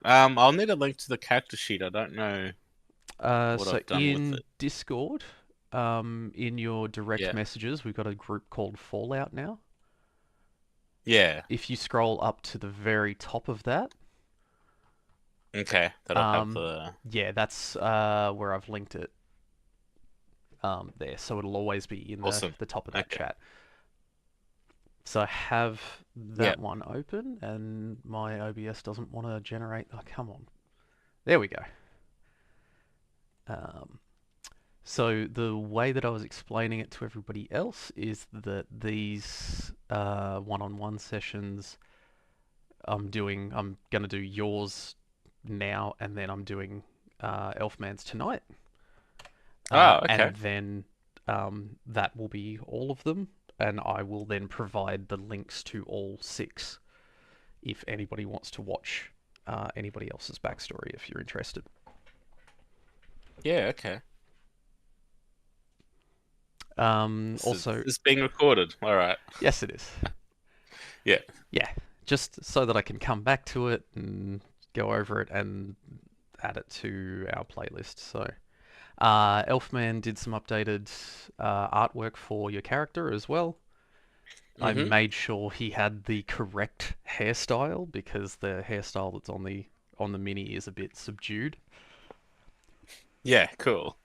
I'll need a link to the character sheet. I don't know what So I've done with in it. Discord, in your direct Yeah. messages, we've got a group called Fallout now. Yeah. If you scroll up to the very top of that, Okay. That'll have um, the yeah, that's where I've linked it there. So it'll always be in awesome. the top of that Okay. chat. So I have Yeah. that one open, and my OBS doesn't want to generate. Oh, come on. There we go. Um, so the way that I was explaining it to everybody else is that these one-on-one sessions I'm gonna do yours now, and then I'm doing Elfman's tonight, Oh, okay. and then that will be all of them, and I will then provide the links to all six if anybody wants to watch anybody else's backstory if you're interested. Yeah, okay. Also, This is being recorded. All right. yes, it is. Yeah. Yeah, just so that I can come back to it and go over it and add it to our playlist. So, Elfman did some updated artwork for your character as well. I Mm-hmm. made sure he had the correct hairstyle because the hairstyle that's on the mini is a bit subdued. Yeah, cool.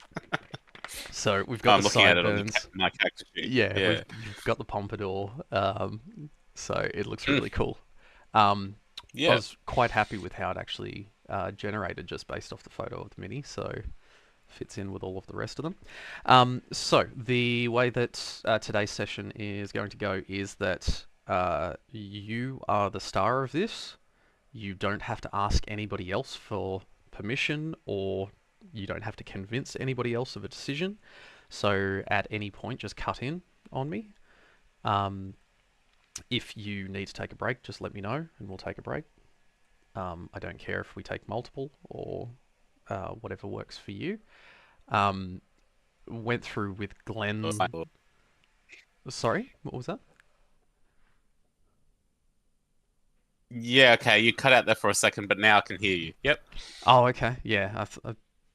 So we've got the I'm looking at it on the sideburns. my character sheet. Yeah, Yeah. you've got the pompadour. So it looks Mm. really cool. Um, I Yeah. was quite happy with how it actually generated just based off the photo of the mini. So fits in with all of the rest of them. So the way that today's session is going to go is that you are the star of this. You don't have to ask anybody else for permission, or you don't have to convince anybody else of a decision. So at any point, just cut in on me. Um, if you need to take a break, just let me know and we'll take a break. I don't care if we take multiple or whatever works for you. Um, went through with Glenn. Sorry, what was that? Yeah, okay. You cut out there for a second, but now I can hear you. Yep. Oh, okay. Yeah,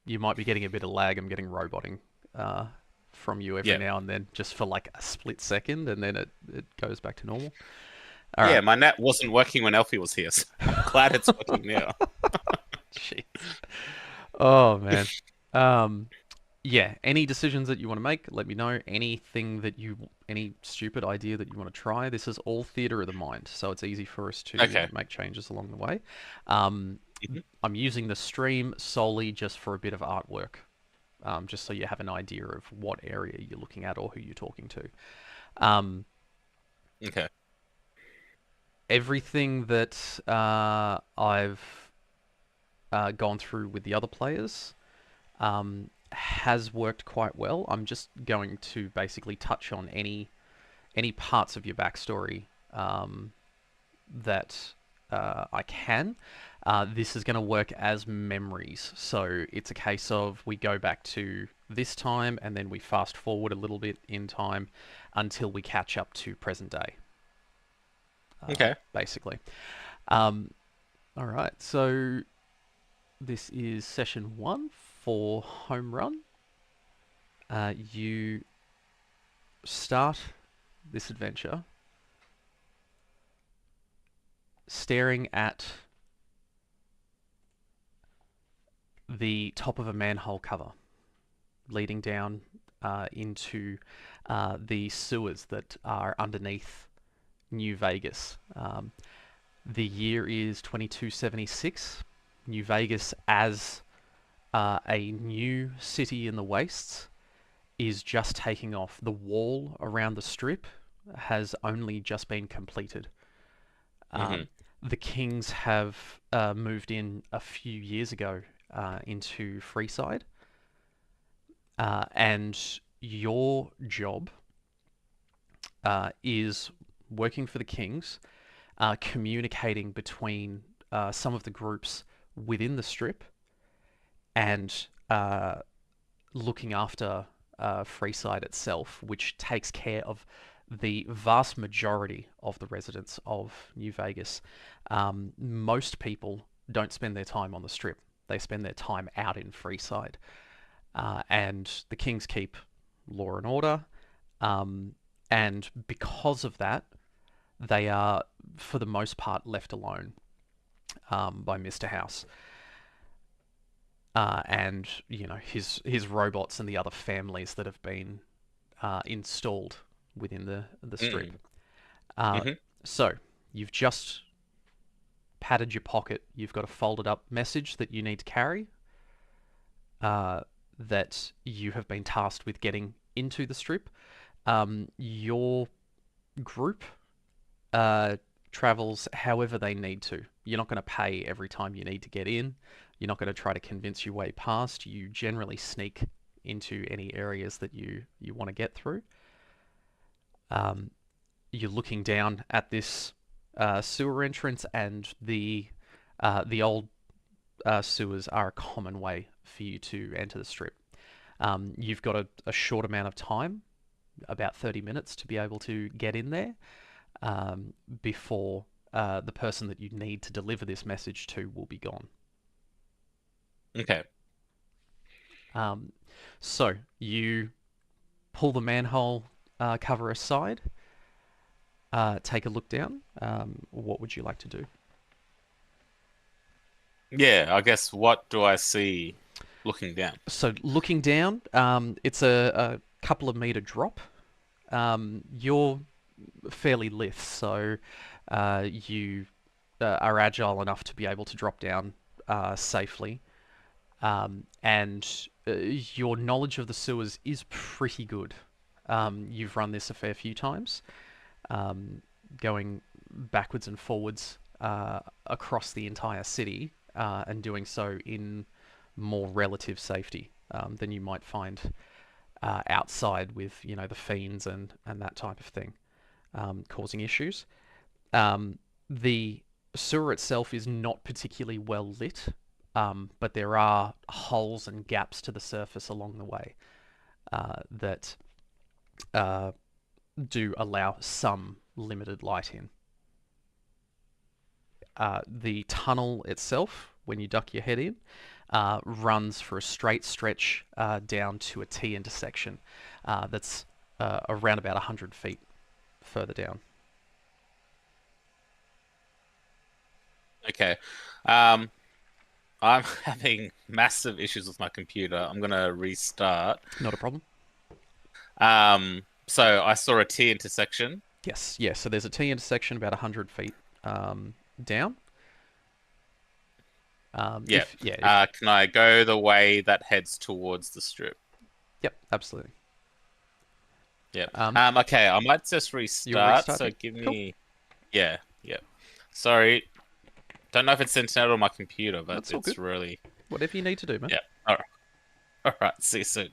you might be getting a bit of lag. I'm getting roboting uh, from you every Yep. now and then, just for like a split second, and then it goes back to normal. All Yeah, right. my net wasn't working when Elfie was here, so I'm glad it's working now. Jeez. Oh man. Um, yeah. Any decisions that you want to make, let me know. Any stupid idea that you want to try. This is all theater of the mind, so it's easy for us to Okay. make changes along the way. Um, Mhm. I'm using the stream solely just for a bit of artwork, just so you have an idea of what area you're looking at or who you're talking to. Um, Okay. everything that I've gone through with the other players has worked quite well. I'm just going to basically touch on any parts of your backstory that I can. This is going to work as memories. So it's a case of we go back to this time and then we fast forward a little bit in time until we catch up to present day, Okay. basically. Um, all right, so this is session one for home run. You start this adventure staring at the top of a manhole cover leading down into the sewers that are underneath New Vegas. The year is 2276. New Vegas, as a new city in the wastes, is just taking off. The wall around the strip has only just been completed. Hmm. Um, the Kings have moved in a few years ago into Freeside, and your job is working for the Kings, communicating between some of the groups within the strip and looking after Freeside itself, which takes care of the vast majority of the residents of New Vegas. Most people don't spend their time on the strip. They spend their time out in Freeside. And the King's keep law and order. Um, and because of that, they are, for the most part, left alone by Mr. House. And his robots and the other families that have been installed within the strip. Mm. Uh, Hmm. so you've just padded your pocket. You've got a folded up message that you need to carry. Uh, that you have been tasked with getting into the strip. Your group uh, travels however they need to. You're not going to pay every time you need to get in. You're not going to try to convince your way past. You generally sneak into any areas that you want to get through. Um, you're looking down at this sewer entrance, and the old sewers are a common way for you to enter the strip. You've got a short amount of time, about 30 minutes, to be able to get in there before the person that you need to deliver this message to will be gone. Okay. Um, so you pull the manhole cover aside, take a look down. What would you like to do? Yeah, I guess what do I see looking down? So looking down, it's a couple of meter drop. You're fairly lithe, so you are agile enough to be able to drop down safely. And your knowledge of the sewers is pretty good. You've run this a fair few times, um, going backwards and forwards across the entire city, and doing so in more relative safety than you might find outside with the fiends and that type of thing, causing issues. The sewer itself is not particularly well lit, but there are holes and gaps to the surface along the way that uh, do allow some limited light in. The tunnel itself, when you duck your head in, runs for a straight stretch down to a T intersection that's around about 100 feet further down. Okay. Um, I'm having massive issues with my computer. I'm gonna restart. Not a problem. So I saw a T intersection. Yes, yes. So there's a T intersection about 100 feet down. Yeah. If Can I go the way that heads towards the strip? Yep, absolutely. Yeah. Um, Okay, I might just you're restart. So restarting. give Cool. me, yeah, yeah. Sorry, don't know if it's internet or my computer, but That's all good. it's really, Whatever you need to do, man. yeah. All right, all right. See you soon.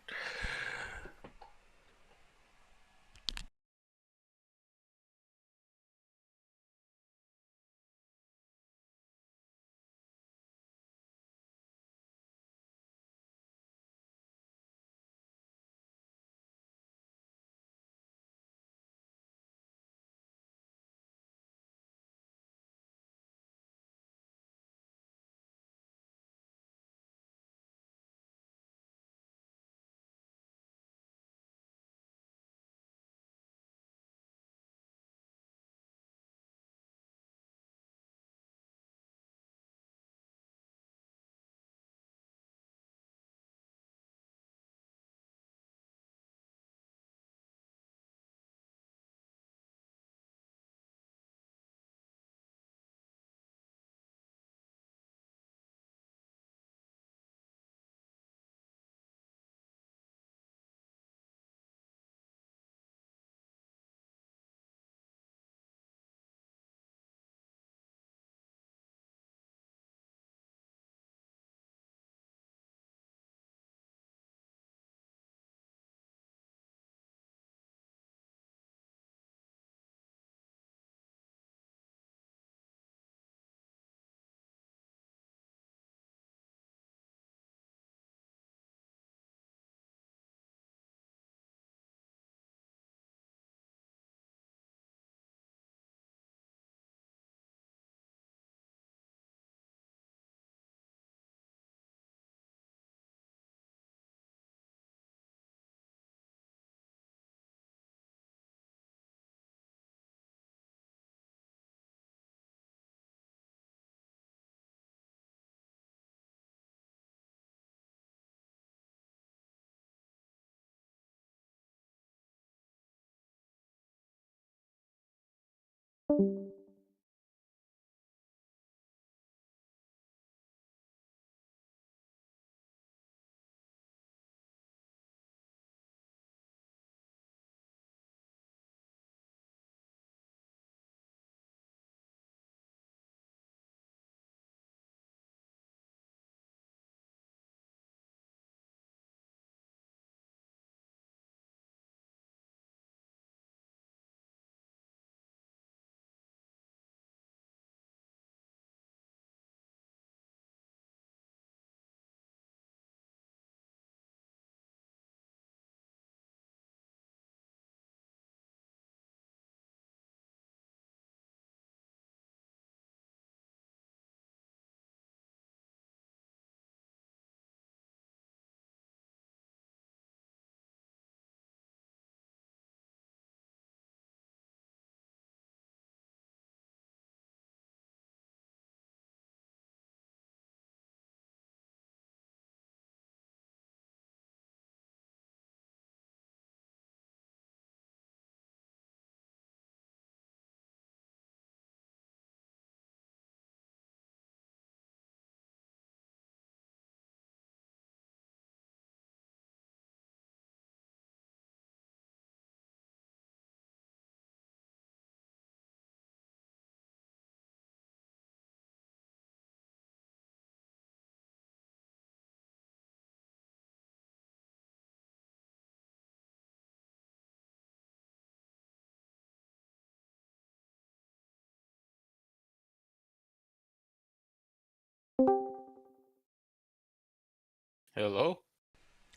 Hello?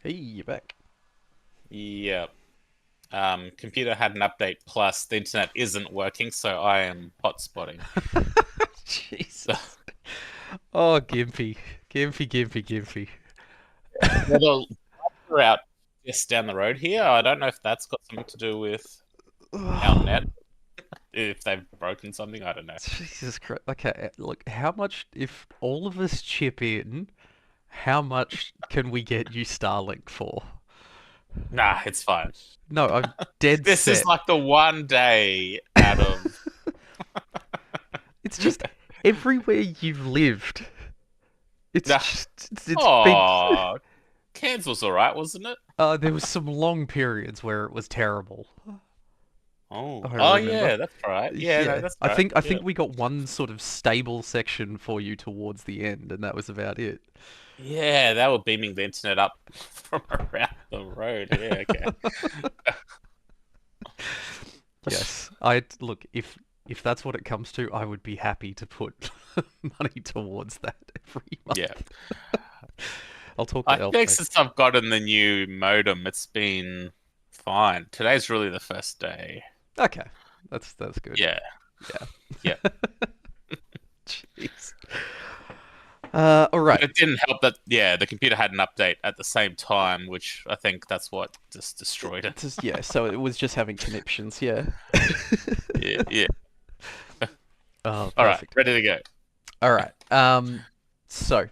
Hey, you're back. Yeah. Computer had an update plus the internet isn't working, so I am hotspotting. Jesus. Oh, Gimpy. Gimpy, Gimpy, Gimpy. Well, the lights are out just down the road here. I don't know if that's got something to do with our net, if they've broken something. I don't know. Jesus Christ. Okay, look, how much, if all of us chip in, how much can we get you Starlink for? Nah, it's fine. No, I'm dead This is set. like the one day out of. It's just everywhere you've lived. It's Nah. just, it's been. Oh, Cairns was alright, wasn't it? There was some long periods where it was terrible. Oh, I oh remember. yeah, that's right. Yeah, no, Yeah, that's I right. think I Yeah. think we got one sort of stable section for you towards the end, and that was about it. Yeah, they were beaming the internet up from around the road. Yeah, okay. Yes, I look if that's what it comes to, I would be happy to put money towards that every Yeah. month. I'll talk I to think Elfmate. since I've gotten the new modem, it's been fine. Today's really the first day. Okay, that's good. Yeah, Yeah. yeah. Jeez. All But right. it didn't help that, yeah, the computer had an update at the same time, which I think that's what just destroyed it. Just yeah. So it was just having conniptions. Yeah. Yeah, yeah. Oh, All right, perfect. ready to go. All right. So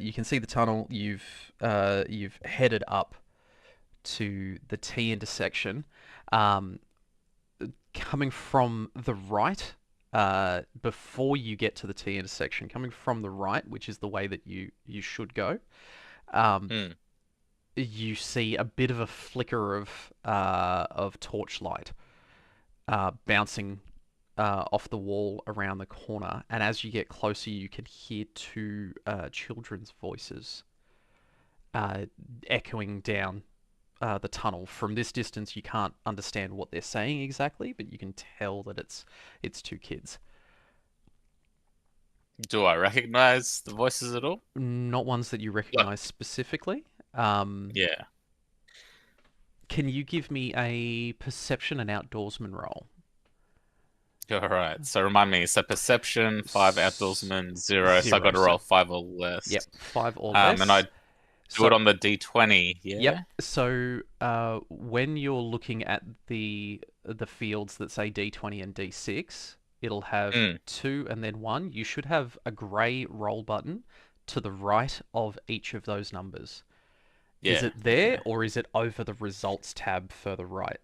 you can see the tunnel. You've headed up to the T intersection. Um, Coming from the right, before you get to the T intersection, coming from the right, which is the way that you should go, um, Hmm. you see a bit of a flicker of torchlight bouncing off the wall around the corner, and as you get closer, you can hear two children's voices uh, echoing down the tunnel. From this distance, you can't understand what they're saying exactly, but you can tell that it's two kids. Do I recognize the voices at all? Not ones that you Look, recognize specifically. Um, yeah. can you give me a perception and outdoorsman roll? All right. So remind me. So perception, five outdoorsman, zero. So I got Zero. to So roll five or yep, less. five or And I less. do So it on the D20. yep. Yeah. So when you're looking at the fields that say D20 and D6, it'll have Mm, two and then one. You should have a grey roll button to the right of each of those numbers. Is yeah. it there Okay. or is it over the results tab further right?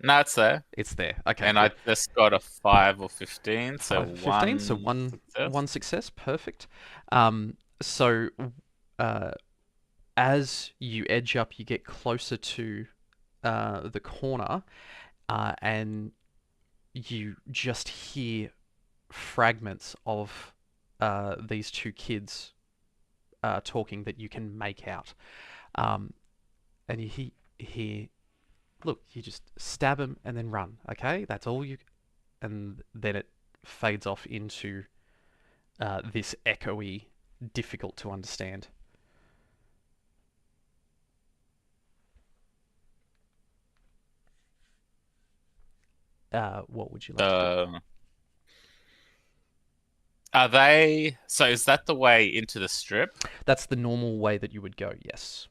No, it's there. It's there. Okay, And I good. just got a 5 or 15, so 5 15. So one one success. one success. Perfect. So uh, as you edge up, you get closer to the corner, and you just hear fragments of these two kids talking that you can make out. Um, and you hear, look, you just stab him and then run. Okay, that's all you. And then it fades off into this echoey, difficult to understand. What would you like to do? Uh, are they? So is that the way into the strip? That's the normal way that you would go. Yes.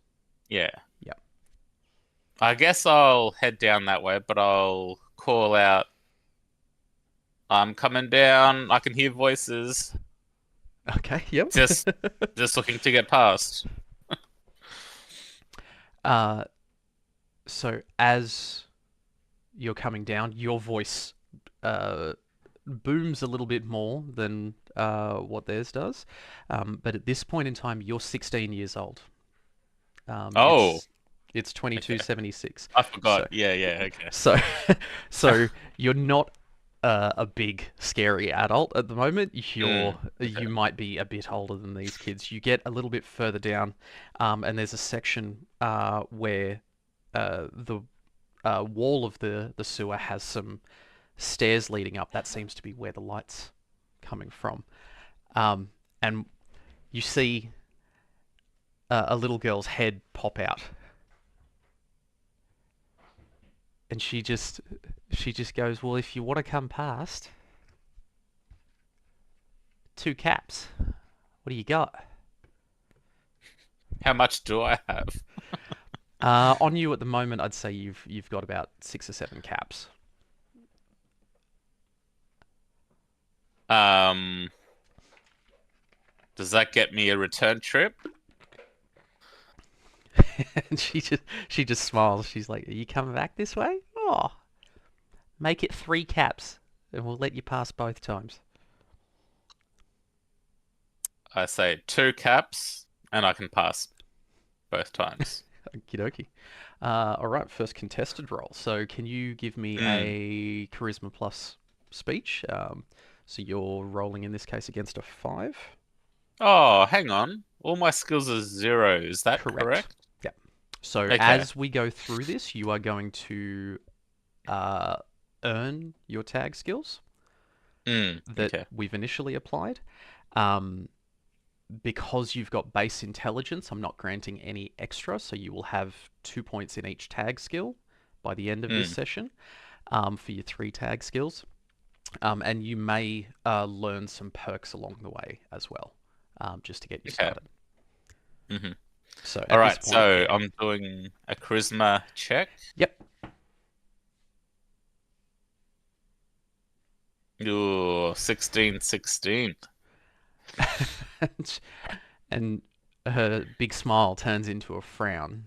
Yeah. Yeah. I guess I'll head down that way, but I'll call out, I'm coming down. I can hear voices. Okay. Yep. Just, just looking to get past. uh, so as you're coming down, your voice uh, booms a little bit more than what theirs does. But at this point in time, you're 16 years old. Um, Oh, it's it's okay. 2276. I forgot. So Yeah, yeah, okay. so so you're not a big scary adult at the moment. Okay. You might be a bit older than these kids. You get a little bit further down, and there's a section where the wall of the sewer has some stairs leading up. That seems to be where the light's coming from. And you see a little girl's head pop out, and she just goes, "Well, if you want to come past, 2 caps. What do you got?" How much do I have? On you at the moment, I'd say you've got about 6 or 7 caps. Um, does that get me a return trip? And she just smiles. She's like, "Are you coming back this way? Oh, make it 3 caps, and we'll let you pass both times." I say 2 caps, and I can pass both times. Okie dokie. All right, first contested roll. So can you give me Hmm. a charisma plus speech? So you're rolling in this case against a 5. Oh, hang on. All my skills are 0. Is that Correct. correct? Yeah. So Okay. as we go through this, you are going to uh, earn your tag skills that Okay. we've initially applied. Um, because you've got base intelligence, I'm not granting any extra, so you will have 2 points in each tag skill by the end of this Mm. session for your 3 tag skills. And you may learn some perks along the way as well, just to get you Okay. started. Hmm. So All at this right. point, So yeah. I'm doing a charisma check. Yep. Ooh, 16, 16. And her big smile turns into a frown,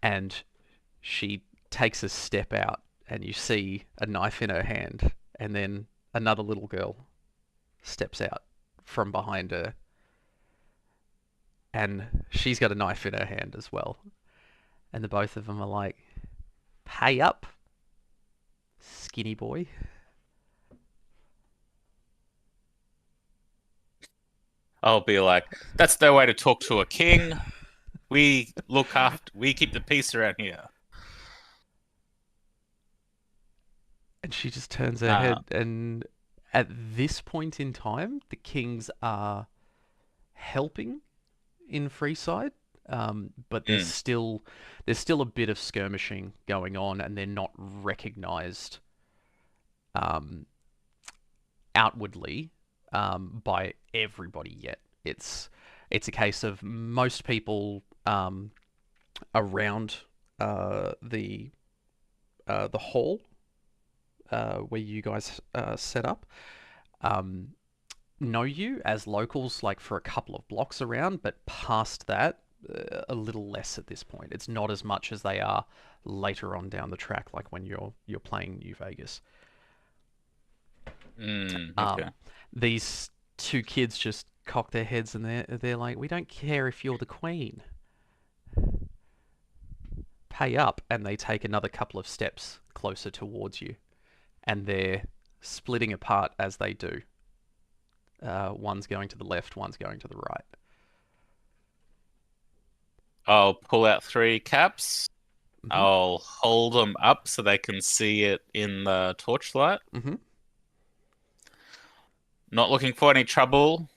and she takes a step out, and you see a knife in her hand, and then another little girl steps out from behind her, and she's got a knife in her hand as well. And the both of them are like, "Pay up, skinny boy." I'll be like, that's no way to talk to a king. We keep the peace around here. And she just turns her Uh, head, and at this point in time, the kings are helping in Freeside, but there's mm, still there's still a bit of skirmishing going on, and they're not recognised um, outwardly by everybody yet. It's a case of most people around the the hall where you guys set up um, know you as locals, like for a couple of blocks around, but past that, a little less at this point. It's not as much as they are later on down the track, like when you're playing New Vegas. okay. Um, these 2 kids just cock their heads and they're like, "We don't care if you're the queen. Pay up." And they take another couple of steps closer towards you, and they're splitting apart as they do. One's going to the left, one's going to the right. I'll pull out 3 caps. Mm-hmm. I'll hold them up so they can see it in the torchlight. Mm-hmm. Not looking for any trouble.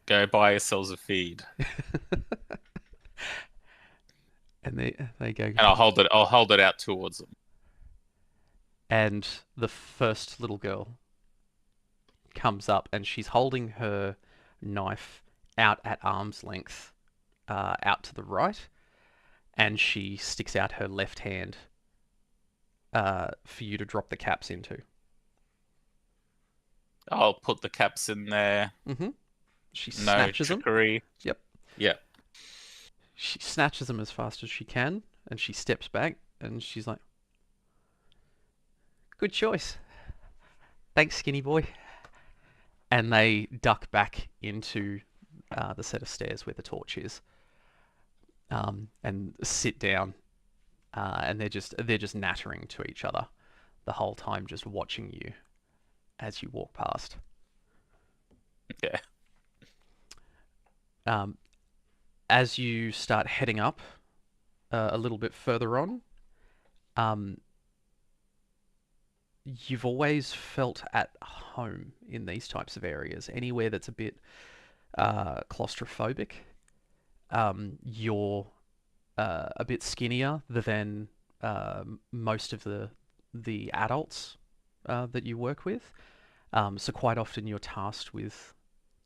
Go buy yourselves a feed. And they go, And I'll hold it out towards them. and the first little girl comes up, and she's holding her knife out at arm's length, out to the right, and she sticks out her left hand for you to drop the caps into. I'll put the caps in there. Mm-hmm. She No snatches them. trickery. Yep. Yeah. She snatches them as fast as she can, and she steps back, and she's like, "Good choice. Thanks, skinny boy." And they duck back into the set of stairs where the torch is, and sit down. And they're just nattering to each other the whole time, just watching you as you walk past. Okay. Um, as you start heading up a little bit further on, um, you've always felt at home in these types of areas. Anywhere that's a bit claustrophobic. You're a bit skinnier than most of the adults that you work with. So quite often you're tasked with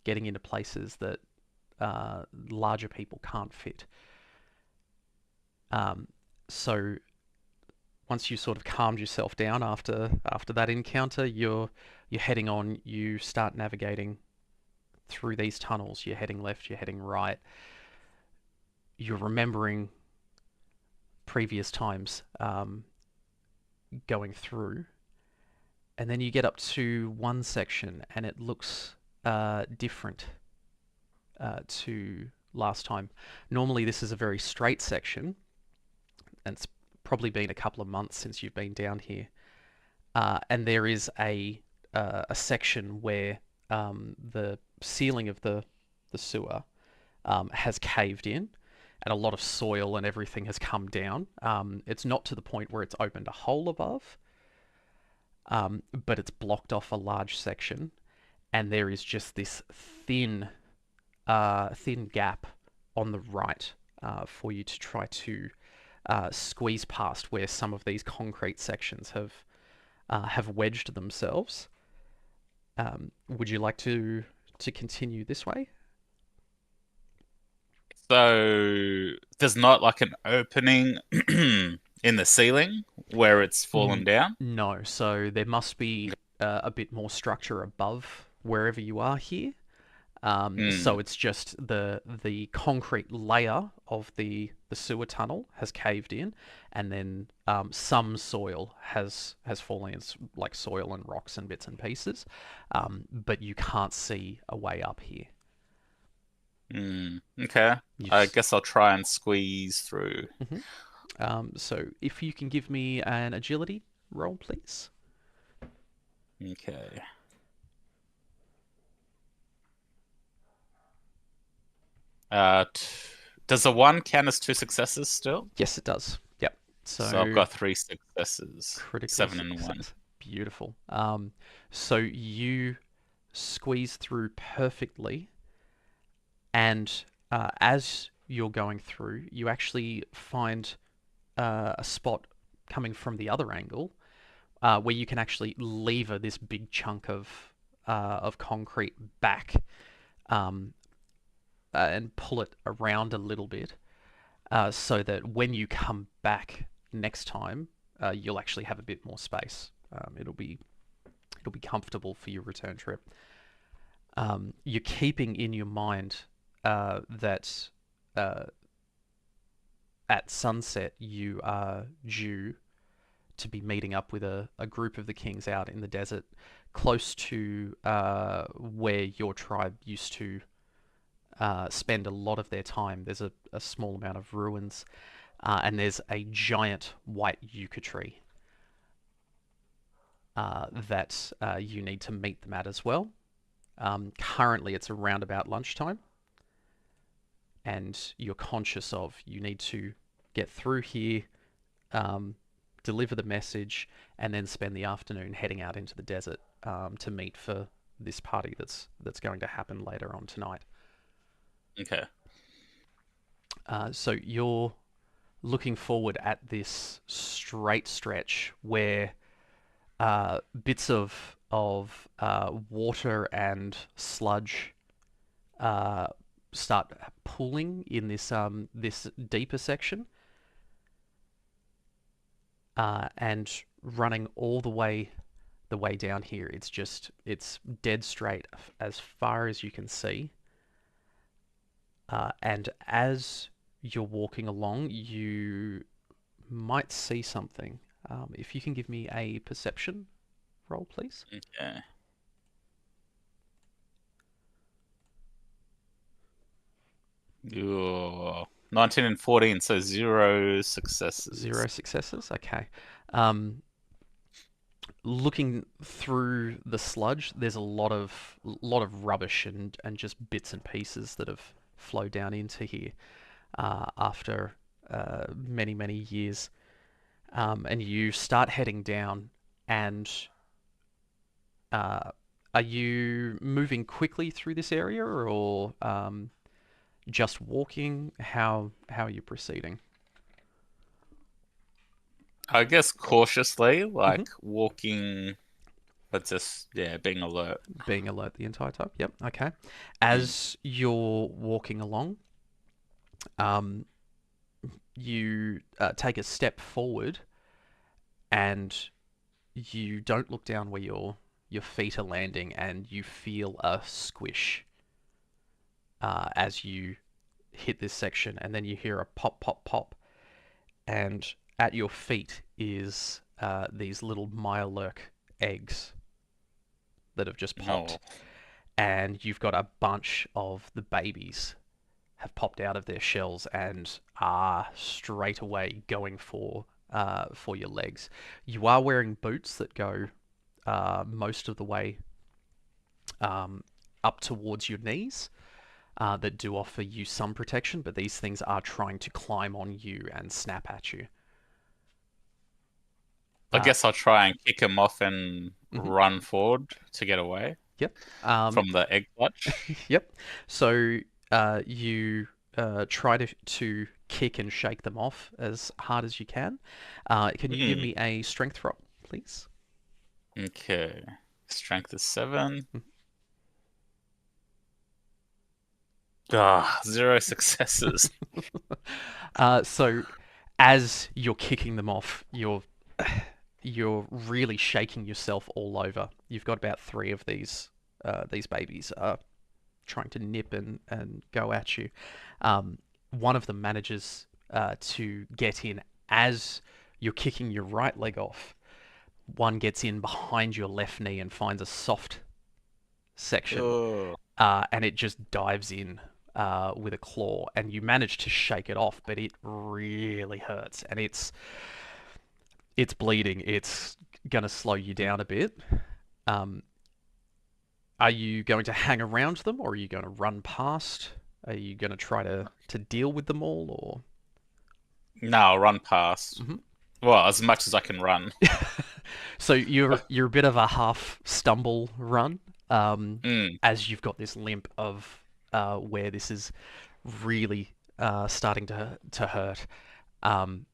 getting into places that larger people can't fit. Um, so once you sort of calmed yourself down after that encounter, you're heading on. You start navigating through these tunnels. You're heading left. You're heading right. You're remembering previous times going through, and then you get up to one section, and it looks different to last time. Normally, this is a very straight section, and it's probably been a couple of months since you've been down here. And there is a section where the ceiling of the sewer has caved in, and a lot of soil and everything has come down. It's not to the point where it's opened a hole above, but it's blocked off a large section, and there is just this thin gap on the right for you to try to squeeze past, where some of these concrete sections have wedged themselves. Would you like to continue this way? So there's not like an opening in the ceiling where it's fallen down. No, so there must be a bit more structure above wherever you are here. So Mm, it's just the concrete layer of the sewer tunnel has caved in, and then some soil has fallen. It's like soil and rocks and bits and pieces, but you can't see a way up here. okay. I You've guess I'll try and squeeze through. Mhm. So if you can give me an agility roll, please. Okay. T does a one count as two successes still? Yes, it does. Yep. So I've So got three successes, critical 7 and 1. success. Beautiful. So you squeeze through perfectly, and as you're going through, you actually find a spot coming from the other angle where you can actually lever this big chunk of concrete back um, and pull it around a little bit, so that when you come back next time, you'll actually have a bit more space. It'll be comfortable for your return trip. You're keeping in your mind that uh, at sunset you are due to be meeting up with a group of the kings out in the desert, close to where your tribe used to spend a lot of their time. There's a small amount of ruins, and there's a giant white yucca tree that you need to meet them at as well. Currently, it's around about lunchtime, and you're conscious of you need to get through here, um, deliver the message, and then spend the afternoon heading out into the desert to meet for this party that's going to happen later on tonight. Okay. So you're looking forward at this straight stretch where bits of water and sludge uh, start pooling in this deeper section, and running all the way down here. It's dead straight as far as you can see. And as you're walking along, you might see something. If you can give me a perception roll, please. Okay. You're 19 and 14, so zero successes. Zero successes. Okay. Um, Looking through the sludge, there's a lot of rubbish and just bits and pieces that have flowed down into here after many years. And you start heading down, and Are you moving quickly through this area, or just walking? How are you proceeding? I guess cautiously, Hmm. like walking, but just yeah, being alert. Being alert the entire time. Yep. Okay. Mm. As you're walking along, um, you take a step forward, and you don't look down where your feet are landing, and you feel a squish as you hit this section, and then you hear a pop, pop, pop, and at your feet is these little Mirelurk eggs that have just popped, No, and you've got a bunch of the babies have popped out of their shells and are straight away going for your legs. You are wearing boots that go most of the way um, up towards your knees. That do offer you some protection, but these things are trying to climb on you and snap at you. I Uh, guess I'll try and kick him off and mhm. run forward to get away Yep. Um, from the egg clutch. yep. So you try to kick and shake them off as hard as you can. Can you give Hmm. me a strength roll, please? Okay. Strength is 7. Ah, zero successes. So as you're kicking them off, you're really shaking yourself all over. You've got about three of these babies trying to nip and go at you. One of them manages to get in as you're kicking your right leg off. One gets in behind your left knee and finds a soft section, Oh. and it just dives in with a claw, and you manage to shake it off, but it really hurts, and it's bleeding. It's gonna slow you down a bit. Um, are you going to hang around them, or are you going to run past? Are you going to try to deal with them all, or? No, I'll run past. Mhm. Well, as much as I can run. So you're a bit of a half stumble run, Mm. as you've got this limp of where this is really starting to hurt. Um,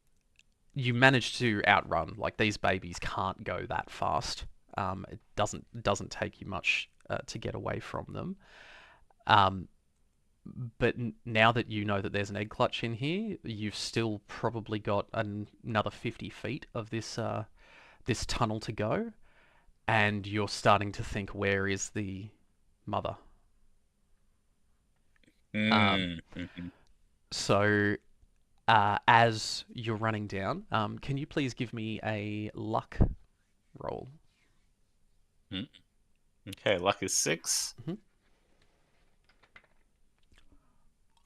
you manage to outrun. Like these babies can't go that fast. It doesn't take you much to get away from them. Um, but now that you know that there's an egg clutch in here, you've still probably got another 50 feet of this tunnel to go, and you're starting to think, where is the mother? Um, Mm. Mhm. so as you're running down, can you please give me a luck roll? Mm. Okay, luck is 6. Mhm.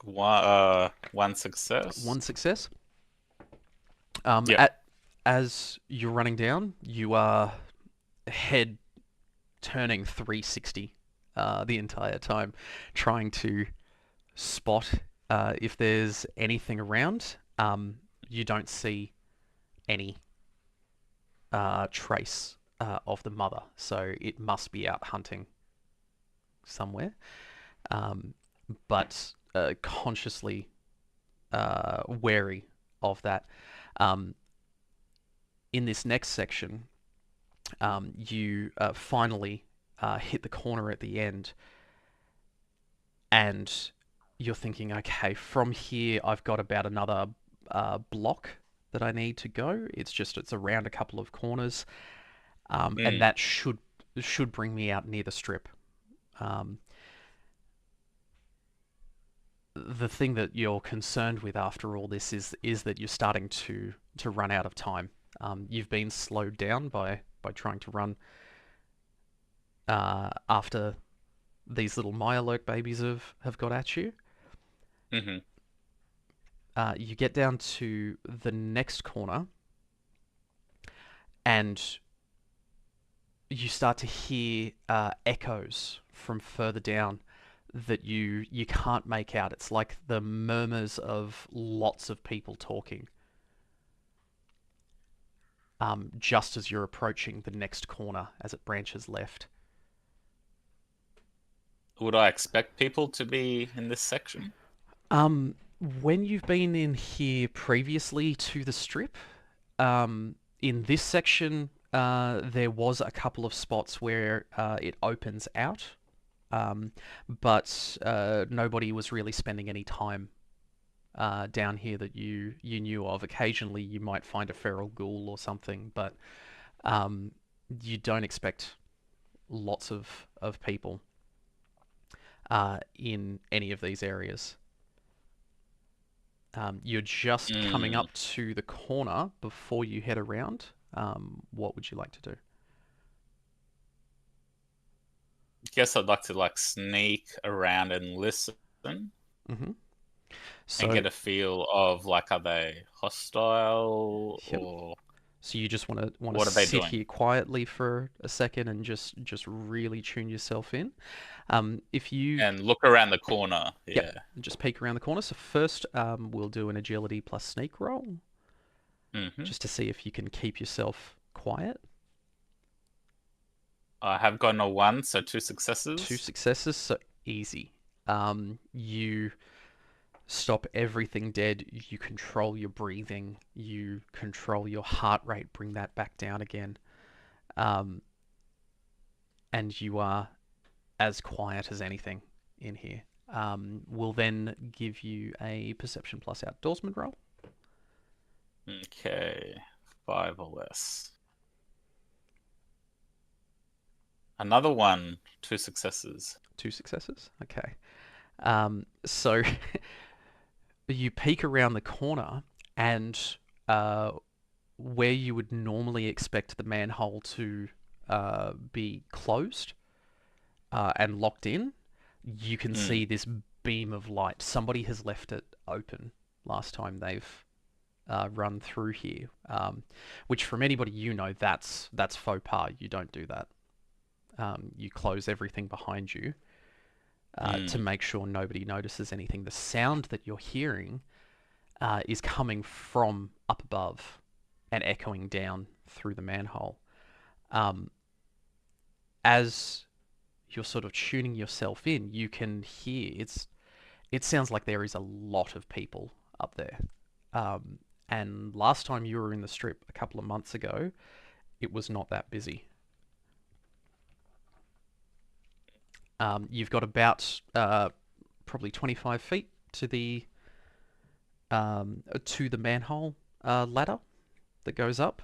One success. One success. Yep. At as you're running down, you are head turning 360 the entire time, trying to spot if there's anything around. You don't see any trace of the mother, so it must be out hunting somewhere. Um, but consciously wary of that. Um, in this next section, you finally hit the corner at the end, and you're thinking, okay, from here I've got about another block that I need to go. It's around a couple of corners, and Mm. that should bring me out near the strip. Um, the thing that you're concerned with after all this is that you're starting to run out of time. You've been slowed down by trying to run after these little Mirelurk babies have got at you. Hmm. You get down to the next corner, and you start to hear echoes from further down that you can't make out. It's like the murmurs of lots of people talking. Just as you're approaching the next corner, as it branches left. would I expect people to be in this section? Um, when you've been in here previously to the strip, in this section, there was a couple of spots where it opens out, um, but nobody was really spending any time down here that you knew of. Occasionally, you might find a feral ghoul or something, but um, you don't expect lots of people in any of these areas. You're just coming Mm. up to the corner before you head around. What would you like to do? Guess I'd like to like sneak around and listen and hmm get So, a feel of like, are they hostile yep. or So you just want to what are they sit doing? here quietly for a second and just really tune yourself in. If you And look around the corner. Yep, Yeah. just peek around the corner. So first, we'll do an agility plus sneak roll, Hmm. just to see if you can keep yourself quiet. I have gotten a one, so two Two successes. successes, so easy. You stop everything dead. You control your breathing. You control your heart rate. Bring that back down again. Um, and you are as quiet as anything in here. We'll then give you a perception plus outdoorsman roll. Okay. Five or less. Another one, two successes. Two successes. Okay. So you peek around the corner, and uh, where you would normally expect the manhole to be closed and locked in, you can Mm. see this beam of light. Somebody has left it open last time they've run through here, which from anybody you know, that's faux pas. You don't do that. You close everything behind you to Mm. make sure nobody notices anything. The sound that you're hearing is coming from up above and echoing down through the manhole. Um, as you're sort of tuning yourself in, you can hear it sounds like there is a lot of people up there. Um, and last time you were in the strip a couple of months ago, it was not that busy. You've got about probably 25 feet to the manhole ladder that goes up,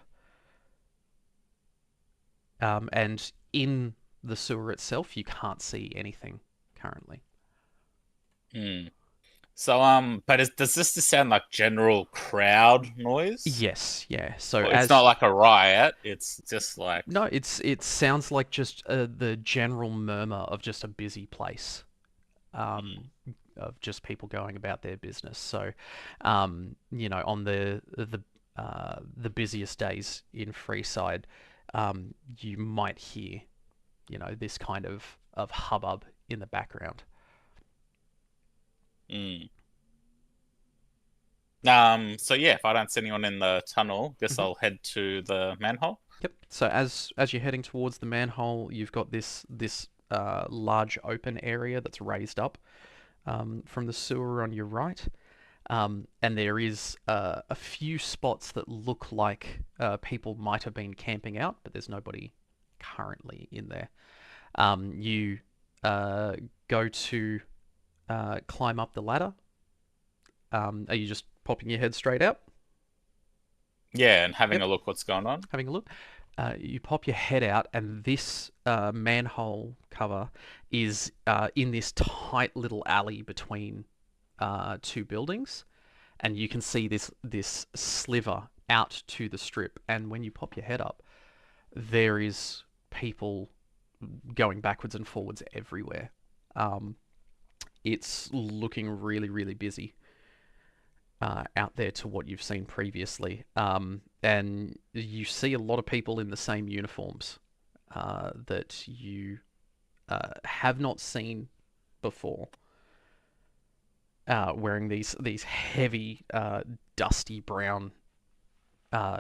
and in the sewer itself, you can't see anything currently. Mm. So, but does this just sound like general crowd noise? Yes, yeah. So Or it's not as like a riot. It's just like, no, it sounds like just the general murmur of just a busy place, um, of just people going about their business. So, on the busiest days in Freeside, you might hear this kind of hubbub in the background. mm. So yeah, if I don't see anyone in the tunnel, guess hmm I'll head to the manhole. Yep. So as you're heading towards the manhole, you've got this large open area that's raised up from the sewer on your right. And there is a few spots that look like people might have been camping out, but there's nobody currently in there. You uh, go to climb up the ladder. Are you just popping your head straight out? Yeah, and having Yep, a look what's going on. having a look. You pop your head out, and this manhole cover is in this tight little alley between two buildings, and you can see this sliver out to the strip. And when you pop your head up, there is people going backwards and forwards everywhere. Um, it's looking really, really busy out there to what you've seen previously. And you see a lot of people in the same uniforms that you have not seen before, wearing these heavy, dusty brown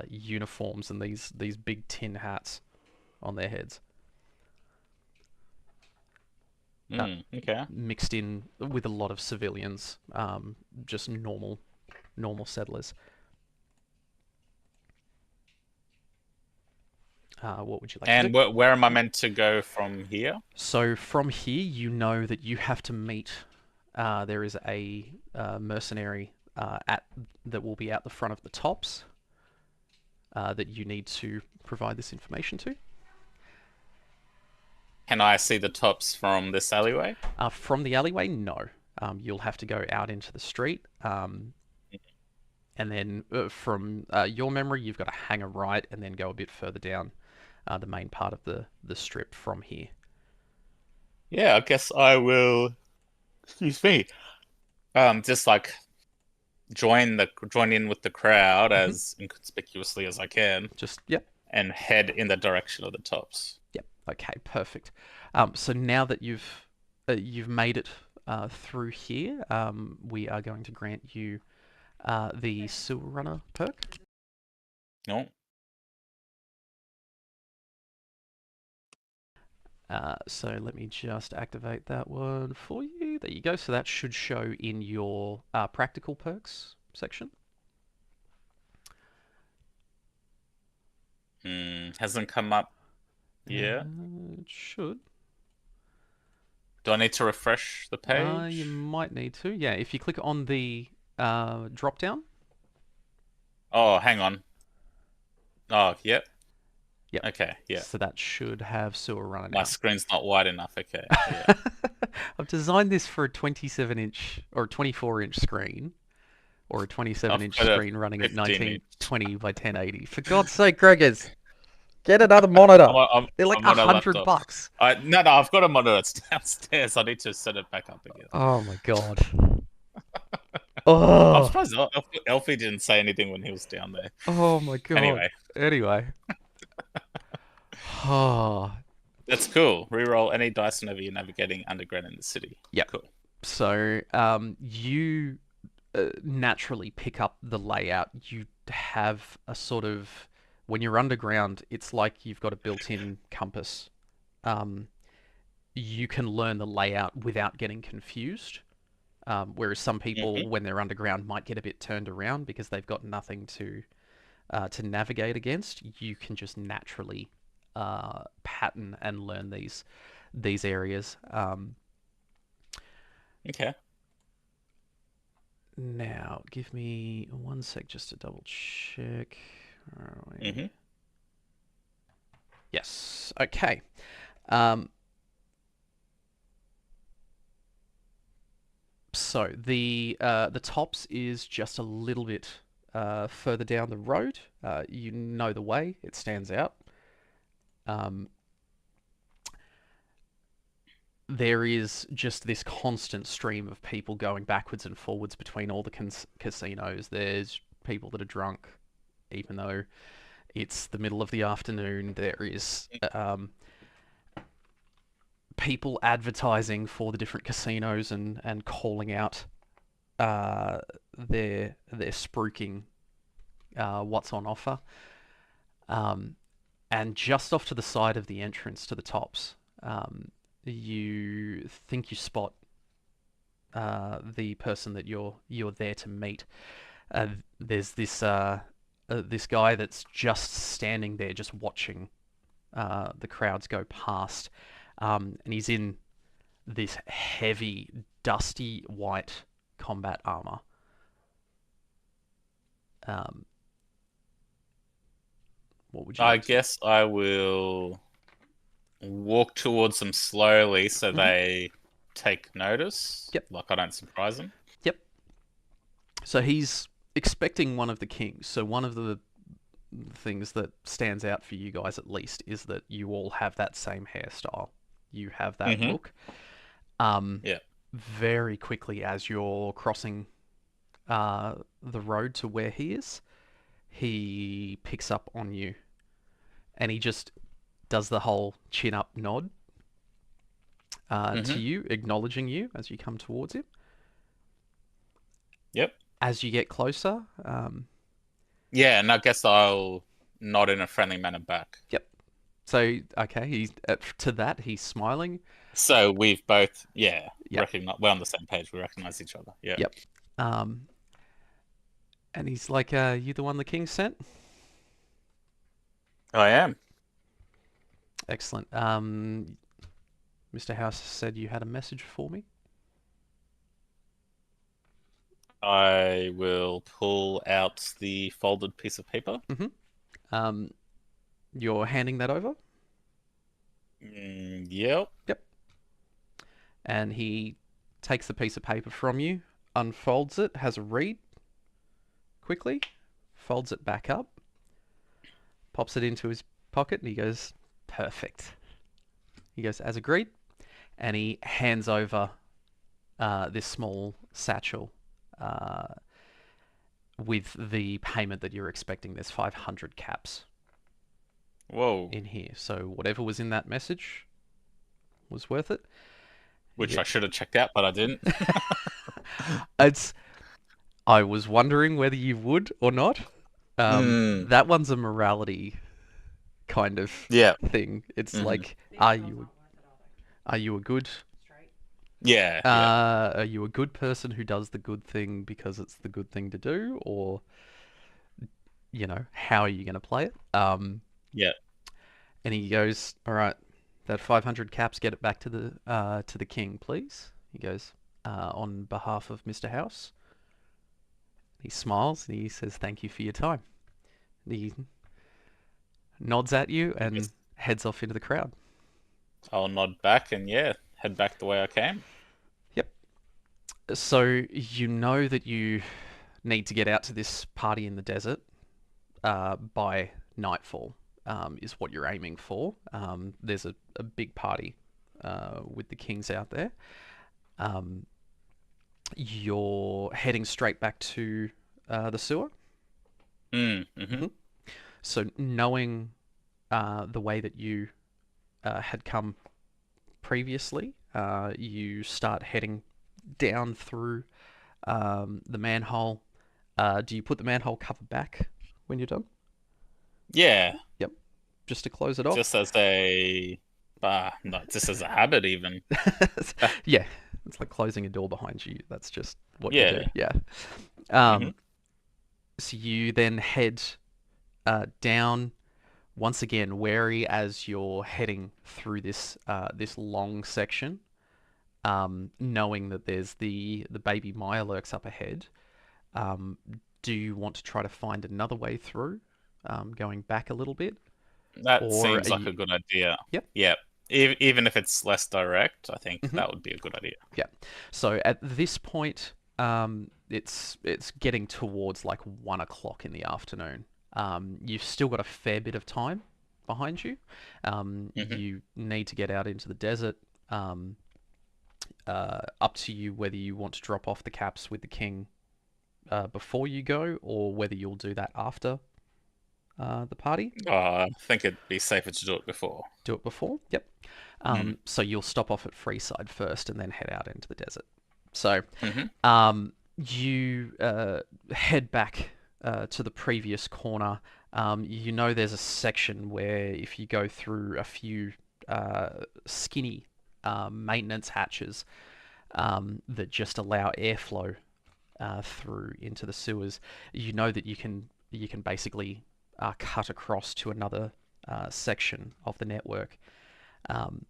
uniforms and these big tin hats on their heads. Okay. mixed in with a lot of civilians, just normal settlers. What would you like to do? And where am I meant to go from here? So from here, you know that you have to meet. There is a mercenary at that will be out the front of the tops that you need to provide this information to. Can I see the tops from this alleyway? From the alleyway, no. You'll have to go out into the street. And then from your memory, you've got to hang a right and then go a bit further down the main part of the strip from here. Yeah, I guess I will. Excuse me. Just like join in with the crowd Mhm. as inconspicuously as I can, Just, yep, and head in the direction of the tops. yep. Okay, perfect. So now that you've made it through here, we are going to grant you the Sewer Runner perk. No. So let me just activate that one for you. There you go. So that should show in your practical perks section. Hasn't come up yet. It should. Do I need to refresh the You page? might need to. Yeah, if you click on the drop down. Oh, hang on. Oh, yep. Yep. Okay, yeah. So that should have Sewer Runner My now. screen's not wide enough. Okay, yeah. I've designed this for a 27-inch or 24-inch screen, or a 27-inch I've got a screen running at 15 inch. 1920 by 1080. For God's sake, Gregors, get another monitor. They're like I'm on a laptop. $100. No, I've got a monitor. It's downstairs. I need to set it back up again. Oh my god. I'm Oh, surprised Elfie didn't say anything when he was down there. oh my god. Anyway, Anyway. Oh, that's cool. Reroll any dice whenever you're navigating underground in the city. yep. Cool. So, you naturally pick up the layout. You have a sort of, when you're underground, it's like you've got a built-in compass. You can learn the layout without getting confused. Whereas some people, when they're underground, might get a bit turned around because they've got nothing to navigate against. You can just naturally pattern and learn these areas. Okay. Now, give me 1 sec just to double check. Where are we? Mm-hmm. Yes. Okay. Um, so the tops is just a little bit further down the road. You know the way; it stands out. Um, there is just this constant stream of people going backwards and forwards between all the casinos. There's people that are drunk, even though it's the middle of the afternoon. There is people advertising for the different casinos and calling out their spruiking what's on offer. And just off to the side of the entrance to the tops, you think you spot the person that you're there to meet. There's this guy that's just standing there, just watching the crowds go past, and he's in this heavy, dusty white combat armor. What would you I like to do? guess I will walk towards them slowly so Mhm. they take notice. Yep. Like I don't surprise them. Yep. So he's expecting one of the kings. So one of the things that stands out for you guys at least is that you all have that same hairstyle. You have that Mm-hmm. look. Um, Yeah. very quickly as you're crossing the road to where he picks up on you, and he just does the whole chin up nod to Mm-hmm. you, acknowledging you as you come towards him. Yep. As you get closer, Yeah, and I guess I'll nod in a friendly manner back. yep. So okay, he's to that he's smiling. So we've both, Yep. recognize we're on the same page. We recognize each other. Yeah, Yep. Um, and he's like, "You the one the king sent?" I am. Excellent. Mr. House said you had a message for me. I will pull out the folded piece of paper. Mm-hmm. Um, you're handing that over. Yep. Yep. And he takes the piece of paper from you, unfolds it, has a read quickly, folds it back up, pops it into his pocket, and he goes, "Perfect." He goes, "As agreed," and he hands over this small satchel uh, with the payment that you're expecting. There's 500 caps Whoa. in here, so whatever was in that message was worth it. Which I should have checked out, but I didn't. It's. I was wondering whether you would or not. Mm, That one's a morality kind of yeah. thing. It's Hmm. like, are you a good Yeah. Yeah. are you a good person who does the good thing because it's the good thing to do, or how are you going to play it? Yeah. And he goes, "All right, that 500 caps, get it back to the king, please." He goes, "On behalf of Mr. House." He smiles and he says, "Thank you for your time." He nods at you I and guess heads off into the crowd. I'll nod back and head back the way I came. Yep. So you know that you need to get out to this party in the desert by nightfall, is what you're aiming for. There's a big party with the kings out there. Um, you're heading straight back to the sewer. Mm-hmm. Hmm. So knowing the way that you had come previously, you start heading down through the manhole. Do you put the manhole cover back when you're done? Yeah. Yep. Just to close it off. Just as a, not just as a habit, even. Yeah, it's like closing a door behind you. That's just what you do. Yeah. Yeah. Hmm. Um, so you then head down once again, wary as you're heading through this long section, knowing that there's the baby Mirelurks up ahead. Um, do you want to try to find another way through, going back a little bit, That or seems are like you? a good idea. Yep. Yeah. Even if it's less direct, I think Hmm. that would be a good idea. Yeah. So at this point, it's getting towards like 1 o'clock in the afternoon. You've still got a fair bit of time behind you. Hmm. You need to get out into the desert. Up to you whether you want to drop off the caps with the king before you go, or whether you'll do that after the party. I think it'd be safer to do it before. Do it before. Yep. Mm. So you'll stop off at Freeside first, and then head out into the desert. So Hmm. you head back to the previous corner. You know there's a section where if you go through a few skinny maintenance hatches that just allow airflow through into the sewers, you know that you can basically cut across to another section of the network, um,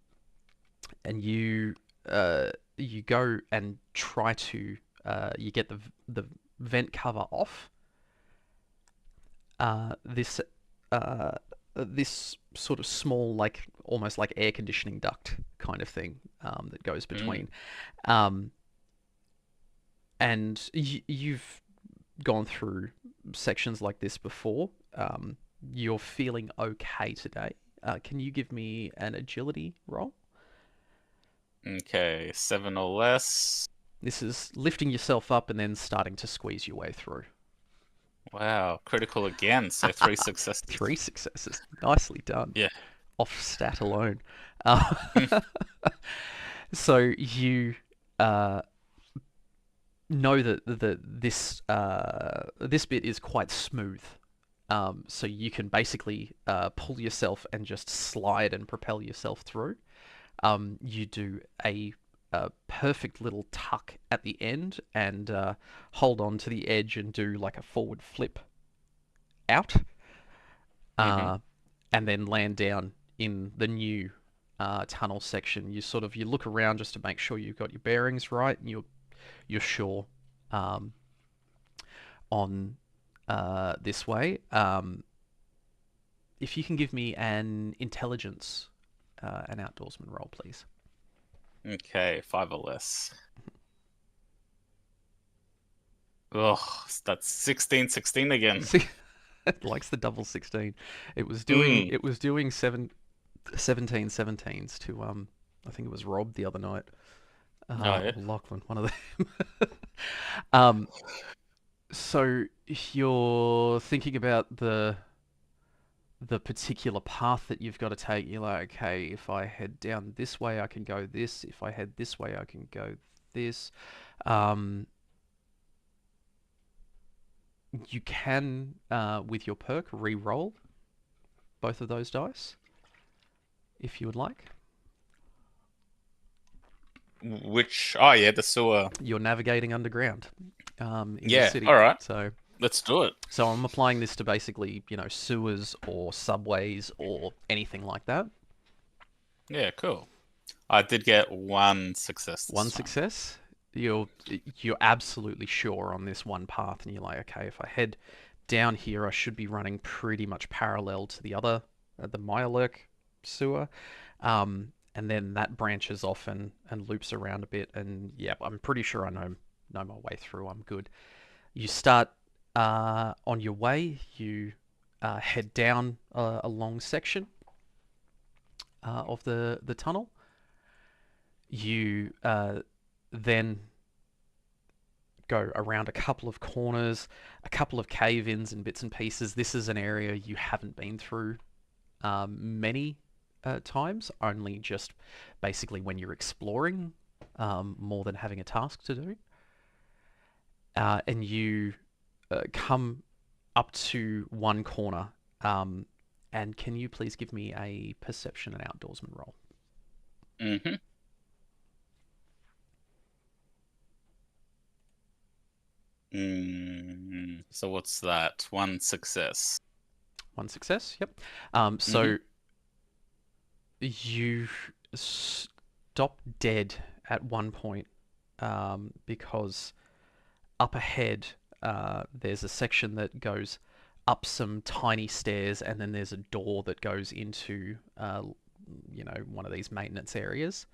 and you go and try to you get the vent cover off. This this sort of small, like almost like air conditioning duct kind of thing that goes Mm. between. Um, and you've gone through sections like this before. You're feeling okay today. Can you give me an agility roll? Okay, seven or less. This is lifting yourself up and then starting to squeeze your way through. Wow, critical again. So three successes. 3 successes. Nicely done. Yeah. Off stat alone. Uh, so you uh, know that this bit is quite smooth. So you can basically pull yourself and just slide and propel yourself through. You do a perfect little tuck at the end and hold on to the edge and do like a forward flip out, Mm-hmm. uh, and then land down in the new tunnel section. You look around just to make sure you've got your bearings right and you're sure um, on this way. If you can give me an intelligence, an outdoorsman roll, please. Okay, five or less. Ugh, that's 16-16 again. See, it likes the double 16. Mm. It was doing 17-17s to I think it was Rob the other night. Oh, Or yeah. Lachlan, one of them. um, so you're thinking about the particular path that you've got to take. You're like, okay, if I head down this way, I can go this. If I head this way, I can go this. Um, you can, with your perk, re-roll both of those dice if you would like. Which? Oh, yeah, the sewer. You're navigating underground in the Yeah, city. all right. So, Let's do it. so I'm applying this to basically, sewers or subways or anything like that. Yeah, cool. I did get one success One this time. success. You're you're absolutely sure on this one path, and you're like, okay, if I head down here, I should be running pretty much parallel to the other, the Meyerlurk sewer. And then that branches off and loops around a bit, and yeah, I'm pretty sure I know my way through. I'm good. You start on your way. You head down a long section of the tunnel. You then go around a couple of corners, a couple of cave-ins and bits and pieces. This is an area you haven't been through many times, only just basically when you're exploring, more than having a task to do. And you come up to one corner. And can you please give me a perception and outdoorsman roll? Mm-hmm. So what's that? One success. One success. Yep. Mm-hmm. So you stop dead at one point because up ahead there's a section that goes up some tiny stairs, and then there's a door that goes into one of these maintenance areas.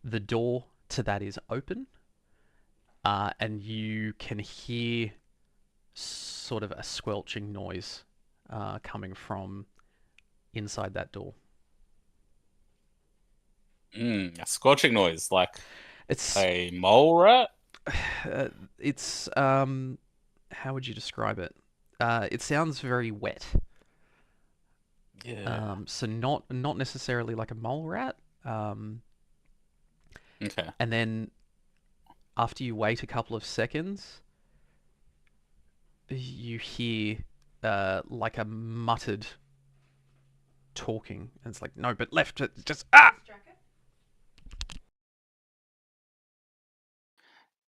The door to that is open, and you can hear sort of a squelching noise coming from inside that door. A scorching noise, like It's a mole rat? it's how would you describe it? It sounds very wet. Yeah. So not necessarily like a mole rat. Um, Okay. and then after you wait a couple of seconds, you hear like a muttered talking, and it's like no, but left, just ah.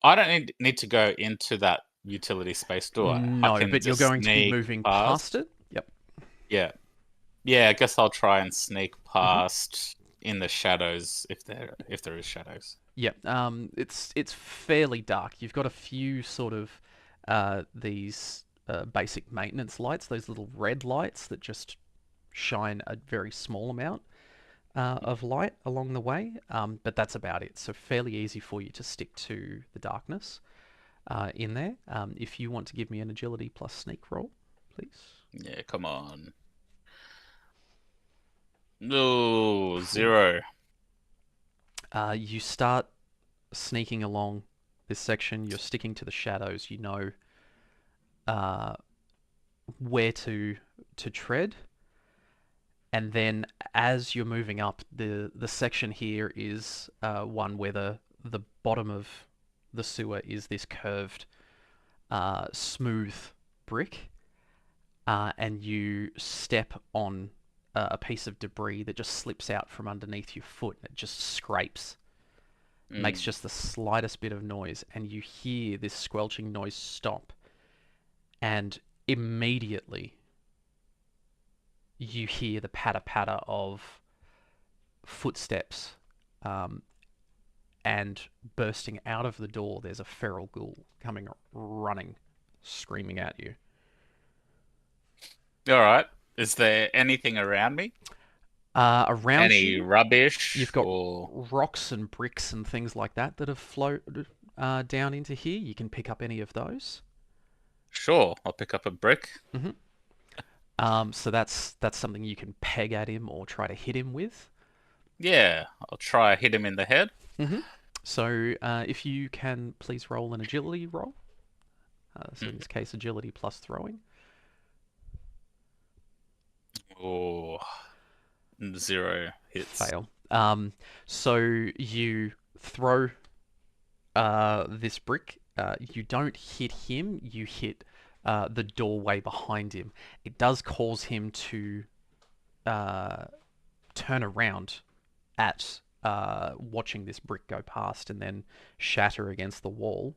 I don't need to go into that utility space, do I? I No, can but you're just going to be sneak moving past past. it. Yep. Yeah. Yeah, I guess I'll try and sneak hmm past in the shadows if there is shadows. Yep. It's fairly dark. You've got a few sort of these basic maintenance lights, those little red lights that just shine a very small amount of light along the way. But that's about it. So fairly easy for you to stick to the darkness in there. If you want to give me an agility plus sneak roll, please. Yeah, come on. No, Ooh. 0. You start sneaking along this section. You're sticking to the shadows. You know uh, where to tread, and then as you're moving up, the section here is one where the bottom of the sewer is this curved, smooth brick, and you step on a piece of debris that just slips out from underneath your foot. It just scrapes, makes Mm. just the slightest bit of noise, and you hear this squelching noise stop, and immediately you hear the patter patter of footsteps, um, and bursting out of the door, there's a feral ghoul coming running, screaming at you. All right. Is there anything around me? Around Any you, rubbish you've got or rocks and bricks and things like that that have floated down into here. You can pick up any of those. sure, I'll pick up a brick. hmm so that's something you can peg at him or try to hit him with. Yeah, I'll try hit him in the head. hmm So if you can, please roll an agility roll. So in Mhm. this case, agility plus throwing. Oh, 0 hits. Fail. So you throw this brick. You don't hit him. You hit the doorway behind him. It does cause him to uh, turn around at watching this brick go past and then shatter against the wall.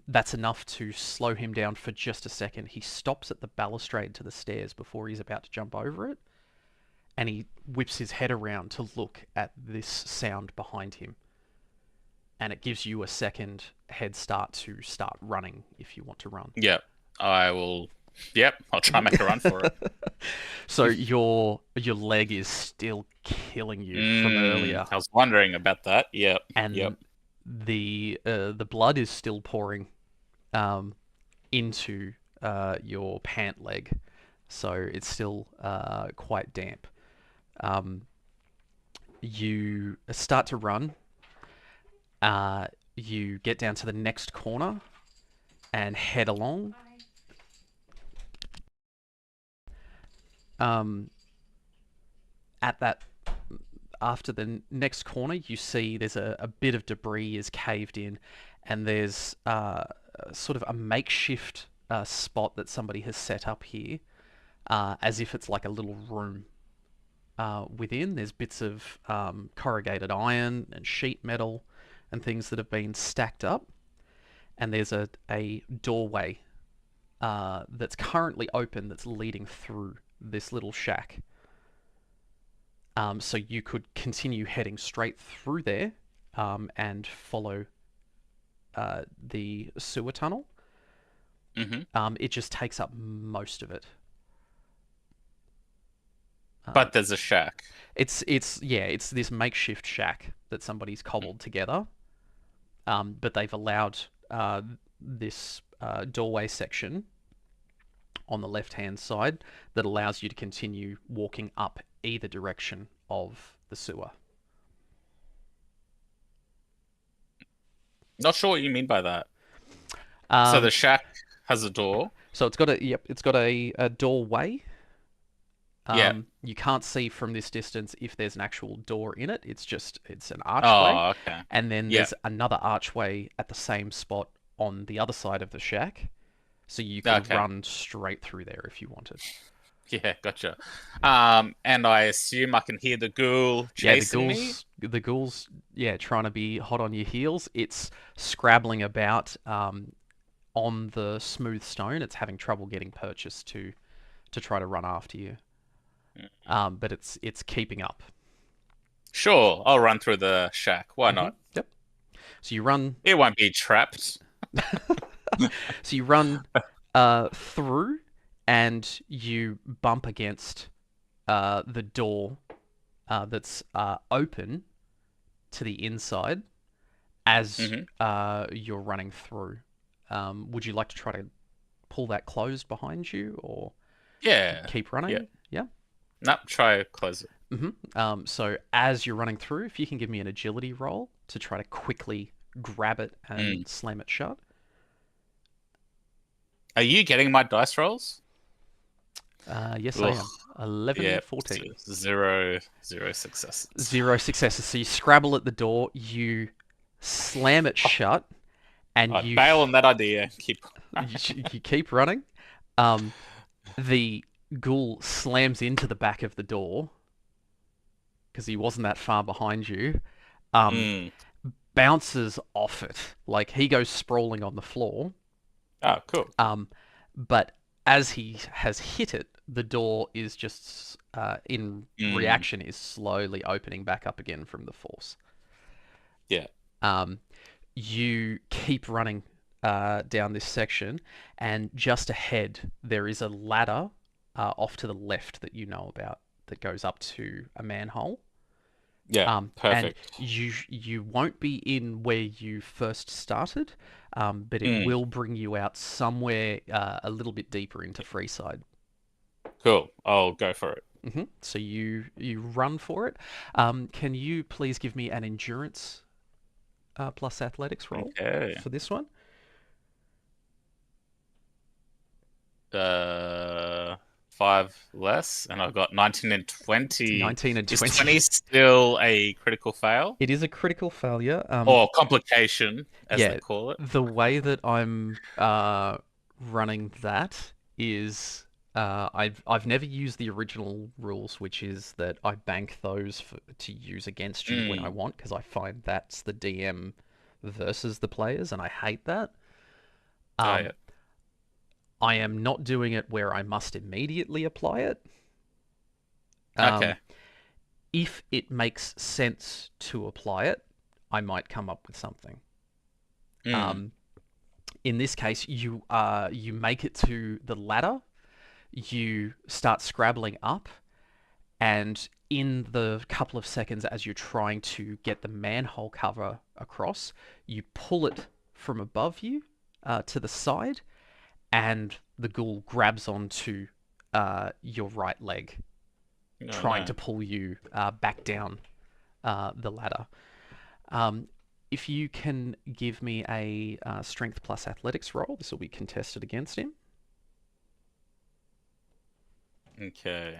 That's enough to slow him down for just a second. He stops at the balustrade to the stairs before he's about to jump over it, and he whips his head around to look at this sound behind him. And it gives you a second head start to start running if you want to run. Yep, I will. Yep, I'll try and make a run for it. So your leg is still killing you from earlier, I was wondering about that. Yep, yep. and the blood is still pouring um, into your pant leg, so it's still quite damp. Um, you start to run. You get down to the next corner and head along. Um, at that, after the next corner, you see there's a bit of debris is caved in, and there's sort of a makeshift spot that somebody has set up here, as if it's like a little room. Within, there's bits of corrugated iron and sheet metal and things that have been stacked up, and there's a doorway that's currently open that's leading through this little shack. So you could continue heading straight through there and follow the sewer tunnel. hmm It just takes up most of it. But there's a shack. It's this makeshift shack that somebody's cobbled together, but they've allowed this doorway section on the left-hand side that allows you to continue walking up either direction of the sewer. Not sure what you mean by that. So the Um, shack has a door. so it's got a doorway. Yeah. You can't see from this distance if there's an actual door in it. It's an archway, Oh, okay. and then Yeah. there's another archway at the same spot on the other side of the shack. So you could Okay. run straight through there if you wanted. Yeah, gotcha. And I assume I can hear the ghoul Yeah, chasing me. the ghouls, yeah, trying to be hot on your heels. It's scrabbling about on the smooth stone. It's having trouble getting purchase to try to run after you. But it's keeping up. Sure, I'll run through the shack. Why not? Yep. So you run. It won't be trapped. So you run through, and you bump against the door that's open to the inside as hmm you're running through. Would you like to try to pull that closed behind you, or Yeah. keep Yeah. running? Yeah. No, try close it. So as you're running through, if you can give me an agility roll to try to quickly grab it Mm. and slam it shut. Are you getting my dice rolls? Yes, I Ugh. am. 11, Yeah. 14. Zero successes. Zero successes. So you scrabble at the door, you slam it shut, and I'd bail on that idea. Keep. you keep running. The ghoul slams into the back of the door because he wasn't that far behind you. Um, Mm. Bounces off it, like he goes sprawling on the floor. Oh, cool. But as he has hit it, the door is just in Mm. reaction is slowly opening back up again from the force. Yeah. Um, you keep running down this section, and just ahead there is a ladder off to the left that you know about that goes up to a manhole. Yeah. And Perfect. you won't be in where you first started, but it Mm. will bring you out somewhere a little bit deeper into Freeside. Cool. I'll go for it. So you run for it. Can you please give me an endurance plus athletics roll Okay. for this one? Uh, five less, and I've got 19 and 20. 19 and Is 20. 20 still a critical fail It is a critical failure. or complication, as they Yeah, call it? the way that I'm running that is I've never used the original rules, which is that I bank those to use against you when I Mm. want, because I find that's the DM versus the players, and I hate that. Oh, Um, yeah. I am not doing it where I must immediately apply it. Um, Okay. if it makes sense to apply it, I might come up with something. Mm. Um, in this case, you make it to the ladder, you start scrabbling up, and in the couple of seconds as you're trying to get the manhole cover across, you pull it from above you to the side, and the ghoul grabs onto your right leg, Oh, trying no. to pull you back down the ladder. Um, if you can give me a strength plus athletics roll, this will be contested against him. Okay.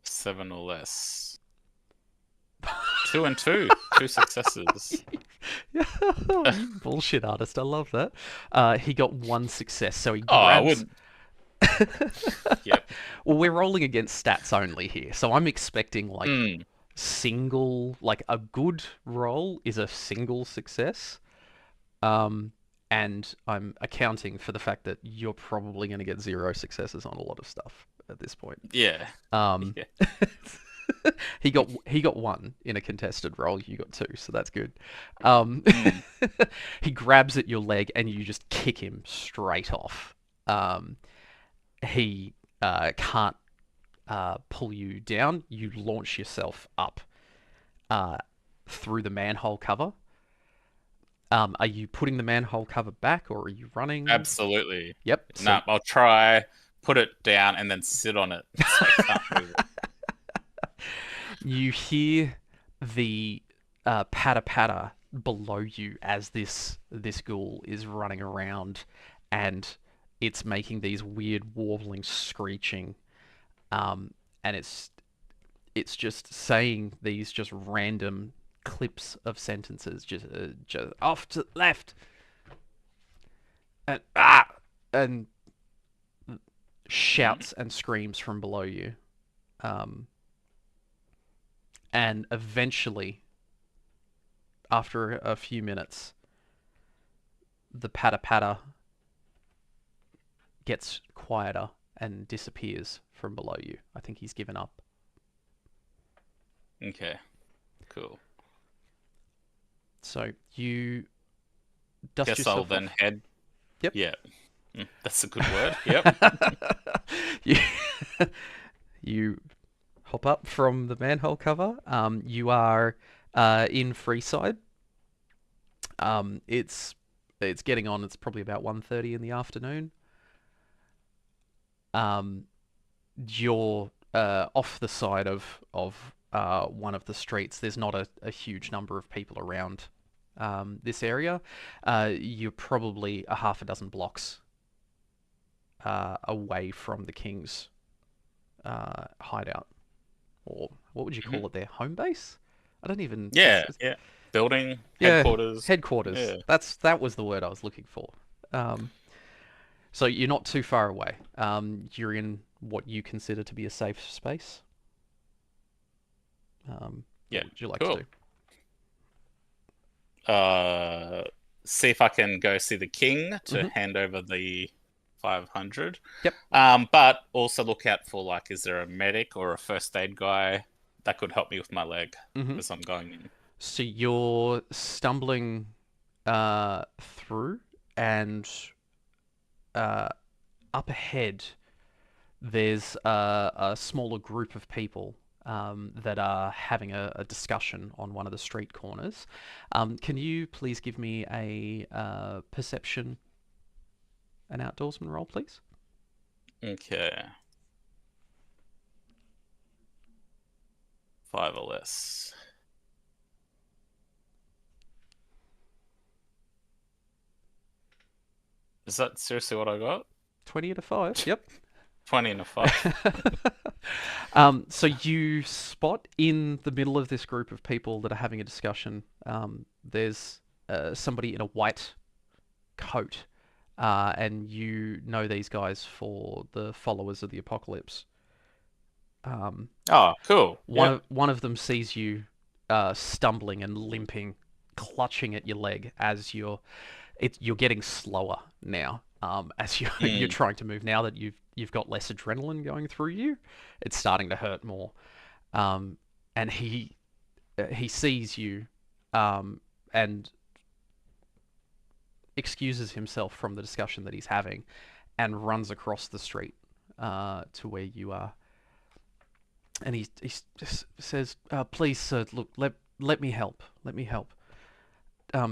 Seven or less. Two and two. Two successes. Oh, you bullshit artist. I love that. He got one success, so he Oh, I grabs. wouldn't. Yep. Well, we're rolling against stats only here, so I'm expecting like Mm. single, like a good roll is a single success. Um, and I'm accounting for the fact that you're probably going to get zero successes on a lot of stuff at this point. Yeah. Um, Yeah. he got one in a contested roll. You got two, so that's good. Um, Mm. he grabs at your leg and you just kick him straight off. He can't pull you down. You launch yourself up uh, through the manhole cover. Are you putting the manhole cover back or are you running? Absolutely. Yep. So Nah, I'll try, put it down, and then sit on it so I can't move it. you hear the patter patter below you as this ghoul is running around, and it's making these weird warbling screeching, and it's just saying these just random clips of sentences, just off to the left, and and Mm. shouts and screams from below you, um, and eventually, after a few minutes, the patter patter gets quieter and disappears from below you. I think he's given up. Okay. Cool. So you dust Guess I'll yourself then off. head. Yep. Yeah. That's a good word. Yep. you, you hop up from the manhole cover. You are in Freeside. It's getting on. It's probably about 1:30 in the afternoon. Um, you're off the side of one of the streets. There's not a huge number of people around this area. You're probably a half a dozen blocks away from the King's hideout, or what would you Mhm. call it? Their home base? I don't even. Yeah. Yeah. Building Yeah, headquarters. headquarters. Yeah. That was the word I was looking for. Um, so you're not too far away. You're in what you consider to be a safe space. Yeah, What would you like to cool. do? Uh, See if I can go see the king to Mm-hmm. hand over the 500. Yep. But also look out for like, is there a medic or a first aid guy that could help me with my leg Mm-hmm. as I'm going in? So you're stumbling through, and uh, up ahead, there's a smaller group of people that are having a discussion on one of the street corners. Can you please give me a perception, an outdoorsman roll, please? Okay, 5 or less. Is that seriously what I got? 20 to 5. Yep. 20 and a 5. So you spot in the middle of this group of people that are having a discussion. There's somebody in a white coat, and you know these guys for the followers of the apocalypse. Um, Oh, cool. Yep. one of them sees you stumbling and limping, clutching at your leg as you're getting slower now. As you're Mm. trying to move, now that you've got less adrenaline going through you, it's starting to hurt more. Um, and he sees you, and excuses himself from the discussion that he's having, and runs across the street to where you are. And he says, "Please, sir, look, let me help. Let me help.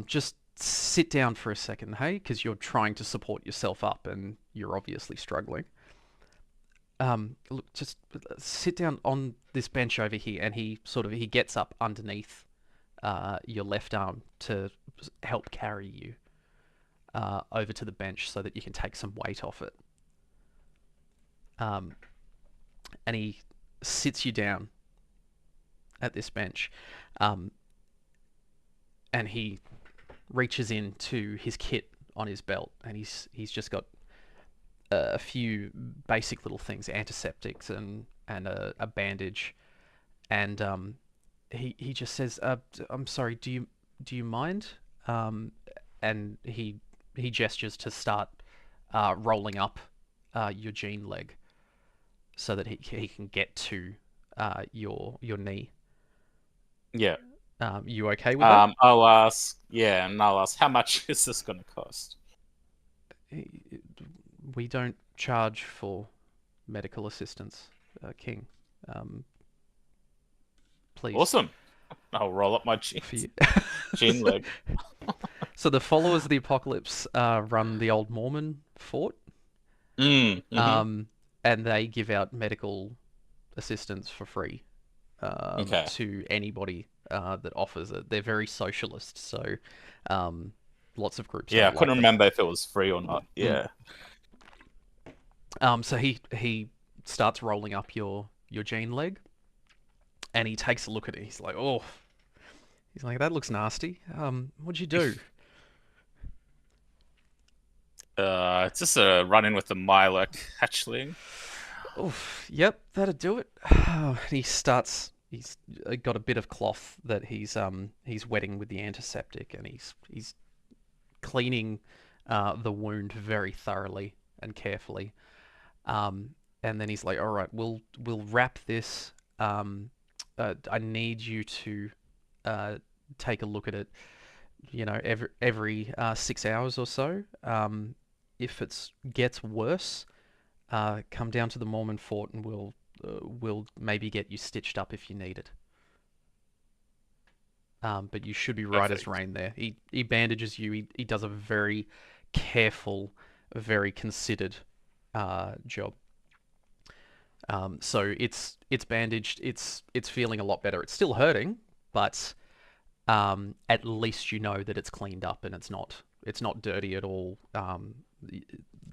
Just sit down for a second, hey, because you're trying to support yourself up, and you're obviously struggling. Look, just sit down on this bench over here." And he gets up underneath your left arm to help carry you over to the bench so that you can take some weight off it. Um, and he sits you down at this bench, um, and he reaches into his kit on his belt, and he's just got a few basic little things, antiseptics and a bandage, and he just says, "I'm sorry, do you mind?" Um, and he gestures to start rolling up your jean leg so that he can get to your knee. Yeah. You okay with that? I'll ask, yeah, and I'll ask, how much is this going to cost? We don't charge for medical assistance, King. Um, please, Awesome. I'll roll up my for you. jean leg. So the followers of the apocalypse run the old Mormon fort, Mm-hmm. um, and they give out medical assistance for free Okay. to anybody that offers it. They're very socialist, so um, lots of groups Yeah, I don't couldn't like them. remember if it was free or not. Mm. Yeah. So he starts rolling up your jean leg, and he takes a look at it. He's like, "Oh," he's like, "That looks nasty. What'd you do?" It's just a run in with the Miloc hatchling. Oof, yep, that'd do it. He starts. He's got a bit of cloth that he's wetting with the antiseptic, and he's cleaning the wound very thoroughly and carefully. Um, and then he's like, "All right, we'll wrap this. I need you to uh, take a look at it. You know, every 6 hours or so. If it gets worse, come down to the Mormon fort, and we'll maybe get you stitched up if you need it. But you should be right as Perfect. rain there. He bandages you. He does a very careful, very considered job. So it's bandaged. It's feeling a lot better. It's still hurting, but at least you know that it's cleaned up and it's not dirty at all.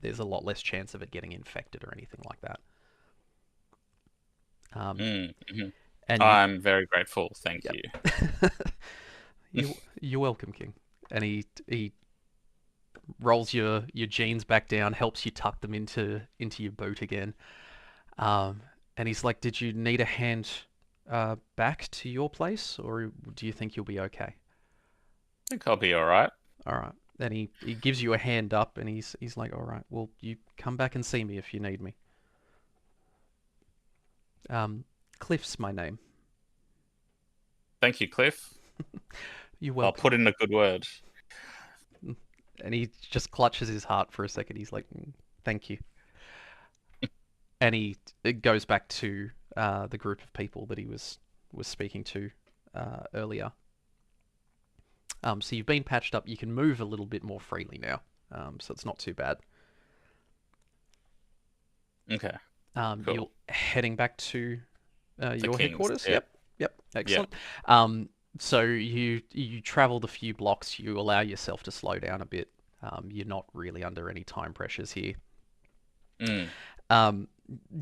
There's a lot less chance of it getting infected or anything like that. Um, Mm-hmm. and you, I'm very grateful. Thank yep. you. You're welcome, King. And he rolls your jeans back down, helps you tuck them into your boot again. Um, and he's like, "Did you need a hand back to your place, or do you think you'll be okay?" I think I'll be all right. All right. Then he gives you a hand up, and he's like, "All right, well, you come back and see me if you need me." Um, Cliff's my name. Thank you, Cliff. You're I'll welcome. put in a good word. And he just clutches his heart for a second. He's like, "Thank you." And he it goes back to the group of people that he was speaking to earlier. So you've been patched up. You can move a little bit more freely now. So it's not too bad. Okay, You're cool. heading back to The your Kings. headquarters. Yeah, Yep, yep, yeah. excellent. So you traveled a few blocks. You allow yourself to slow down a bit. You're not really under any time pressures here. Mm. Um,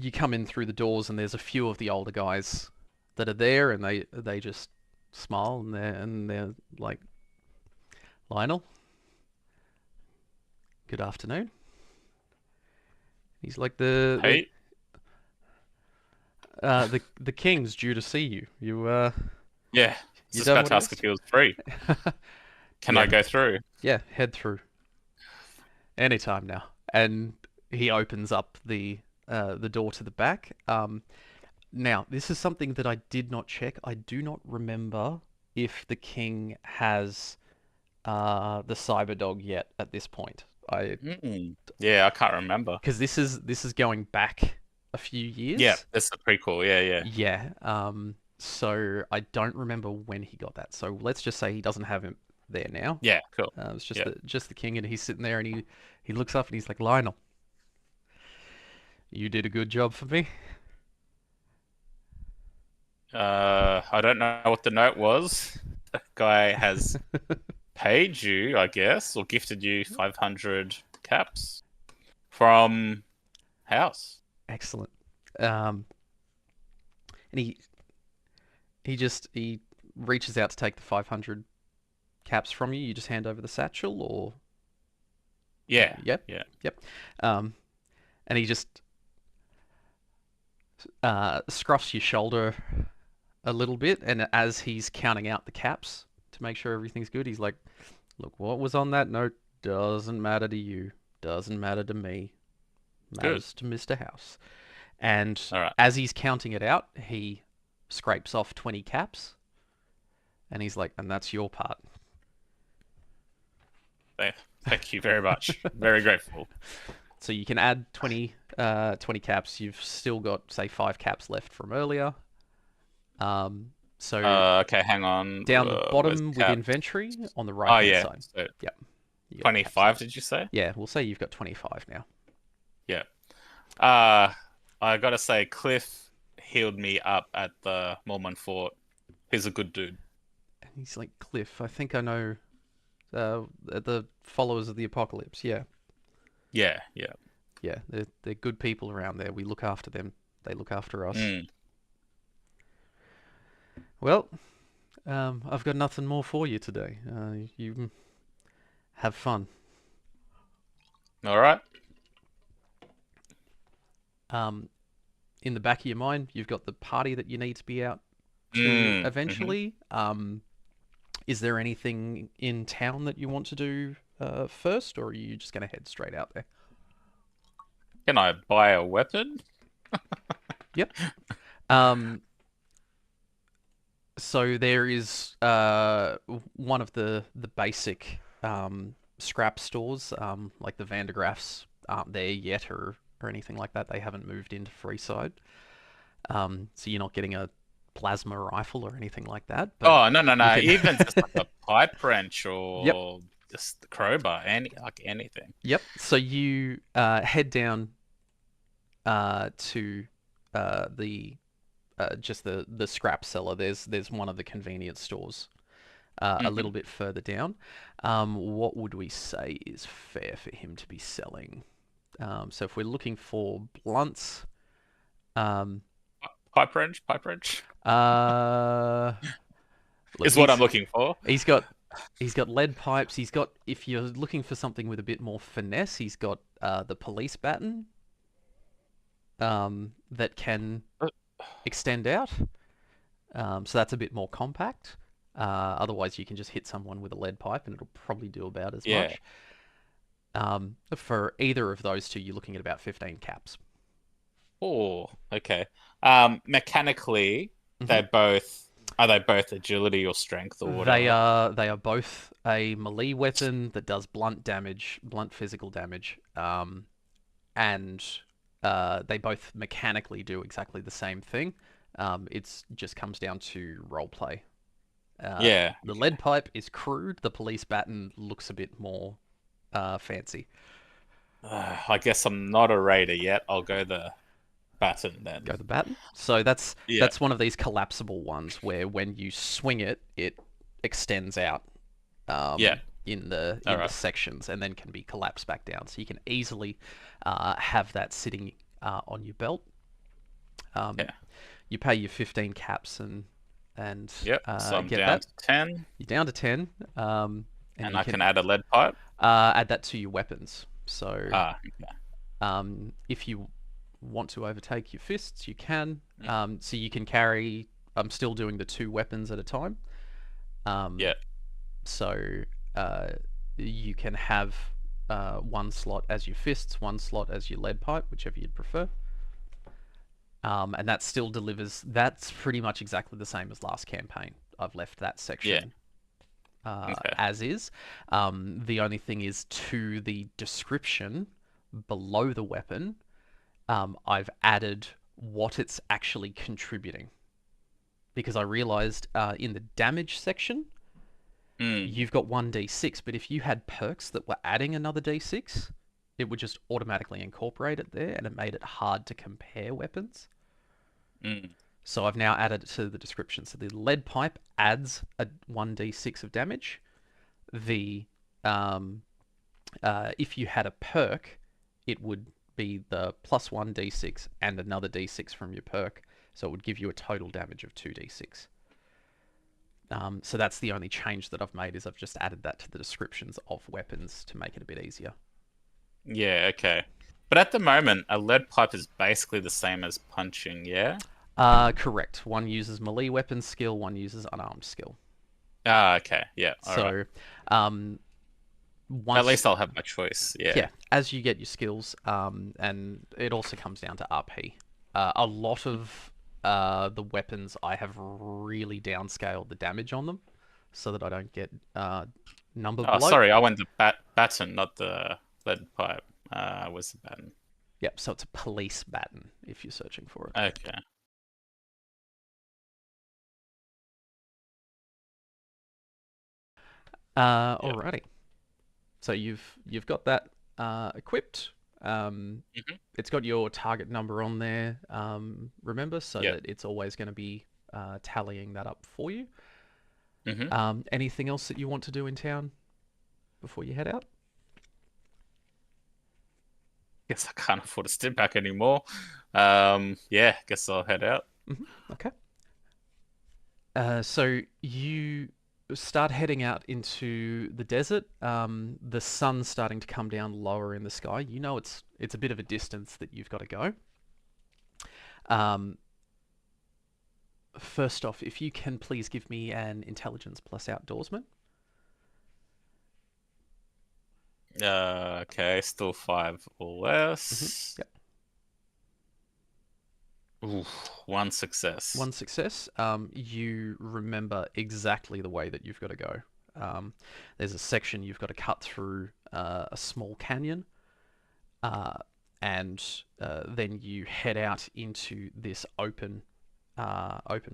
you come in through the doors, and there's a few of the older guys that are there, and they just smile, and they're like, "Lionel, good afternoon." He's like, Hey, the king's due to see you. yeah. I was You just done about to what it ask if is? he was free. Can Yeah, I go through? yeah. Head through anytime now. And he opens up the door to the back. Now this is something that I did not check. I do not remember if the king has the cyber dog yet at this point. I Mm. Yeah, I can't remember. Because this is going back a few Yeah, years. that's pretty cool. Yeah, yeah. Yeah. So I don't remember when he got that. So let's just say he doesn't have him there now. Yeah, cool. It's just Yeah. the king, and he's sitting there, and he looks up and he's like, "Lionel, you did a good job for me." I don't know what the note was. The guy has paid you, I guess, or gifted you 500 caps from house. Excellent. Um, and he reaches out to take the 500 caps from you. You just hand over the satchel, or Yeah, yep, yeah. yep. Um, and he just scruffs your shoulder a little bit, and as he's counting out the caps to make sure everything's good, he's like, "Look, what was on that note doesn't matter to you, doesn't matter to me, Good. matters to Mr. House." And All right. as he's counting it out, he scrapes off 20 caps, and he's like, "And that's your part." Thank you very much. Very grateful. So you can add 20 caps. You've still got, say, 5 caps left from earlier. So Okay, hang on. down the Where's bottom with cap? inventory on the right Oh, hand yeah. side. So Yep, you got caps there. 25, did you say? Yeah, we'll say you've got 25 now. Yeah. Uh, I gotta say, Cliff healed me up at the Mormon Fort. He's a good dude. And he's like, "Cliff, I think I know the followers of the apocalypse. Yeah, Yeah, yeah. yeah, they're good people around there. We look after them. They look after us." Mm. Well, I've got nothing more for you today. You have fun. All right. Um, in the back of your mind, you've got the party that you need to be out to Mm. Hmm. eventually. Is there anything in town that you want to do first, or are you just going to head straight out there? Can I buy a weapon? Yep. Um, so there is one of the basic scrap stores, like the Vandergraffs aren't there yet, or anything like that. They haven't moved into Freeside. So you're not getting a plasma rifle or anything like that, but Oh, no, no, you no. can. Even just like a pipe wrench Yep, or just the crowbar, like anything. yep. So you head down to the just the scrap cellar. There's one of the convenience stores a little Hmm. bit further down. What would we say is fair for him to be selling? So if we're looking for blunts, um, Pipe wrench uh, look, is what I'm looking for. he's got he's got lead pipes. He's got, if you're looking for something with a bit more finesse, he's got the police baton. that can Uh, extend out. So that's a bit more compact. Otherwise, you can just hit someone with a lead pipe and it'll probably do about as Yeah. much. For either of those two, you're looking at about 15 caps. Oh, okay. Mechanically, hmm they're both are they both agility or strength or They whatever? are they are both a melee weapon that does blunt damage, blunt physical damage, and they both mechanically do exactly the same thing. It just comes down to roleplay. Uh, Yeah. the lead pipe is crude. The police baton looks a bit more fancy. I guess I'm not a raider yet. I'll go the baton Go then. the baton. So that's Yeah. that's one of these collapsible ones where when you swing it, it extends out Yeah. in the All in the right. sections and then can be collapsed back down. So you can easily have that sitting on your belt. Um, Yeah. you pay your 15 caps and Yep. So I'm get down that. to 10, You're down to 10, and and you I can can add a lead pipe. add that to your weapons. So Ah, okay. if you want to overtake your fists, you can. Mm, So you can carry. I'm still doing the two weapons at a time. Um, yeah. so uh, you can have one slot as your fists, one slot as your lead pipe, whichever you'd prefer. And that still delivers. That's pretty much exactly the same as last campaign. I've left that Yeah. section Okay. as is. The only thing is to the description below the weapon, I've added what it's actually contributing. Because I realized in the damage section, Mm, you've got 1d6, but if you had perks that were adding another d6, it would just automatically incorporate it there, and it made it hard to compare weapons. mm. So I've now added it to the description. So the lead pipe adds a 1d6 of damage. The if you had a perk, it would be the plus 1d6 and another d6 from your perk. So it would give you a total damage of 2d6. So that's the only change that I've made is I've just added that to the descriptions of weapons to make it a bit easier. Yeah. Okay. But at the moment, a lead pipe is basically the same as punching. Yeah. Correct. One uses melee weapon skill, one uses unarmed skill. Ah. Okay. Yeah. All right. So um, At once least I'll have my choice. yeah, Yeah. as you get your skills, and it also comes down to RP. A lot of the weapons I have really downscaled the damage on them, so that I don't get number Oh, bloat. sorry. I went the baton, not the lead pipe. Was the baton? Yep, so it's a police baton if you're searching for it. Okay. Yeah. Alrighty. So you've got that equipped. hmm It's got your target number on there. Remember, so Yeah. that it's always going to be tallying that up for you. hmm Anything else that you want to do in town before you head out? Guess I can't afford a step back anymore. Yeah. Guess I'll head out. Okay. So you start heading out into the desert. The sun's starting to come down lower in the sky. You know it's a bit of a distance that you've got to go. Um, First off, if you can please give me an intelligence plus outdoorsman. Okay. Still five or hmm less. Yep. Oof, one success. One success. You remember exactly the way that you've got to go. There's a section you've got to cut through a small canyon, uh, and then you head out into this open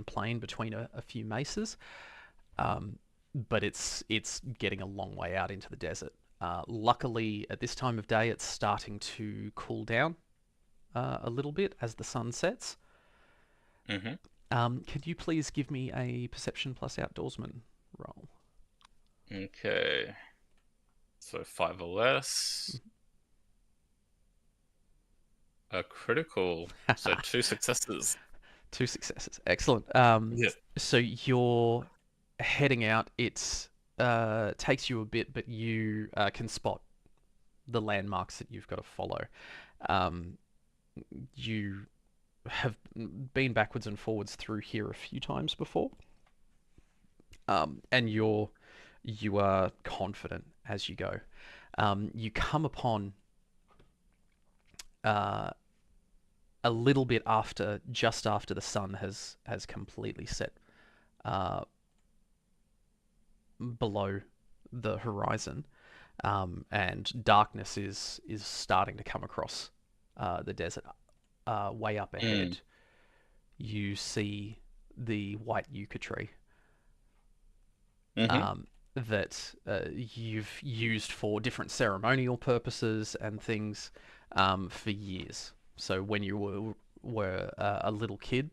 plain between a few mesas. Um, but it's getting a long way out into the desert. Luckily, at this time of day, it's starting to cool down a little bit as the sun sets. hmm Could you please give me a perception plus outdoorsman roll? Okay. So five or less. A critical. So two successes. Two successes. Excellent. Yeah. So you're heading out. It takes you a bit, but you can spot the landmarks that you've got to follow. Um, You have been backwards and forwards through here a few times before, and you are confident as you go. You come upon uh, a little bit after, just after the sun has completely set uh, below the horizon, and darkness is starting to come across the desert. Way up Mm. ahead, you see the white yucca tree Mm-hmm. that you've used for different ceremonial purposes and things for years. So when you were a little kid,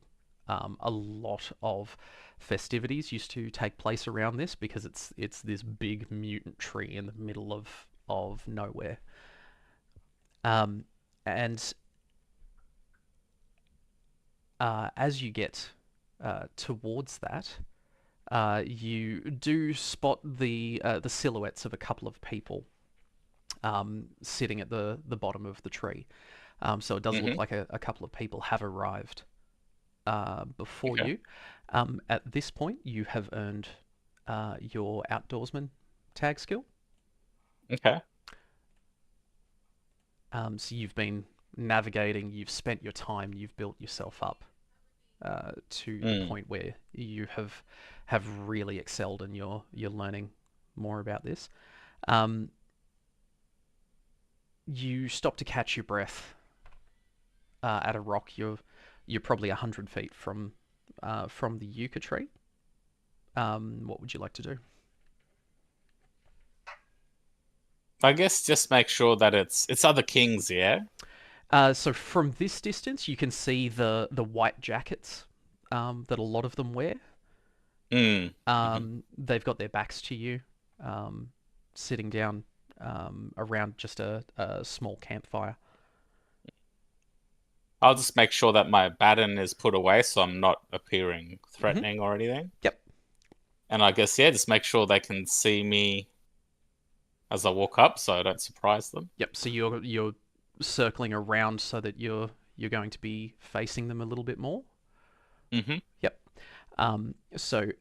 a lot of festivities used to take place around this because it's this big mutant tree in the middle of nowhere. Um, and as you get towards that, you do spot the silhouettes of a couple of people sitting at the bottom of the tree. So it does look Mm-hmm. like a couple of people have arrived before Okay. you. At this point, you have earned your outdoorsman tag skill. Okay. So you've been navigating, you've spent your time, you've built yourself up to the Mm. point where you have really excelled and you're learning more about this. Um, you stop to catch your breath at a rock. You're probably 100 feet from the yucca tree. What would you like to do? I guess just make sure that it's other kings, yeah? So from this distance, you can see the white jackets that a lot of them wear. Mm. Mm-hmm. They've got their backs to you, um, sitting down around just a small campfire. I'll just make sure that my baton is put away so I'm not appearing Hmm. threatening or anything. Yep, And I guess, yeah, just make sure they can see me as I walk up so I don't surprise them. yep. So you're circling around so that you're going to be facing them a little bit more. Mm-hmm. Yep. So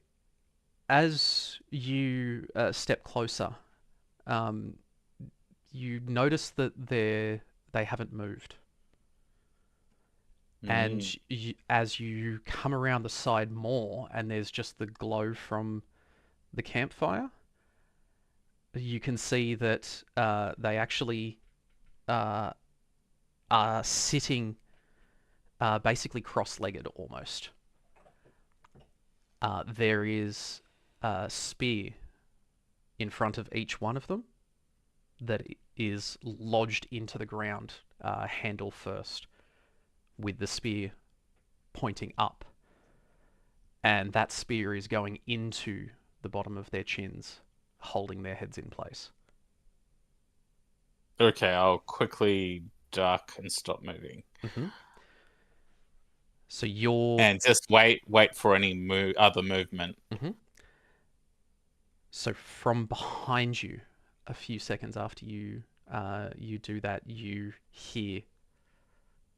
as you step closer, um, you notice that they haven't moved, and Mm. as you come around the side more, and there's just the glow from the campfire, you can see that they actually uh, are sitting basically cross-legged almost. There is a spear in front of each one of them that is lodged into the ground, handle first, with the spear pointing up. And that spear is going into the bottom of their chins, holding their heads in place. Okay, I'll quickly duck and stop moving. Mm-hmm. So you're. And just wait for any other movement. Mm-hmm. So from behind you, a few seconds after you do that, you hear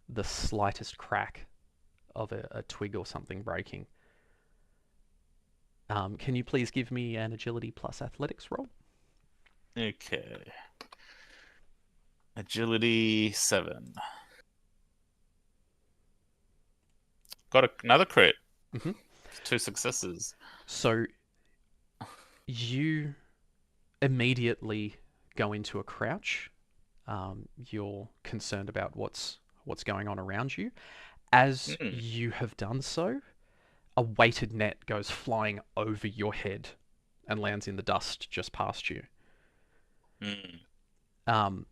the slightest crack of a twig or something breaking. Can you please give me an agility plus athletics roll? Okay. Agility 7. Got another crit. Mm-hmm. 2 successes. So you immediately go into a crouch. You're concerned about what's going on around you. As Mm. you have done so, a weighted net goes flying over your head and lands in the dust just past you. Mm. Um,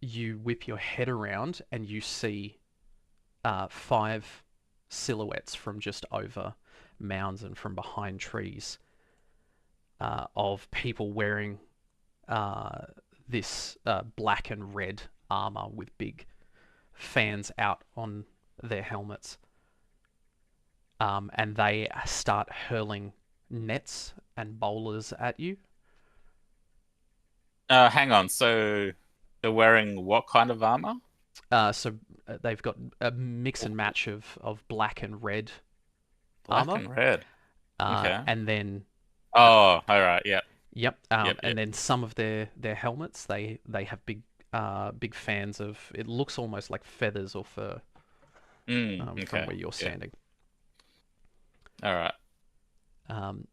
you whip your head around and you see five silhouettes from just over mounds and from behind trees of people wearing uh, this black and red armor with big fans out on their helmets. And they start hurling nets and bowlers at you. Hang on. So they're wearing what kind of armor? They've got a mix and match of black and red Black armor, and red. Okay. and then Oh, all right. Yep. yep, Yep. and Yep. then some of their helmets they have big fans of. It looks almost like feathers or fur from Okay. where you're Yeah. standing. All right. Um,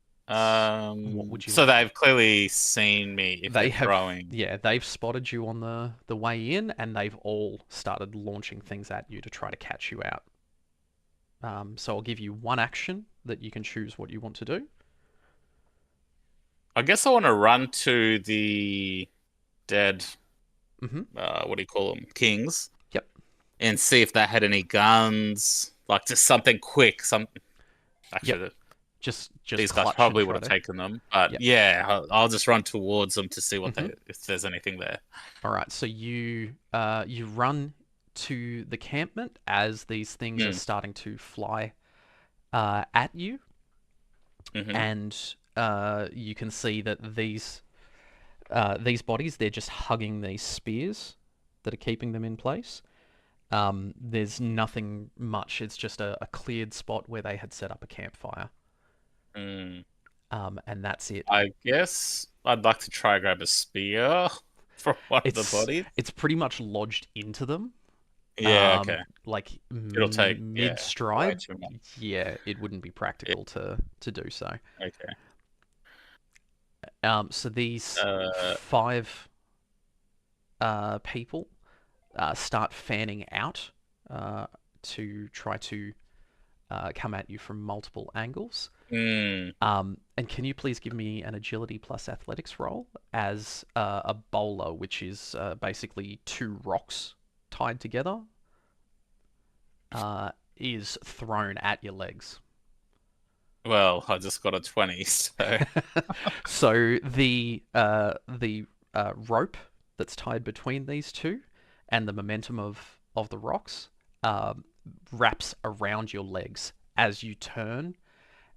what would you So like? they've clearly seen me if they're They have, throwing. yeah, they've spotted you on the way in, and they've all started launching things at you to try to catch you out. So I'll give you one action that you can choose what you want to do. I guess I want to run to the dead, Mm-hmm. what do you call them? Kings, Yep. and see if they had any guns, like just something quick. Yep. Actually, Just these guys clutch and probably would try have to. taken them, but Yep. yeah, I'll just run towards them to see what Mm-hmm. they if there's anything there. All right. So you run to the campment as these things are Mm. starting to fly at you, Mm-hmm. and you can see that these bodies they're just hugging these spears that are keeping them in place. There's nothing much. It's just a cleared spot where they had set up a campfire, Mm. and that's it. I guess I'd like to try grab a spear from one of the It's bodies. it's pretty much lodged into them, Yeah, okay. like It'll take, mid yeah, way stride. too much. Yeah, it wouldn't be Yeah, practical to do so. okay. So these Uh, five people start fanning out uh, to try to come at you from multiple angles. mm, And can you please give me an agility plus athletics roll as a bowler, which is basically two rocks tied together, is thrown at your legs. well, I just got a 20, so So the rope that's tied between these two and the momentum of the rocks um, wraps around your legs as you turn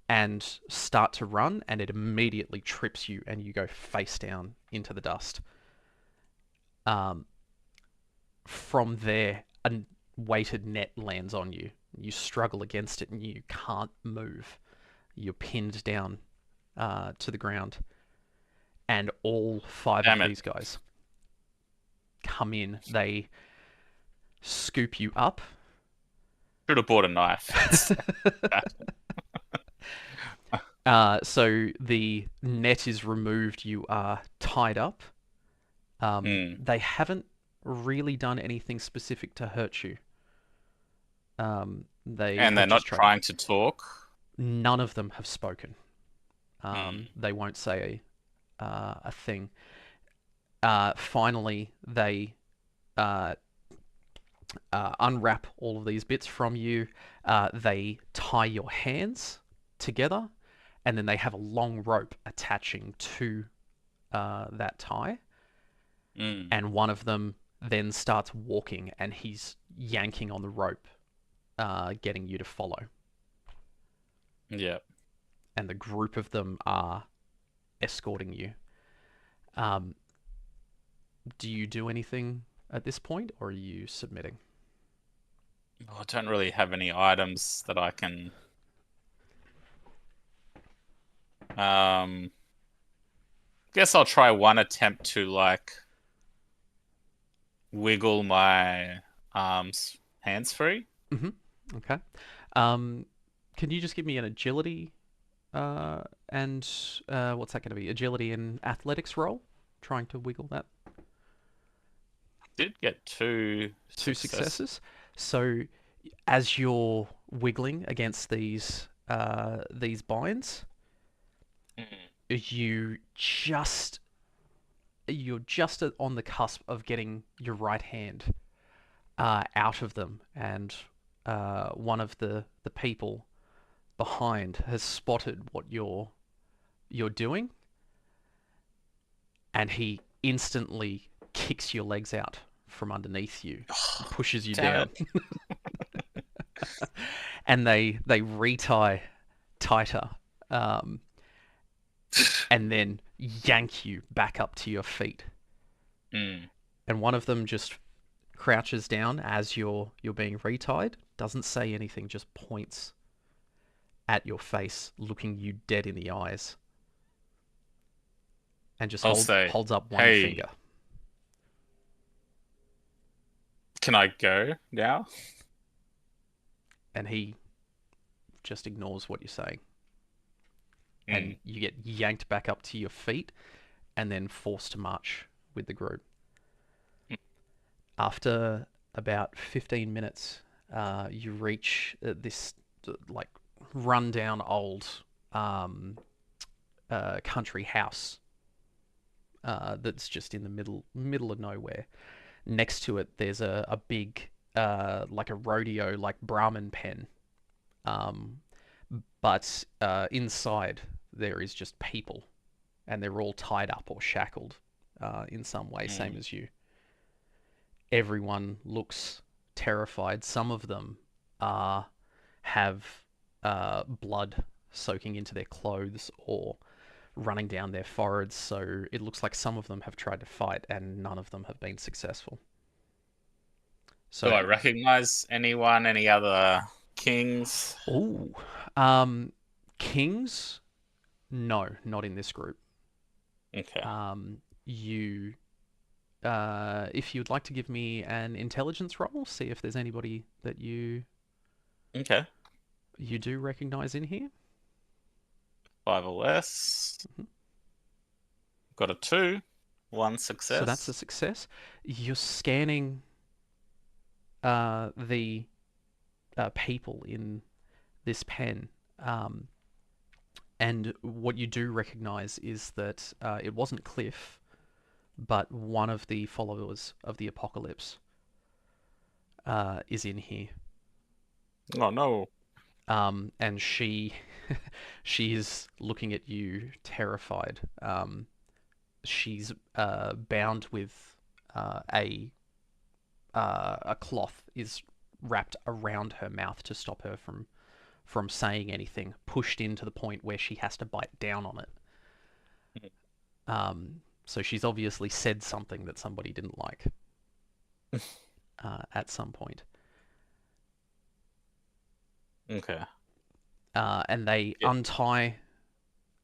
and start to run, and it immediately trips you, and you go face down into the dust. Um, from there, a weighted net lands on you. You struggle against it, and you can't move. You're pinned down to the ground, and all five damn of it. these guys come in. They scoop you up. Should have bought a knife. So the net is removed. You are tied up. Mm. They haven't really done anything specific to hurt you. They And they're have just not tried to. trying to talk. None of them have spoken. Mm. They won't say a thing. Finally, they uh, unwrap all of these bits from you. They tie your hands together, and then they have a long rope attaching to that tie. Mm. And one of them then starts walking, and he's yanking on the rope, getting you to follow. Yeah. And the group of them are escorting you. Um, do you do anything at this point, or are you submitting? Oh, I don't really have any items that I can. Guess I'll try one attempt to like wiggle my arms hands free. Mm-hmm. Okay. Um, can you just give me an agility and what's that going to be? Agility and athletics roll? Trying to wiggle that. Did get two Two success. successes. So as you're wiggling against these binds, Mm. you just you're just on the cusp of getting your right hand out of them, and one of the people behind has spotted what you're doing, and he instantly kicks your legs out from underneath you, pushes you Damn down, it. and they retie tighter, um, and then yank you back up to your feet. Mm. And one of them just crouches down as you're being retied. Doesn't say anything, just points at your face, looking you dead in the eyes, and just I'll say, holds up one hey, finger. can I go now? And he just ignores what you're saying. Hmm. And you get yanked back up to your feet and then forced to march with the group. After about 15 minutes, you reach this like rundown old um, country house that's just in the middle of nowhere. Next to it, there's a big like a rodeo like Brahmin pen, um, but inside there is just people, and they're all tied up or shackled in some way, same Hmm. as you. Everyone looks terrified. Some of them have blood soaking into their clothes or running down their foreheads, so it looks like some of them have tried to fight and none of them have been successful. Do So, I recognize anyone? Any other kings? oh, um, kings? No, not in this group. Okay. You, if you'd like to give me an intelligence roll, see if there's anybody that Okay. you do recognize in here. Five or less. Mhm. Got a two. One So that's a success. success. You're scanning the people in this pen, um, and what you do recognize is that it wasn't Cliff, but one of the followers of the apocalypse is in here. Oh no. And she is looking at you terrified. She's bound with a cloth is wrapped around her mouth to stop her from saying anything, pushed in to the point where she has to bite down on it. So she's obviously said something that somebody didn't like at some point. Okay. And they Yeah. untie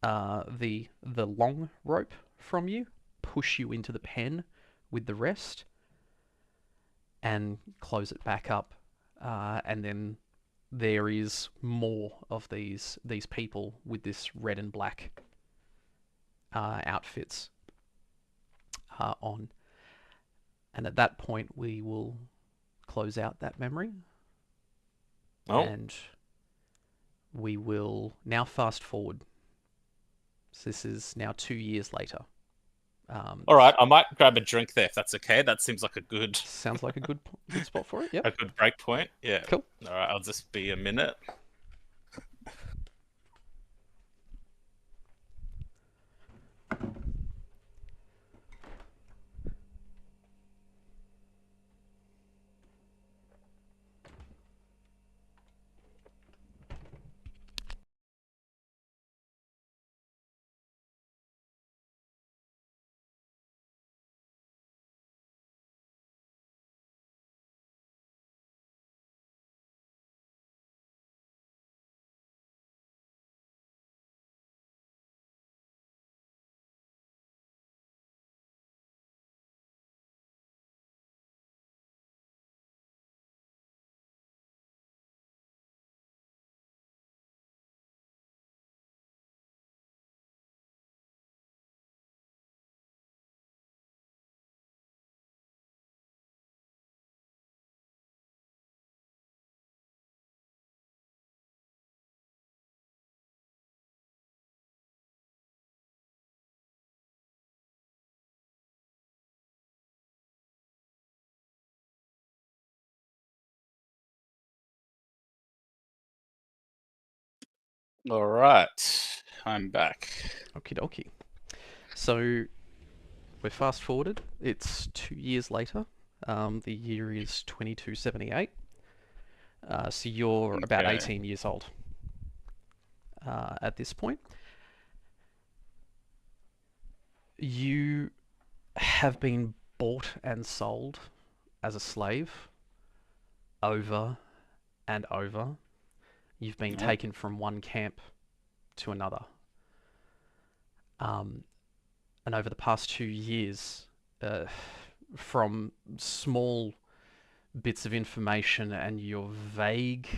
the long rope from you, push you into the pen with the rest, and close it back up. And then there is more of these people with this red and black outfits on. And at that point, we will close out that memory, Oh. and we will now fast forward. So this is now 2 years later. Um, All right. I might grab a drink there if that's okay. That seems like a good sounds like a good spot for it. Yep. a good break point. Yeah. Cool. All right. I'll just be a minute. All right. I'm back. Okie dokie. So we're fast forwarded. It's 2 years later. The year is 2278. So you're about Okay. 18 years old at this point. You have been bought and sold as a slave over and over. You've been Oh, taken from one camp to another. Um, and over the past 2 years, uh, from small bits of information and your vague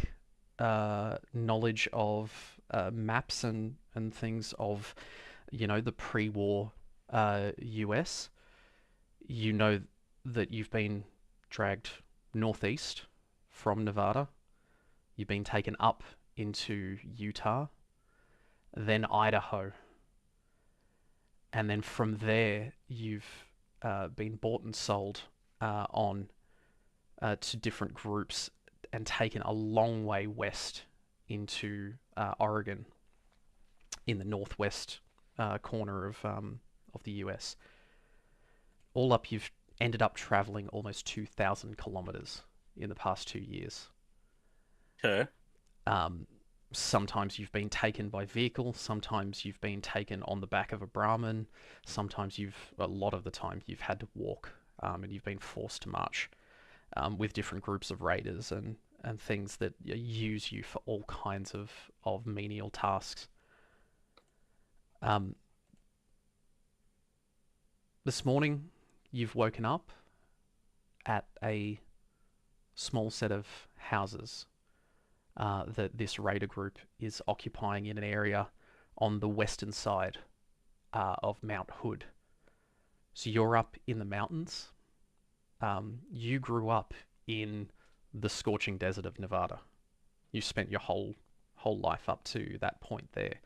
knowledge of maps and things of, the pre-war US, you know that you've been dragged northeast from Nevada. You've been taken up into Utah, then Idaho, and then from there you've been bought and sold on to different groups and taken a long way west into Oregon in the northwest corner of the US. All up, you've ended up traveling almost 2,000 kilometers in the past 2 years. okay. Um, Sometimes you've been taken by vehicle, sometimes you've been taken on the back of a Brahmin, sometimes a lot of the time, you've had to walk and you've been forced to march with different groups of raiders and things that use you for all kinds of menial tasks. Um, this morning, you've woken up at a small set of houses that this raider group is occupying in an area on the western side of Mount Hood. So you're up in the mountains. You grew up in the scorching desert of Nevada. You spent your whole life up to that point there.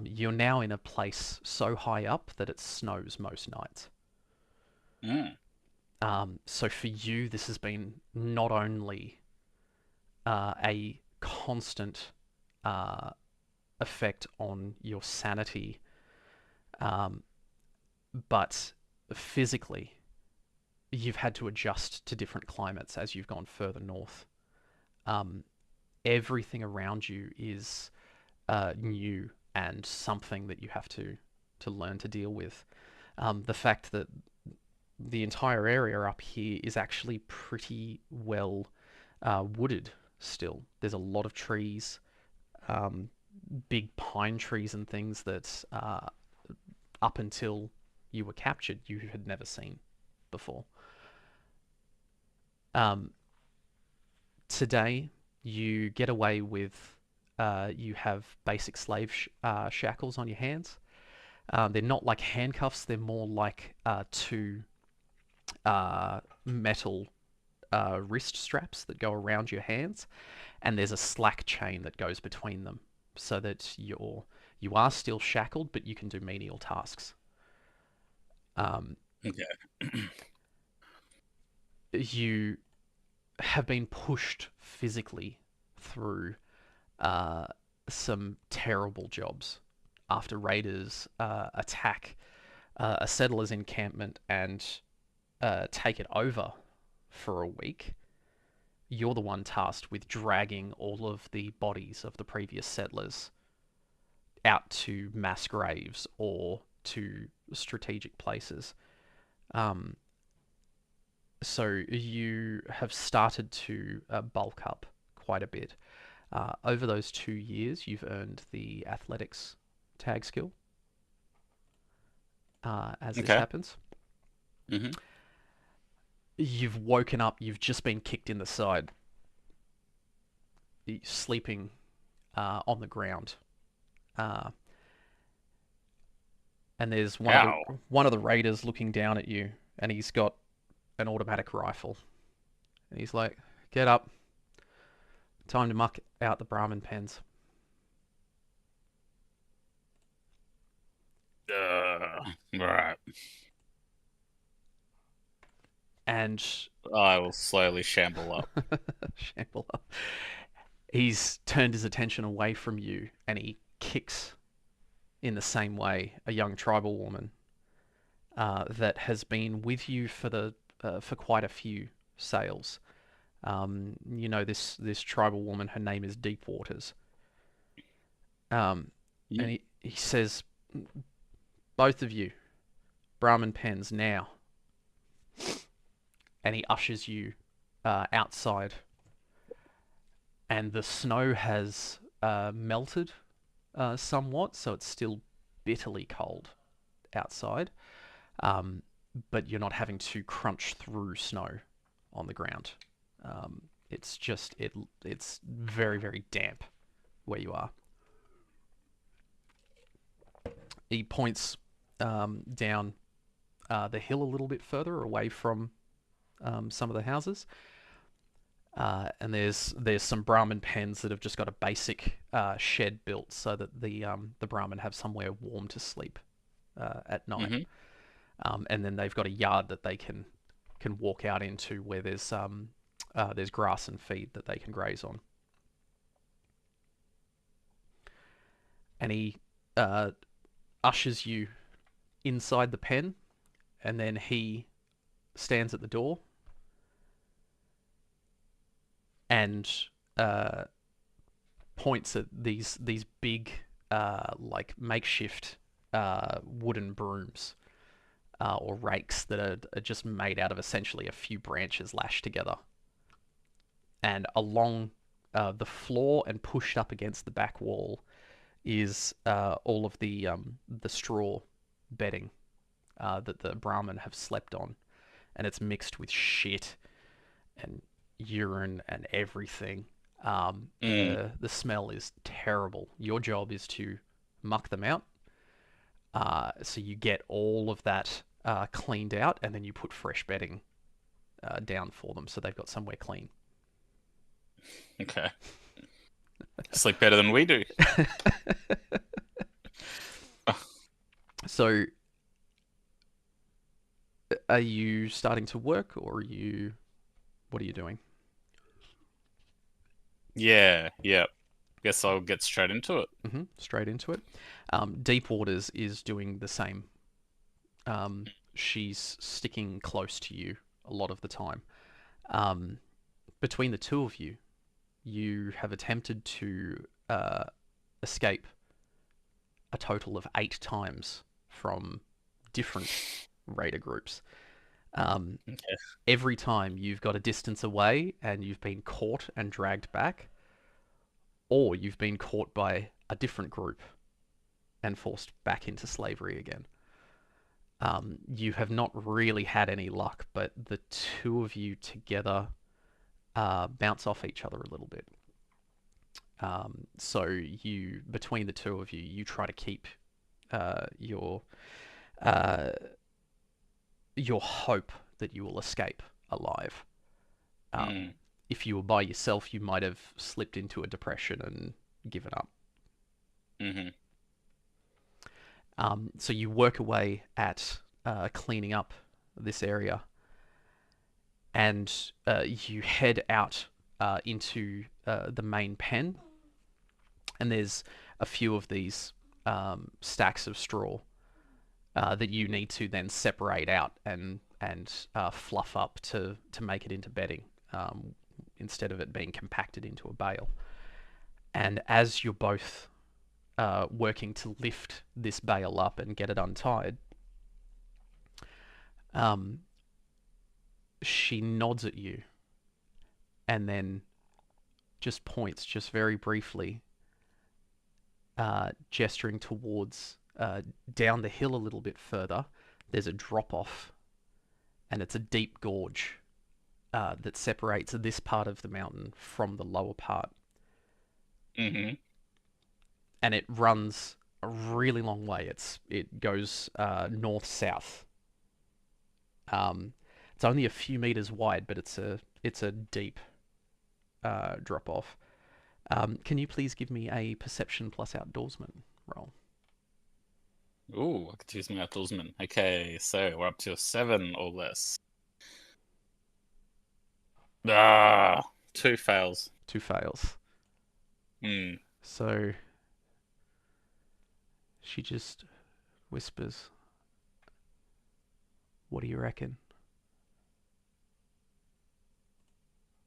You're now in a place so high up that it snows most nights. Mm. So for you, this has been not only a constant uh, effect on your sanity, um, but physically, you've had to adjust to different climates as you've gone further north. Um, Everything around you is new and something that you have to learn to deal with. The fact that the entire area up here is actually pretty well wooded still. There's a lot of trees, um, big pine trees and things that up until you were captured you had never seen before. Um, Today you get away with you have basic slave shackles on your hands. They're not like handcuffs, they're more like two metal wrist straps that go around your hands, and there's a slack chain that goes between them, so that you are still shackled, but you can do menial tasks. Um, Okay. you have been pushed physically through uh, some terrible jobs after raiders attack a settler's encampment and take it over for a week. You're the one tasked with dragging all of the bodies of the previous settlers out to mass graves or to strategic places. Um, so you have started to bulk up quite a bit. Over those 2 years, you've earned the athletics tag skill as this Okay. happens. Mm-hmm. You've woken up, you've just been kicked in the side, sleeping on the ground. Uh, and there's Ow. one of the raiders looking down at you, and he's got an automatic rifle. And he's like, "Get up, time to muck out the Brahmin pens." Right. And I will slowly shamble up. Shambhala, he's turned his attention away from you, and he kicks in the same way a young tribal woman that has been with you for quite a few sales. This tribal woman. Her name is Deepwaters. And Mm. he says, "Both of you, Brahmin pens now." and he ushers you outside, and the snow has melted somewhat, so it's still bitterly cold outside. Um, but you're not having to crunch through snow on the ground. It's just it's very very damp where you are. He points down the hill a little bit further away from some of the houses, and there's some Brahmin pens that have just got a basic shed built so that the Brahmin have somewhere warm to sleep at night. Mm-hmm. And then they've got a yard that they can walk out into where there's grass and feed that they can graze on. And he uh, ushers you inside the pen, and then he stands at the door and uh, points at these big like makeshift wooden brooms or rakes that are just made out of essentially a few branches lashed together. And along the floor and pushed up against the back wall is all of the straw bedding that the Brahmin have slept on, and it's mixed with shit and urine and everything. Mm. The smell is terrible. Your job is to muck them out. So you get all of that cleaned out, and then you put fresh bedding down for them, so they've got somewhere clean. Okay. Sleep better than we do. So, are you starting to work, or are you? What are you doing? Yeah, yeah. Guess I'll get straight into it. Straight into it. Deep Waters is doing the same. She's sticking close to you a lot of the time. Um, Between the two of you, you have attempted to escape a total of 8 times from different raider groups. Um, Okay. every time you've got a distance away and you've been caught and dragged back, or you've been caught by a different group and forced back into slavery again. You have not really had any luck, but the two of you together bounce off each other a little bit. So you, between the two of you, you try to keep uh, your uh, your hope that you will escape alive. Um, Mm. if you were by yourself, you might have slipped into a depression and given up. Mm-hmm. So you work away at cleaning up this area, and you head out into the main pen, and there's a few of these stacks of straw that you need to then separate out and fluff up to make it into bedding instead of it being compacted into a bale. And as you're both working to lift this bale up and get it untied, um, she nods at you and then just points, just very briefly, gesturing towards down the hill a little bit further. There's a drop off, and it's a deep gorge that separates this part of the mountain from the lower part. Mm-hmm. And it runs a really long way. It goes north south. It's only a few meters wide, but it's a deep drop off. Can you please give me a perception plus outdoorsman roll? Ooh, I could use my outdoorsman. Okay, so we're up to a 7 or less. Ah, 2 fails. Two fails. Hmm. So she just whispers, "What do you reckon?"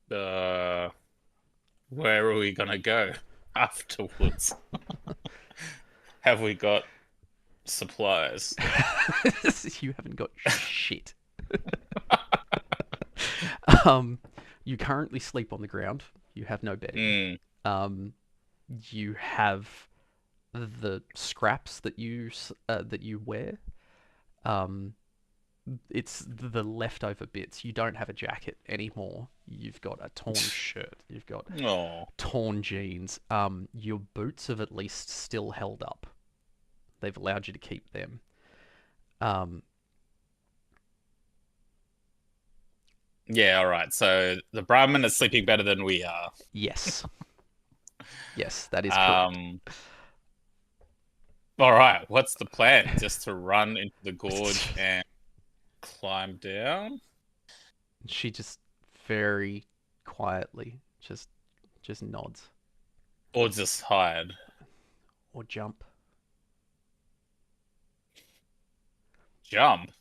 Uh, where are we gonna go afterwards? Have we got supplies? You haven't got shit. Um, you currently sleep on the ground. You have no bedding. Mm. Um, you have the scraps that you wear. Um, it's the leftover bits. You don't have a jacket anymore. You've got a torn shirt. You've got Oh. torn jeans. Your boots have at least still held up. They've allowed you to keep them. Um, Yeah, all right. So the Brahmin is sleeping better than we are. yes, yes, that is correct. Um, all right. What's the plan? Just to run into the gorge and climb down? She just very quietly just nods Or just hide? or jump. Jump?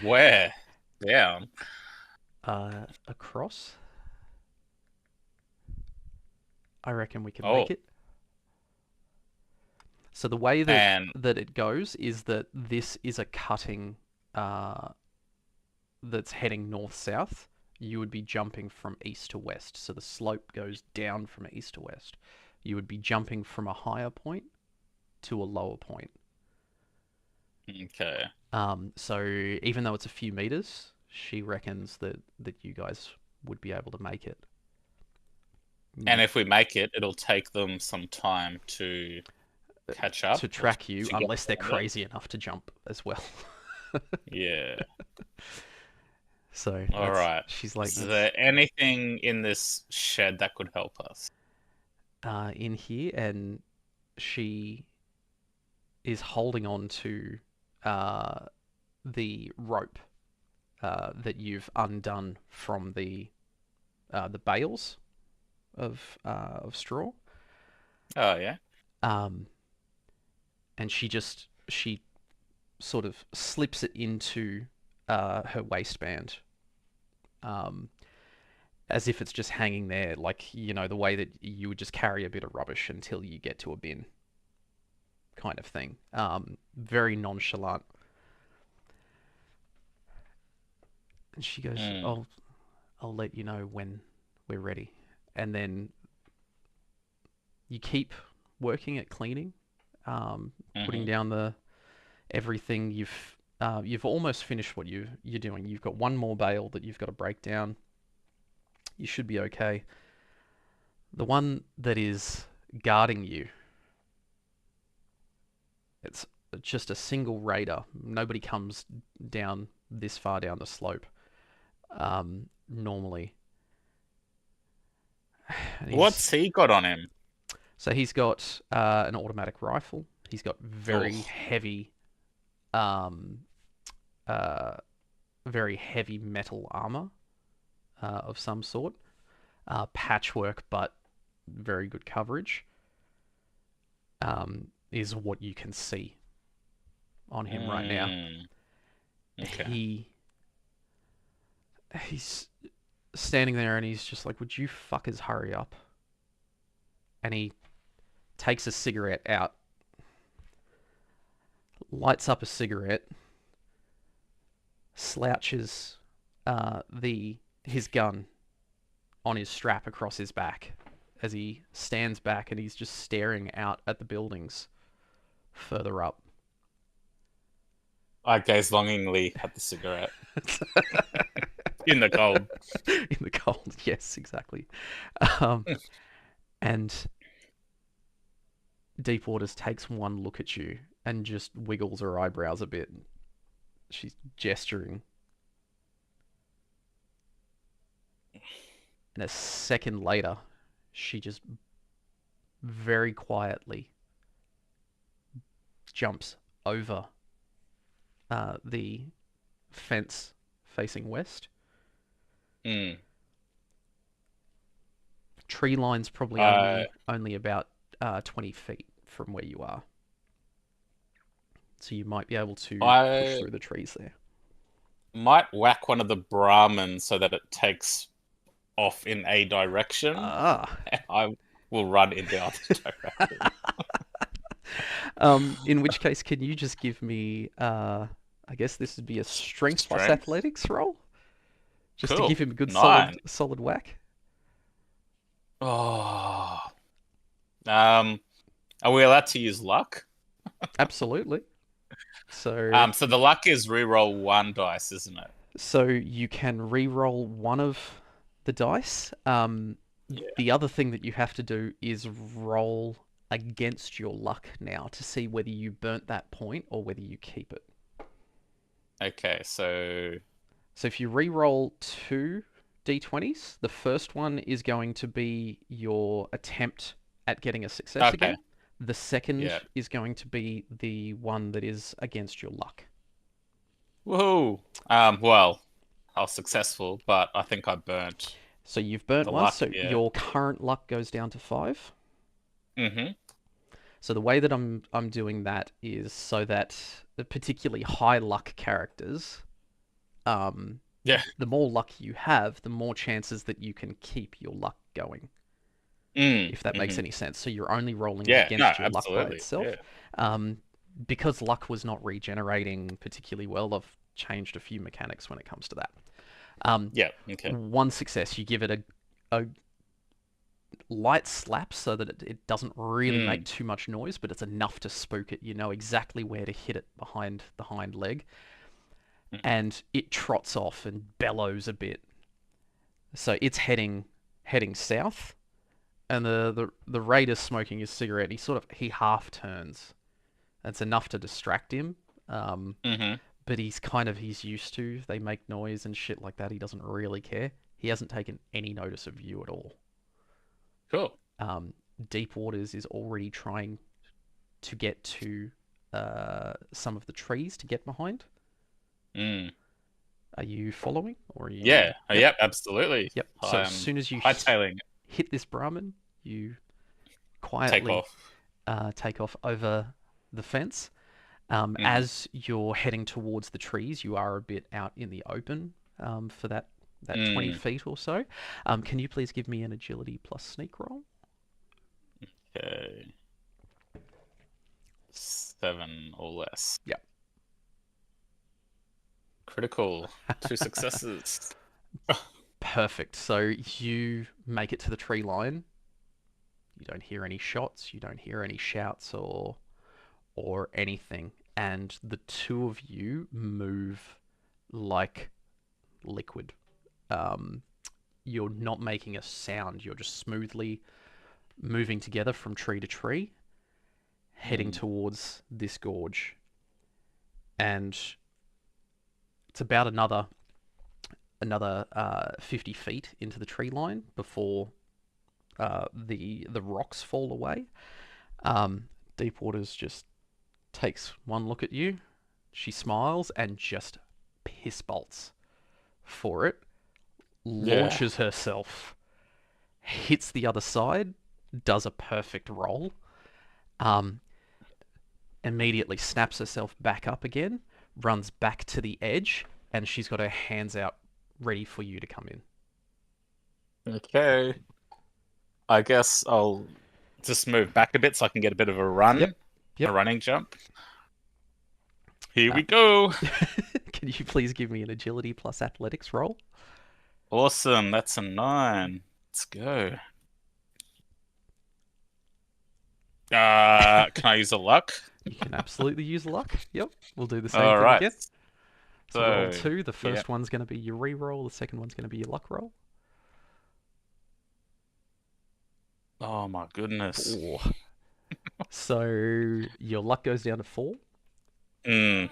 Where? Down? Across. I reckon we can Oh, make it. So the way that and it goes is that this is a cutting uh, that's heading north south. You would be jumping from east to west. So the slope goes down from east to west. You would be jumping from a higher point to a lower point. okay. So even though it's a few meters, she reckons that you guys would be able to make it. And You, if we make it, it'll take them some time to catch up to or track you, to get unless they're around it. crazy enough to jump as well. Yeah. So All that's right. she's like, Is that's there anything in this shed that could help us? in here, and she is holding on to uh, the rope that you've undone from the bales of straw. Oh, yeah. Um, and she sort of slips it into her waistband, um, as if it's just hanging there, like the way that you would just carry a bit of rubbish until you get to a bin, kind of thing. Very nonchalant. And she goes, Mm. "I'll let you know when we're ready." And then you keep working at cleaning, putting Hmm. down the everything. You've almost finished what you're doing. You've got one more bale that you've got to break down. You should be okay. The one that is guarding you, it's just a single raider. Nobody comes down this far down the slope normally. And What's he got on him? he's got an automatic rifle. He's got Oh, um, uh, very heavy metal armor of some sort. Patchwork, but very good coverage. Is what you can see on him right now. mm. Okay. He he's standing there and he's just like, "Would you fuckers hurry up?" And he takes a cigarette out, lights up a cigarette, slouches the his gun on his strap across his back as he stands back and he's just staring out at the buildings further up. I gaze longingly at the cigarette in the cold. In the cold, yes, exactly. Um, and Deepwaters takes one look at you and just wiggles her eyebrows a bit. She's gesturing. And a second later, she just very quietly jumps over the fence facing west. Mm. Tree line's probably I only about 20 feet from where you are, so you might be able to push I through the trees there. might whack one of the Brahmins so that it takes off in a direction. Ah, I will run in the other direction. in which case, can you just give me? I guess this would be a strength plus Strength. athletics roll. just to Cool. give him a good 9. solid whack. Oh. Um, are we allowed to use luck? Absolutely. So So the luck is reroll one dice, isn't it? so you can re-roll one of the dice. Yeah. The other thing that you have to do is roll against your luck now to see whether you burnt that point or whether you keep it. Okay, so So if you re-roll two d20s, the first one is going to be your attempt at getting a success okay, again. The second yeah. is going to be the one that is against your luck. Woohoo! Well, I was successful, but I think I burnt So you've burnt the one, luck. so Yeah. your current luck goes down to 5. Mm-hmm. So the way that I'm doing that is so that the particularly high luck characters, um, Yeah. the more luck you have, the more chances that you can keep your luck going. Mm. If that makes Mm-hmm. any sense. So you're only rolling Yeah. No, against your luck by absolutely. itself. Yeah. Um, because luck was not regenerating particularly well, I've changed a few mechanics when it comes to that. Yeah. Okay. One success, you give it a light slap so that it doesn't really make Mm. too much noise, but it's enough to spook it. You know exactly where to hit it behind the hind leg, Mm. and it trots off and bellows a bit. So it's heading south, and the raider's smoking his cigarette. He half turns. That's enough to distract him. Um, Mm-hmm. but he's used to. They make noise and shit like that. He doesn't really care. He hasn't taken any notice of you at all. Cool. Um, Deep Waters is already trying to get to some of the trees to get behind. Mm. Are you following, or are you? Yeah. Yep, Yep. Absolutely. yep. So as I'm soon as you hightailing. hit this Brahmin, you Take quietly off. take off over the fence. Mm-hmm. As you're heading towards the trees, you are a bit out in the open for that 20 Mm. feet or so. Can you please give me an agility plus sneak roll? Okay. 7 or less. Yep. Critical. 2 successes. Perfect. So you make it to the tree line. You don't hear any shots. You don't hear any shouts or anything. And the two of you move like liquid. Um, you're not making a sound. You're just smoothly moving together from tree to tree, heading Mm. towards this gorge. And it's about another 50 feet into the tree line before the rocks fall away. Deepwater's just takes one look at you. She smiles and just piss bolts for it. Yeah. Launches herself, hits the other side, does a perfect roll. Um, Immediately snaps herself back up again, runs back to the edge, and she's got her hands out ready for you to come in. Okay. I guess I'll just move back a bit so I can get a bit of a run, Yep, a yep. running jump. Here Uh, we go. can you please give me an agility plus athletics roll? Awesome. That's a 9. Let's go. Can I use a luck? You can absolutely use luck. Yep, we'll do the same All thing right. again. So roll So, two. The yeah. first one's going to be your re-roll. The second one's going to be your luck roll. Oh my goodness. 4. So your luck goes down to 4. Mm,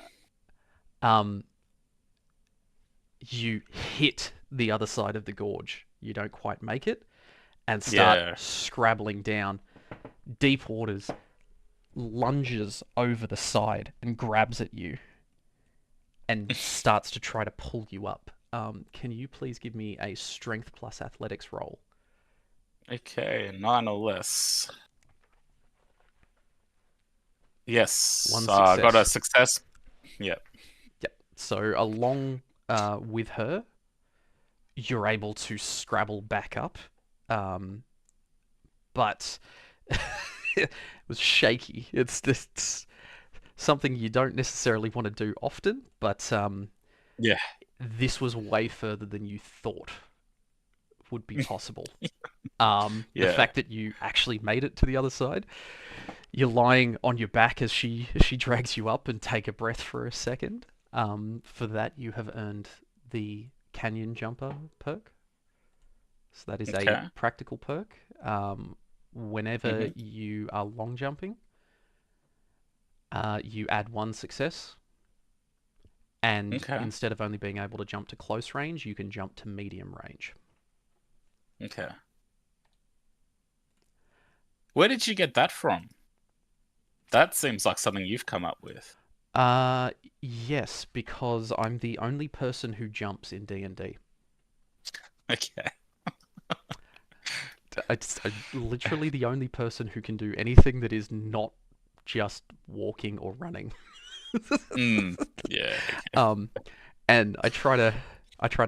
Um, you hit the other side of the gorge. You don't quite make it, and start yeah. scrabbling down. Deep Waters lunges over the side and grabs at you and starts to try to pull you up. Can you please give me a strength plus athletics roll? Okay, 9 or less. Yes. One I got a success. success. Yep. Yep. So along with her, you're able to scrabble back up, but it was shaky. It's just something you don't necessarily want to do often, but Yeah. this was way further than you thought would be possible. The Yeah. fact that you actually made it to the other side, you're lying on your back as she drags you up, and take a breath for a second. For that, you have earned the Canyon Jumper perk. So that is a Okay. practical perk. Whenever Hmm. you are long jumping, you add one success, and Okay. instead of only being able to jump to close range, you can jump to medium range. Okay. Where did you get that from? That seems like something you've come up with. Uh, yes, because I'm the only person who jumps in D&D. Okay. I'm literally the only person who can do anything that is not just walking or running. Mm. Yeah. Okay. um, and I try to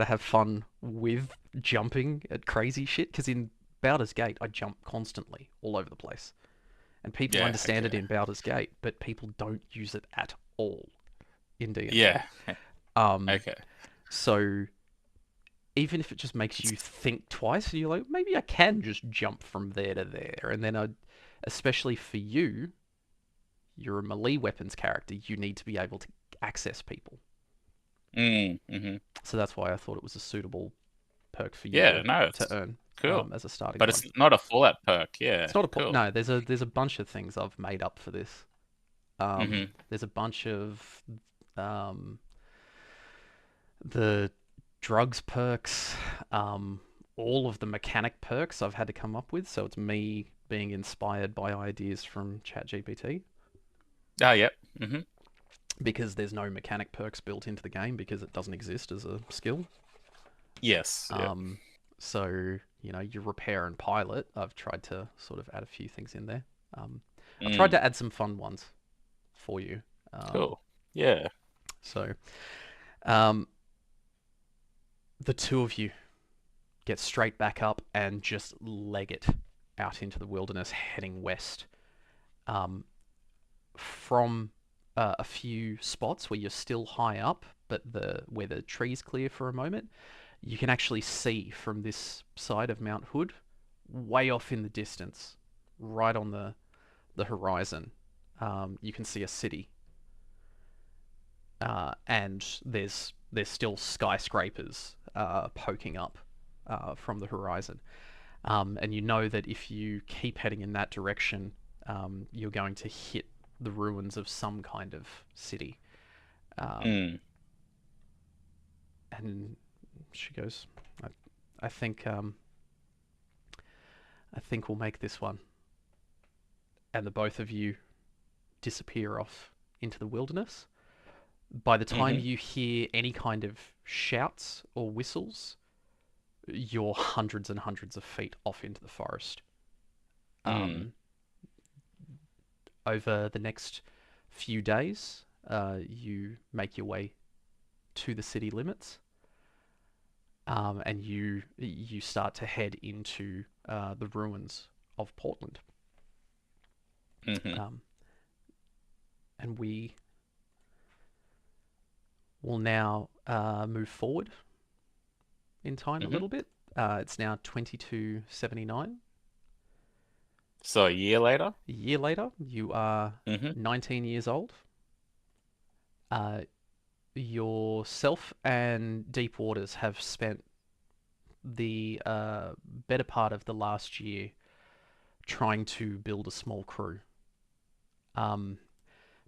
have fun with jumping at crazy shit because in Baldur's Gate I jump constantly all over the place, and people Yeah. understand it Okay. in Baldur's Gate, but people don't use it at all in D&D. Yeah. Um, Okay. so even if it just makes It's, you think twice, and you're like, maybe I can just jump from there to there, and then especially for you, you're a melee weapons character. You need to be able to access people. hmm. So that's why I thought it was a suitable perk for you Yeah. to No, to it's earn cool. as a starting But one. it's not a Fallout perk. It's Yeah. not a Cool. no. There's a bunch of things I've made up for this. Hmm. There's a bunch of um, the drugs perks, um, all of the mechanic perks I've had to come up with. So it's me being inspired by ideas from ChatGPT, Ah, yep. Hmm. because there's no mechanic perks built into the game because it doesn't exist as a skill. Yes. Yep. Um, so your repair and pilot, I've tried to sort of add a few things in there. Um, I've tried Mm. to add some fun ones for you. Cool. Yeah. So um, the two of you get straight back up and just leg it out into the wilderness, heading west. Um, from a few spots where you're still high up, but where the trees clear for a moment, you can actually see from this side of Mount Hood, way off in the distance, right on the horizon. You can see a city, and there's still skyscrapers poking up from the horizon. And you know that if you keep heading in that direction, you're going to hit the ruins of some kind of city. Um, Mm. and she goes, I, I think I think we'll make this one. And the both of you disappear off into the wilderness. By the time Hmm. you hear any kind of shouts or whistles, you're hundreds and hundreds of feet off into the forest. Mm. Um, Over the next few days, you make your way to the city limits, and you start to head into the ruins of Portland. Hmm. Um, and we will now move forward in time a Hmm. little bit. It's now 2279. So a year later. A year later, you are Hmm. 19 years old. Uh, Yourself and Deep Waters have spent the better part of the last year trying to build a small crew. Um,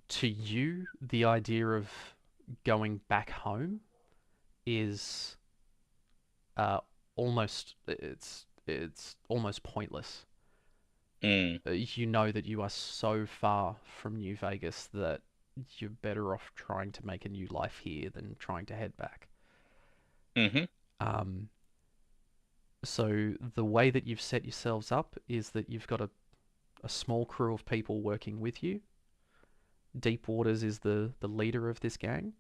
to you, the idea of going back home is uh, it's almost pointless. Mm. You know that you are so far from New Vegas that you're better off trying to make a new life here than trying to head back. Hmm. Um, so the way that you've set yourselves up is that you've got a small crew of people working with you. Deep Waters is the leader of this gang,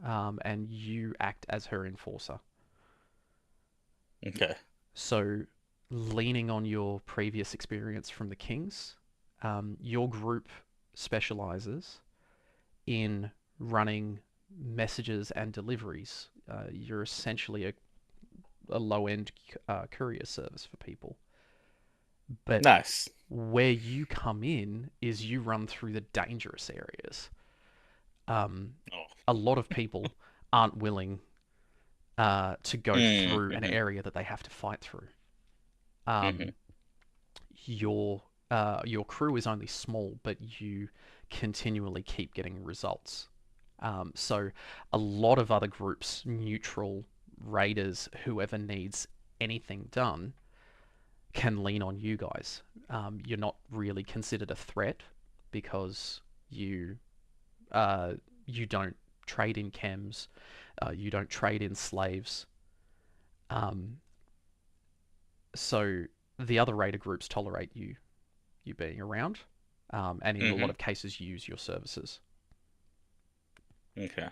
and you act as her enforcer. Okay. So, leaning on your previous experience from the Kings, your group specializes in running messages and deliveries. You're essentially a low-end courier service for people. But Nice. where you come in is you run through the dangerous areas. Um, Oh. a lot of people aren't willing to go through an Mm-hmm. area that they have to fight through. Um, Mm-hmm. your crew is only small, but you continually keep getting results. So a lot of other groups, neutral raiders, whoever needs anything done, can lean on you guys. You're not really considered a threat because uh, you don't trade in chems, you don't trade in slaves. Um, so the other raider groups tolerate you being around, and in a lot Mm-hmm. of cases use your services. Okay.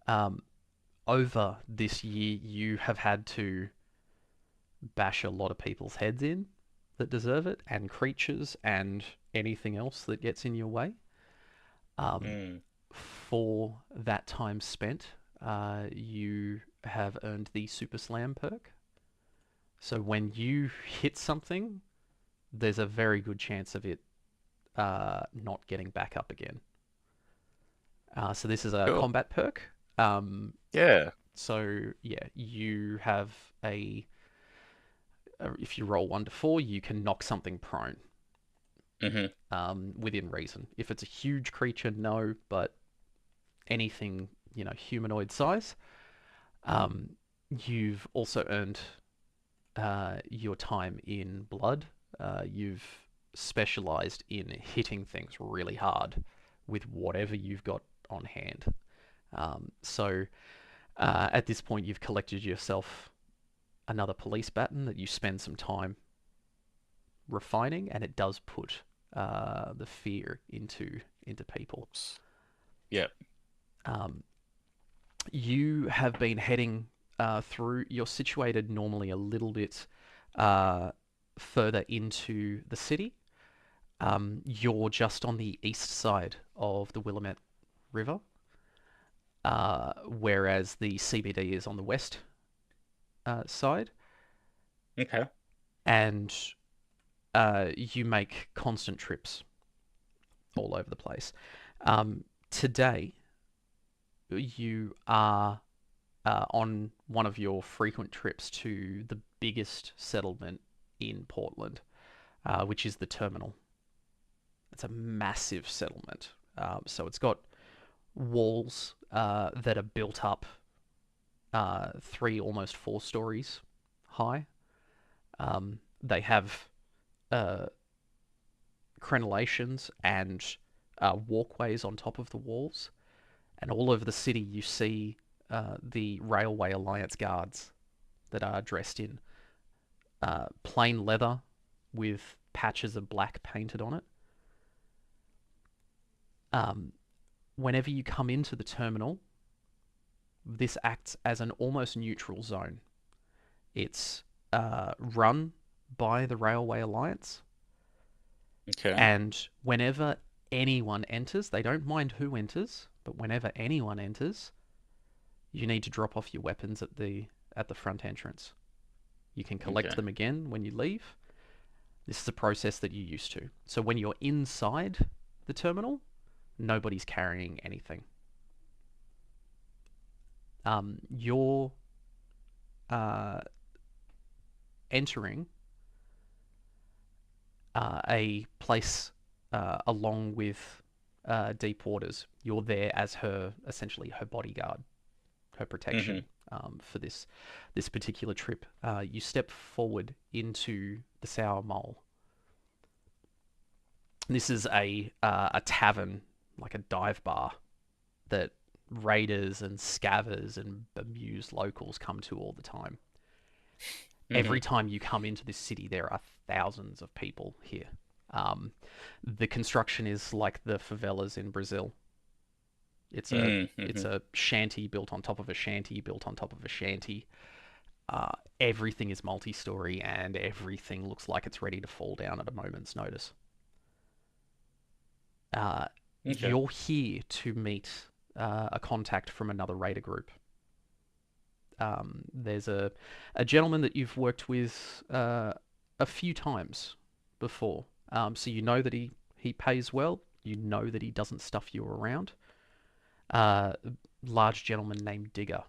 Um, over this year, you have had to bash a lot of people's heads in that deserve it, and creatures, and anything else that gets in your way. Um, Mm. for that time spent, you have earned the Super Slam perk. So when you hit something, there's a very good chance of it not getting back up again. So this is a Cool. combat perk. Um, Yeah. so yeah, you have if you roll 1 to 4, you can knock something prone Mm-hmm. within reason. If it's a huge creature, no, but anything humanoid size. Um, you've also earned your time in blood. You've specialized in hitting things really hard with whatever you've got on hand. So at this point, you've collected yourself another police baton that you spend some time refining, and it does put the fear into people. Yep. Um, you have been heading through. You're situated normally a little bit uh, further into the city. You're just on the east side of the Willamette River, whereas the CBD is on the west side, Okay. and you make constant trips all over the place. Today, you are on one of your frequent trips to the biggest settlement in Portland, which is the terminal. It's a massive settlement. So it's got walls that are built up 3, almost 4 stories high. They have uh, crenellations and walkways on top of the walls. And all over the city, you see the Railway Alliance guards that are dressed in plain leather with patches of black painted on it. Um, Whenever you come into the terminal, this acts as an almost neutral zone. It's run by the Railway Alliance, Okay. and whenever anyone enters, they don't mind who enters, but whenever anyone enters, you need to drop off your weapons at the front entrance. You can collect Okay. them again when you leave. This is a process that you're used to. So when you're inside the terminal, nobody's carrying anything. You're uh, entering a place along with Deep Waters. You're there as essentially her bodyguard, her Mm-hmm. protection for this particular trip. You step forward into the Sour Mole. This is a tavern, like a dive bar, that raiders and scavers and bemused locals come to all the time. Mm-hmm. Every time you come into this city, there are thousands of people here. Um, the construction is like the favelas in Brazil. It's a it's Mm-hmm. a shanty built on top of a shanty built on top of a shanty. Uh, Everything is multi-story and everything looks like it's ready to fall down at a moment's notice. Okay. You're here to meet a contact from another raider group. There's a gentleman that you've worked with a few times before, so you know that he pays well. You know that he doesn't stuff you around. Uh, Large gentleman named Digger.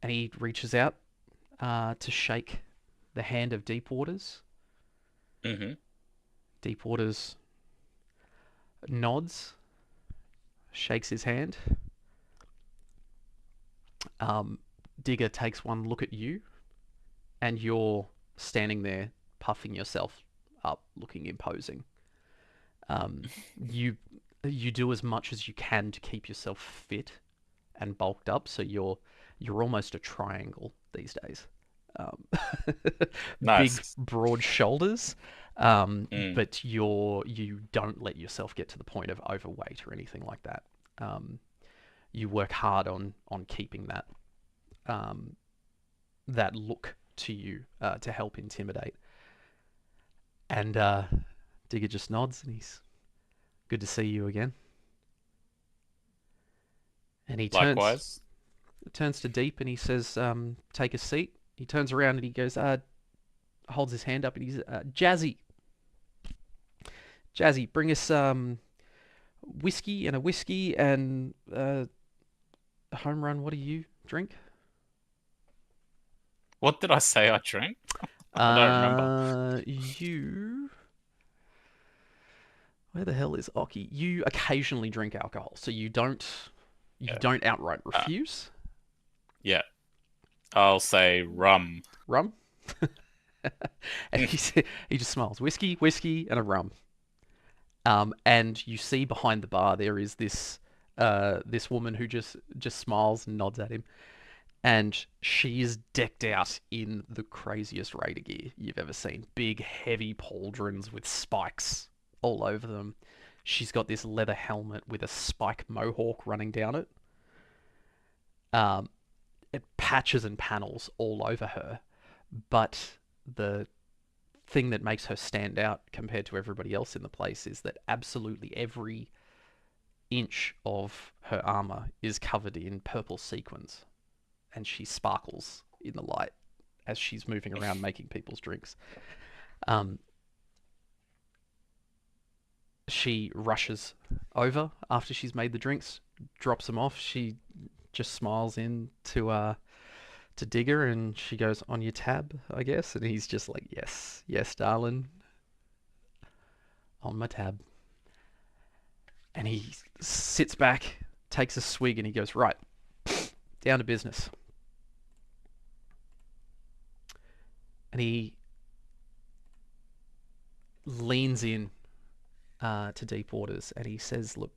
And he reaches out to shake the hand of Deepwaters. Mm-hmm. Deepwaters nods, shakes his hand. Um, Digger takes one look at you, and you're standing there puffing yourself up, looking imposing. Um, you you do as much as you can to keep yourself fit and bulked up, so you're almost a triangle these days. Um, Big, Nice. broad shoulders, Mm. but you don't let yourself get to the point of overweight or anything like that. Um, you work hard on keeping um, that look to you to help intimidate. And Digger just nods, and he's good to see you again. And he Likewise. turns to Deep, and he says, "Take a seat." He turns around and he goes, holds his hand up, and he's Jazzy, Jazzy, bring us whiskey and a whiskey and a home run. What do you drink? What did I say I drank? I don't remember. You. Where the hell is Oki? You occasionally drink alcohol, so you Yeah. don't outright Uh, refuse. yeah. I'll say rum. Rum? And he just smiles. Whiskey, whiskey, and a rum. And you see behind the bar there is this woman who just smiles and nods at him, and she is decked out in the craziest raider gear you've ever seen. Big, heavy pauldrons with spikes all over them. She's got this leather helmet with a spike mohawk running down it. Um, it patches and panels all over her, but the thing that makes her stand out compared to everybody else in the place is that absolutely every inch of her armor is covered in purple sequins, and she sparkles in the light as she's moving around making people's drinks. Um, she rushes over after she's made the drinks, drops them off. She just smiles in to Digger, and she goes, "On your tab, I guess." And he's just like, "Yes, yes, darling, on my tab." And he sits back, takes a swig, and he goes, "Right, down to business." And he leans in to Deep Waters, and he says, "Look,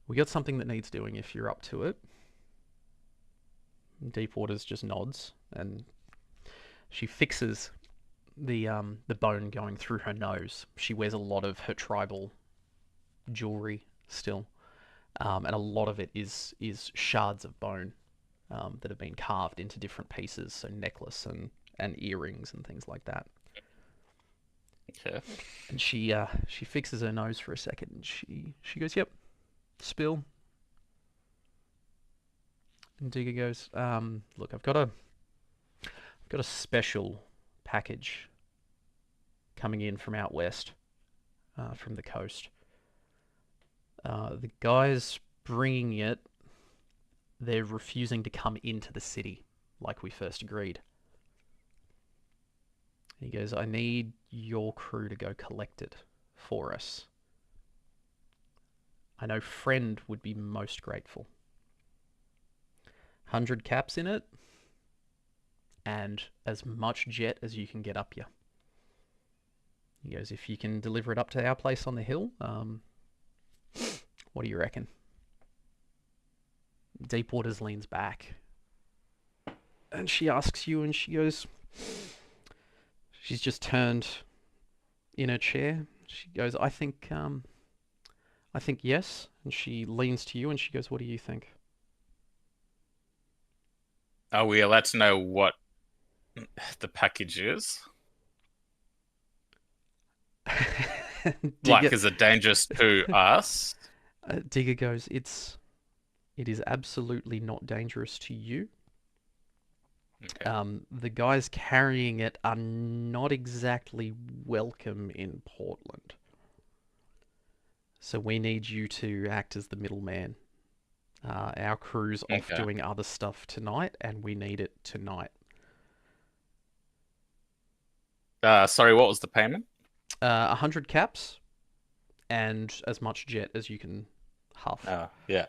we got something that needs doing if you're up to it." And Deep Waters just nods, and she fixes the bone going through her nose. She wears a lot of her tribal jewelry still, and a lot of it is shards of bone that have been carved into different pieces, so necklace and earrings and things like that. Okay. And she fixes her nose for a second, and she goes, "Yep, spill." And Digger goes, "Look, I've got a special package coming in from out west, from the coast. The guys bringing it, they're refusing to come into the city like we first agreed." He goes, "I need your crew to go collect it for us. I know Friend would be most grateful. 100 caps in it, and as much jet as you can get up you." He goes, "If you can deliver it up to our place on the hill, what do you reckon?" Deepwaters leans back, and she asks you, and she goes, she's just turned in her chair. She goes, I think yes." And she leans to you, and she goes, "What do you think?" Are we allowed to know what the package is? Like, Digger, is it dangerous to us? Digger goes, it is absolutely not dangerous to you. Okay. The guys carrying it are not exactly welcome in Portland. So we need you to act as the middleman. Our crew's off Okay. doing other stuff tonight, and we need it tonight. Sorry, what was the payment? 100 caps and as much jet as you can huff. Yeah.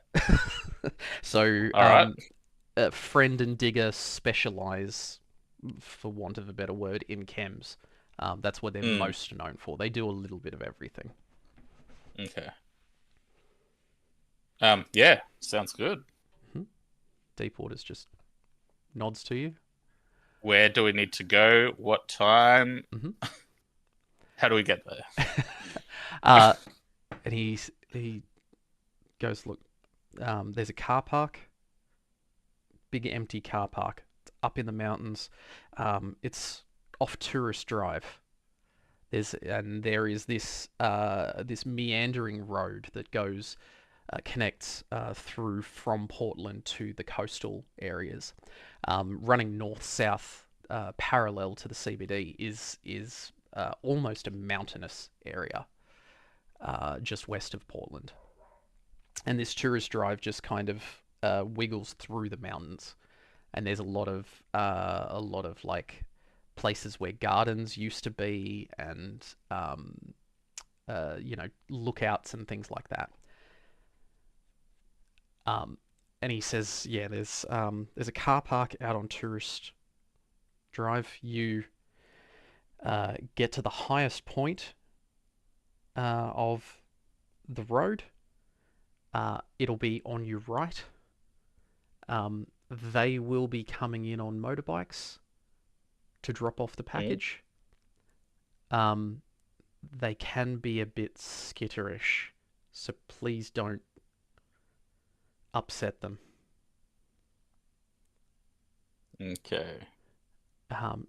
So, All right. Friend and Digger specialize, for want of a better word, in chems. That's what they're Mm, most known for. They do a little bit of everything. okay. Yeah, sounds good. Mhm. Deepwater's just nods to you. Where do we need to go? What time? Hmm How do we get there? uh, and he goes, look, there's a car park, big empty car park. It's up in the mountains. It's off Tourist Drive. There is this meandering road that goes connects through from Portland to the coastal areas, running north south parallel to the CBD is almost a mountainous area just west of Portland, and this tourist drive just kind of wiggles through the mountains, and there's a lot of like places where gardens used to be, and lookouts and things like that. Um, and he says, yeah, there's a car park out on Tourist Drive. You get to the highest point of the road. It'll be on your right. They will be coming in on motorbikes to drop off the Mm, package. Um, they can be a bit skitterish, so please don't upset them. okay.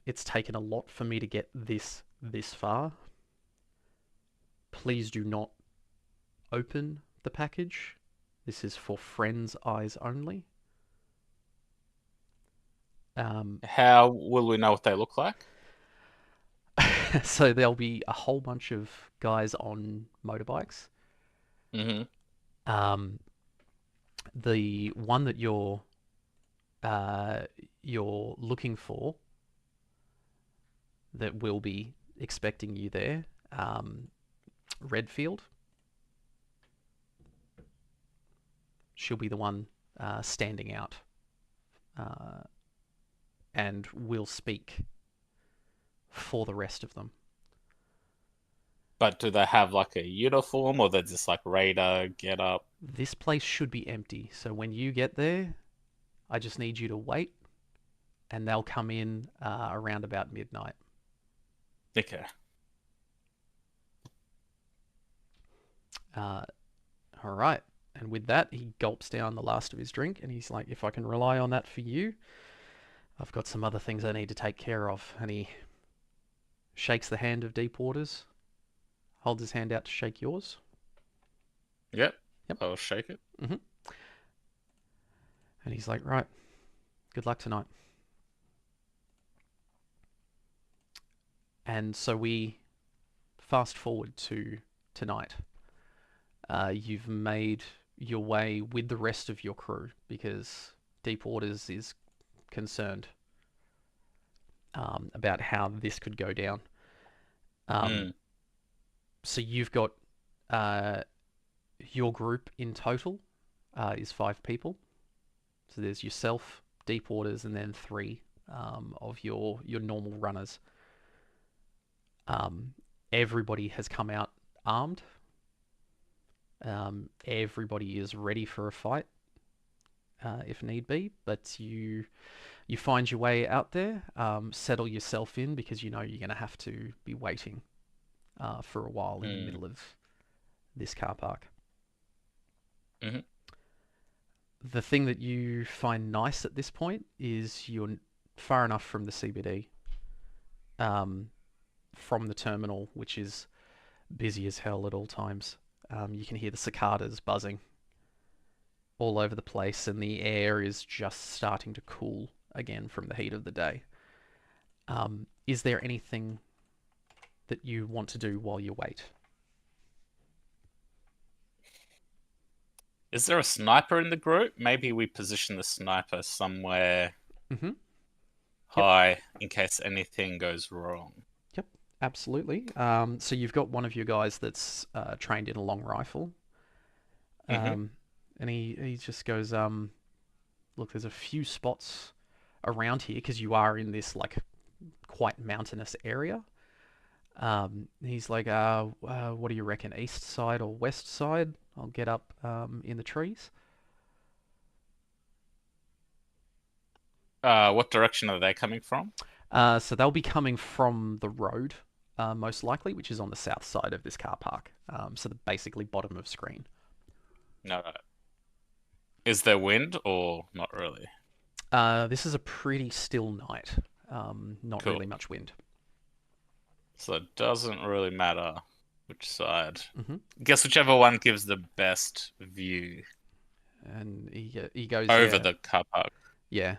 It's taken a lot for me to get this far. Please do not open the package. This is for friends' eyes only. Um, How will we know what they look like? so there'll be a whole bunch of guys on motorbikes. Hmm. Um, the one that uh, you're looking for that will be expecting you there, Redfield. She'll be the one standing out, uh, and will speak for the rest of them. But do they have like a uniform or they're just like radar get up? This place should be empty, so when you get there, I just need you to wait, and they'll come in around about midnight. Okay. Uh, all right. And with that, he gulps down the last of his drink, and he's like, "If I can rely on that for you, I've got some other things I need to take care of." And he shakes the hand of Deepwaters, holds his hand out to shake yours. Yep. Yep. I'll shake it. hmm And he's like, "Right, good luck tonight." And so we fast forward to tonight. You've made your way with the rest of your crew because Deepwaters is concerned about how this could go down. Um, Mm. so you've got uh, your group in total is 5 people. So there's yourself, Deepwaters, and then three of your normal runners. Um, everybody has come out armed. Everybody is ready for a fight if need be, but you find your way out there, settle yourself in because you know you're going to have to be waiting for a while in the Mm. middle of this car park. Hmm. The thing that you find nice at this point is you're far enough from the CBD, um, from the terminal, which is busy as hell at all times. You can hear the cicadas buzzing all over the place, and the air is just starting to cool again from the heat of the day. Is there anything that you want to do while you wait? Is there a sniper in the group? Maybe we position the sniper somewhere Mm-hmm. Yep. high in case anything goes wrong. Yep. Absolutely. So you've got one of your guys that's trained in a long rifle, Mm-hmm. um, and he just goes, look, there's a few spots around here because you are in this like quite mountainous area. He's like, what do you reckon, east side or west side? I'll get up in the trees. What direction are they coming from? So they'll be coming from the road, most likely, which is on the south side of this car park. So the basically bottom of screen. No. Is there wind or not really? This is a pretty still night. Not really Cool. much wind. So it doesn't really matter which side. Hmm. Guess whichever one gives the best view And he goes, over yeah, the car park. yeah.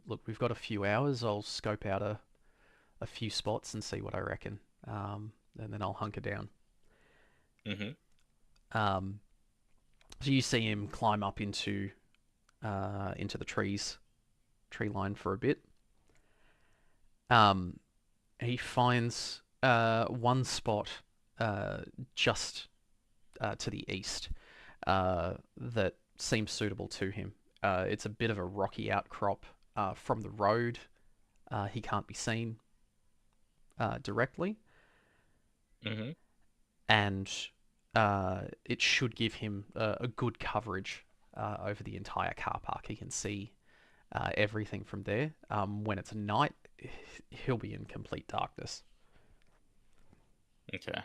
Look, we've got a few hours. I'll scope out a few spots and see what I reckon. And then I'll hunker down. Mm-hmm. Um, so you see him climb up into the tree line for a bit. Um, he finds one spot uh, just to the east that seems suitable to him. It's a bit of a rocky outcrop from the road. He can't be seen directly, Mm-hmm. and it should give him a good coverage over the entire car park. He can see everything from there. When it's night, he'll be in complete darkness. Okay.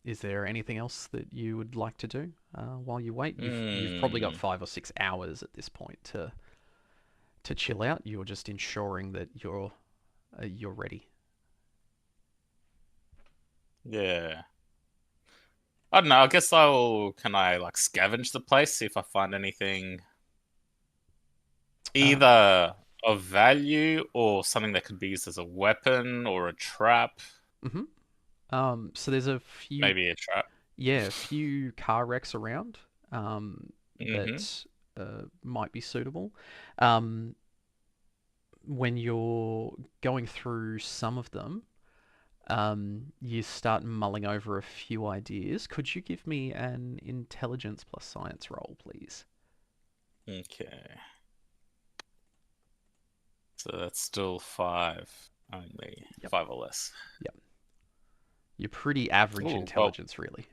Is there anything else that you would like to do while you wait? You've probably got Mm. 5 or 6 hours at this point to chill out. You're just ensuring that you're ready. Yeah. I don't know. I guess I'll. Can I like scavenge the place, see if I find anything Uh, either of value or something that could be used as a weapon or a trap? mhm. So there's a few, Maybe a trap. yeah, a few car wrecks around Mm-hmm. that might be suitable. Um, when you're going through some of them, you start mulling over a few ideas. Could you give me an intelligence plus science roll, please? Okay. So that's still five only. Yep. Five or less. Yep. You're pretty average Ooh, well, intelligence, really.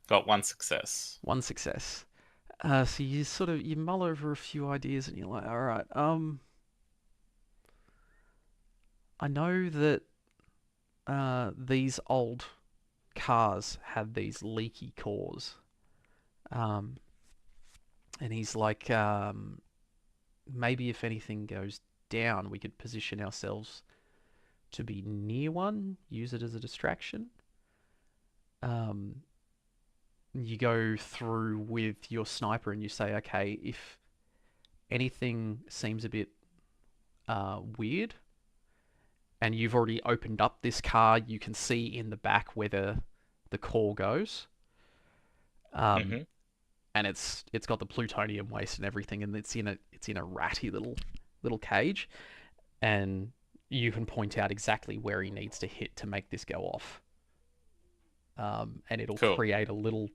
got one success. One success. So you mull over a few ideas, and you're like, all right. I know that these old cars had these leaky cores. Um, and he's like, maybe if anything goes down, we could position ourselves to be near one, use it as a distraction. Um, you go through with your sniper and you say, okay, if anything seems a bit weird, and you've already opened up this car, you can see in the back where the core goes. Um, Mm-hmm. and it's got the plutonium waste and everything, and it's in a ratty little cage, and you can point out exactly where he needs to hit to make this go off. And it'll Cool. create a little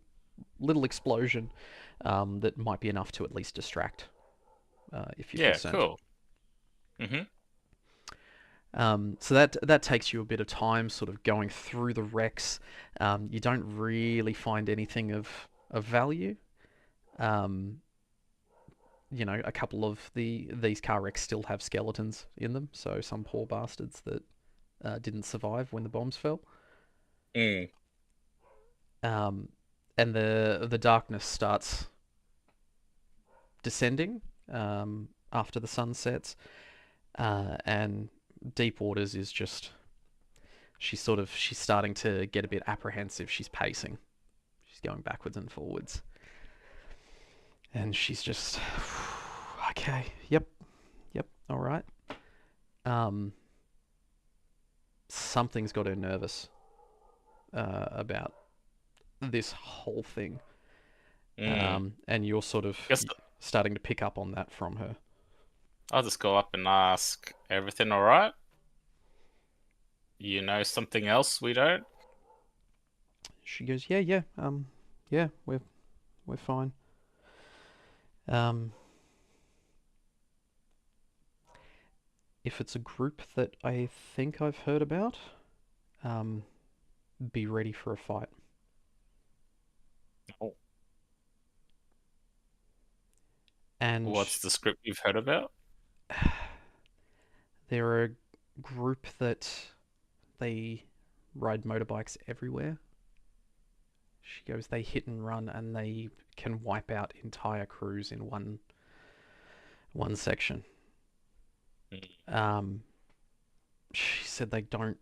explosion that might be enough to at least distract if you're Yeah, concerned. cool. Mm-hmm. So that takes you a bit of time, sort of going through the wrecks. You don't really find anything of value. Um, a couple of these car wrecks still have skeletons in them, so some poor bastards that didn't survive when the bombs fell. Mm. Um, and the darkness starts descending after the sun sets, and Deep Waters is just She's starting to get a bit apprehensive. She's pacing. She's going backwards and forwards. And she's just okay. Yep. Yep. All right. Um, something's got her nervous about this whole thing. Mm. And you're sort of Guess starting to pick up on that from her. I'll just go up and ask, everything all right? You know something else we don't? She goes, yeah, yeah, yeah, we're fine. Um, if it's a group that I think I've heard about, um, be ready for a fight. Oh, And what's the script you've heard about? they're a group that they ride motorbikes everywhere. She goes, they hit and run, and they can wipe out entire crews in one section. Mm. Um, she said they don't.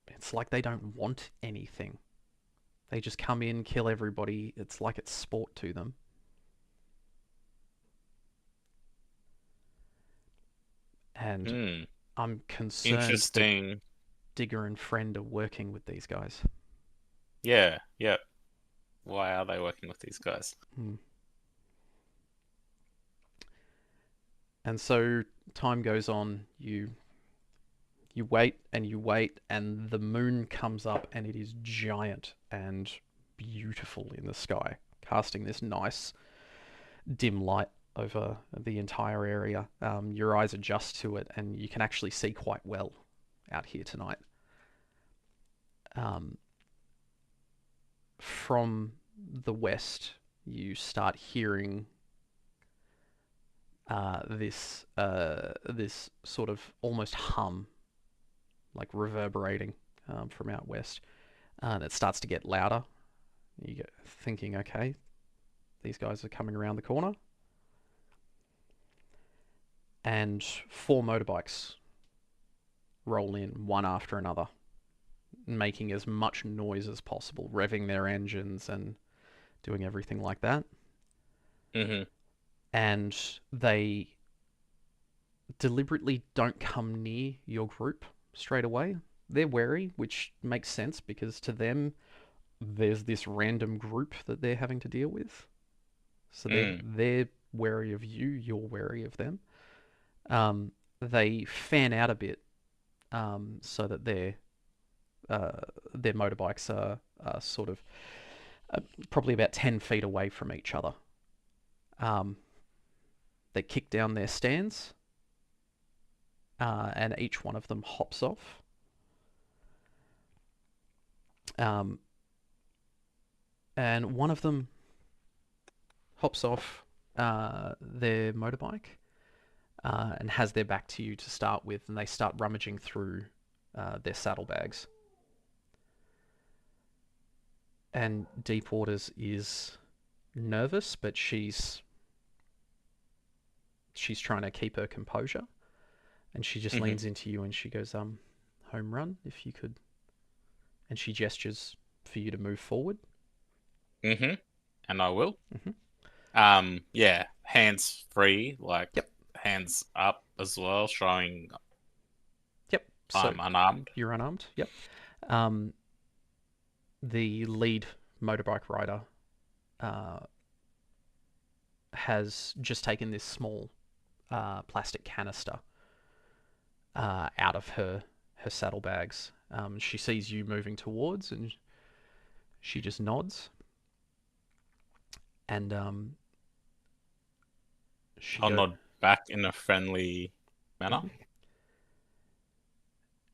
It's like they don't want anything. They just come in, kill everybody. It's like it's sport to them. And Hmm. I'm concerned that Interesting. Digger and Friend are working with these guys. Yeah, yeah. Why are they working with these guys? Hmm. And so time goes on. You wait and you wait, and the moon comes up, and it is giant and beautiful in the sky, casting this nice dim light over the entire area. Your eyes adjust to it, and you can actually see quite well out here tonight. Um, from the west, you start hearing this sort of almost hum, like reverberating from out west, and it starts to get louder. You get thinking, okay, these guys are coming around the corner, and four motorbikes roll in one after another, making as much noise as possible, revving their engines and doing everything like that. Mm-hmm. And they deliberately don't come near your group straight away. They're wary, which makes sense because to them, there's this random group that they're having to deal with. So Mm. they're wary of you. You're wary of them. They fan out a bit so that uh, their motorbikes are sort of probably about 10 feet away from each other. Um, they kick down their stands, and each one of them hops off. Um, and one of them hops off their motorbike and has their back to you to start with, and they start rummaging through their saddlebags. And Deepwaters is nervous, but she's trying to keep her composure, and she just Mm-hmm. leans into you and she goes, home run, if you could. And she gestures for you to move forward. Mm-hmm. And I will. Mm-hmm. Yeah, hands free, like Yep, hands up as well, showing yep. So I'm unarmed. you're unarmed. Yep. Um, the lead motorbike rider uh, has just taken this small plastic canister out of her saddlebags. She sees you moving towards, and she just nods, and she I'll go, nod back in a friendly manner. Mhm.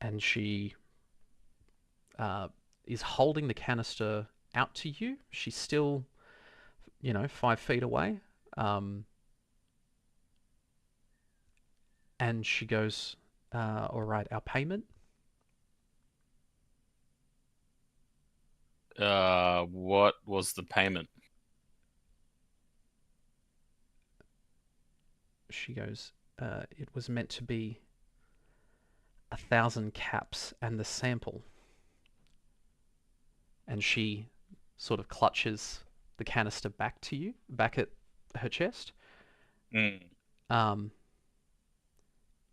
And she uh, is holding the canister out to you. She's still, 5 feet away, um, and she goes, "All right, our payment." What was the payment? She goes, "It was meant to be 1,000 caps and the sample. And she sort of clutches the canister back to you, back at her chest. Mm. Um,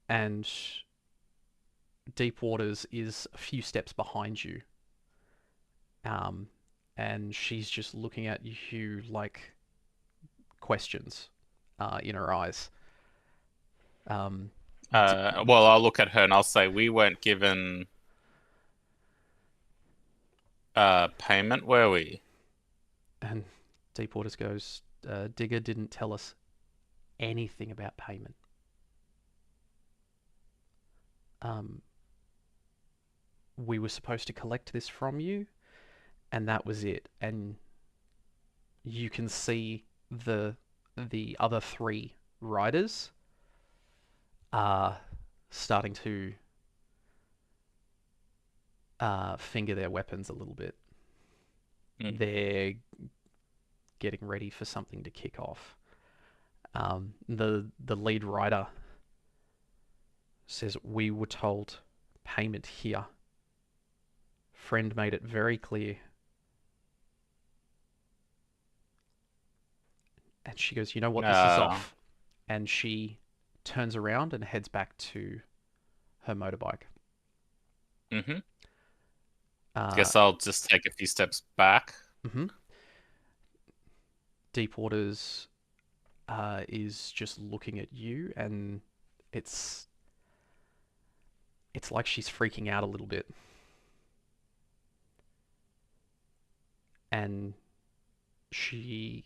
and Deep Waters is a few steps behind you. Um, and she's just looking at you like questions in her eyes. Um, Well, I'll look at her and I'll say we weren't given payment, were we? and Deep Waters goes, Digger didn't tell us anything about payment. Um, we were supposed to collect this from you, and that was it. And you can see the other three riders are starting to finger their weapons a little bit. Mm. They're getting ready for something to kick off. The lead rider says, "We were told payment here. Friend made it very clear." And she goes, "You know what? This is Uh, off." And she turns around and heads back to her motorbike. mm-hmm. Uh, Guess I'll just take a few steps back. mm-hmm. Deep Waters is just looking at you, and it's it's like she's freaking out a little bit, and she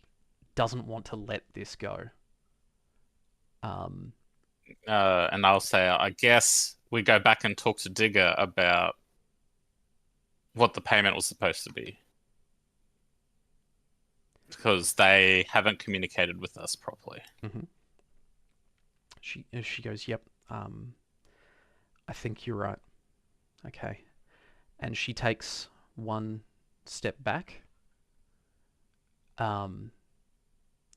doesn't want to let this go. Um, And I'll say, I guess we go back and talk to Digger about what the payment was supposed to be. Because they haven't communicated with us properly. mhm. She goes, "Yep, I think you're right." Okay, and she takes one step back, um,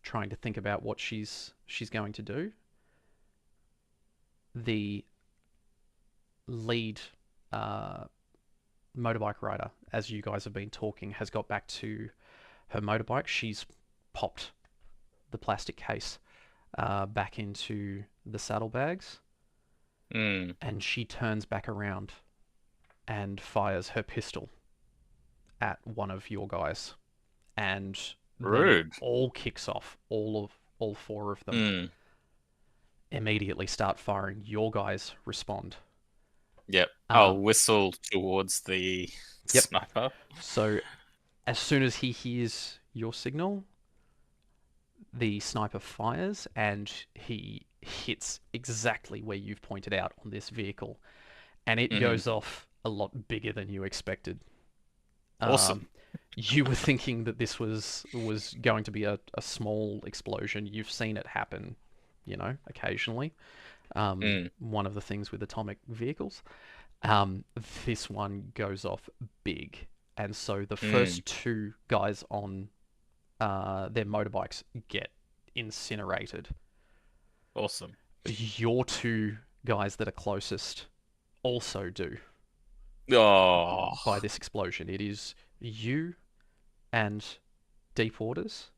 trying to think about what she's going to do. The lead uh, motorbike rider, as you guys have been talking, has got back to her motorbike. She's popped the plastic case back into the saddlebags, Mm. and she turns back around and fires her pistol at one of your guys, and then it Rude. all kicks off. All four of them Mm. immediately start firing. Your guys respond. Yep. I'll Um, whistle towards the yep. sniper. So as soon as he hears your signal, the sniper fires and he hits exactly where you've pointed out on this vehicle, and it Mm. goes off a lot bigger than you expected. Um, Awesome. you were thinking that this was going to be a small explosion. You've seen it happen, occasionally. Mm. One of the things with atomic vehicles. Um, this one goes off big, and so the Mm. first two guys on their motorbikes get incinerated. Awesome. Your two guys that are closest also do Oh. by this explosion. It is you and Deep Waters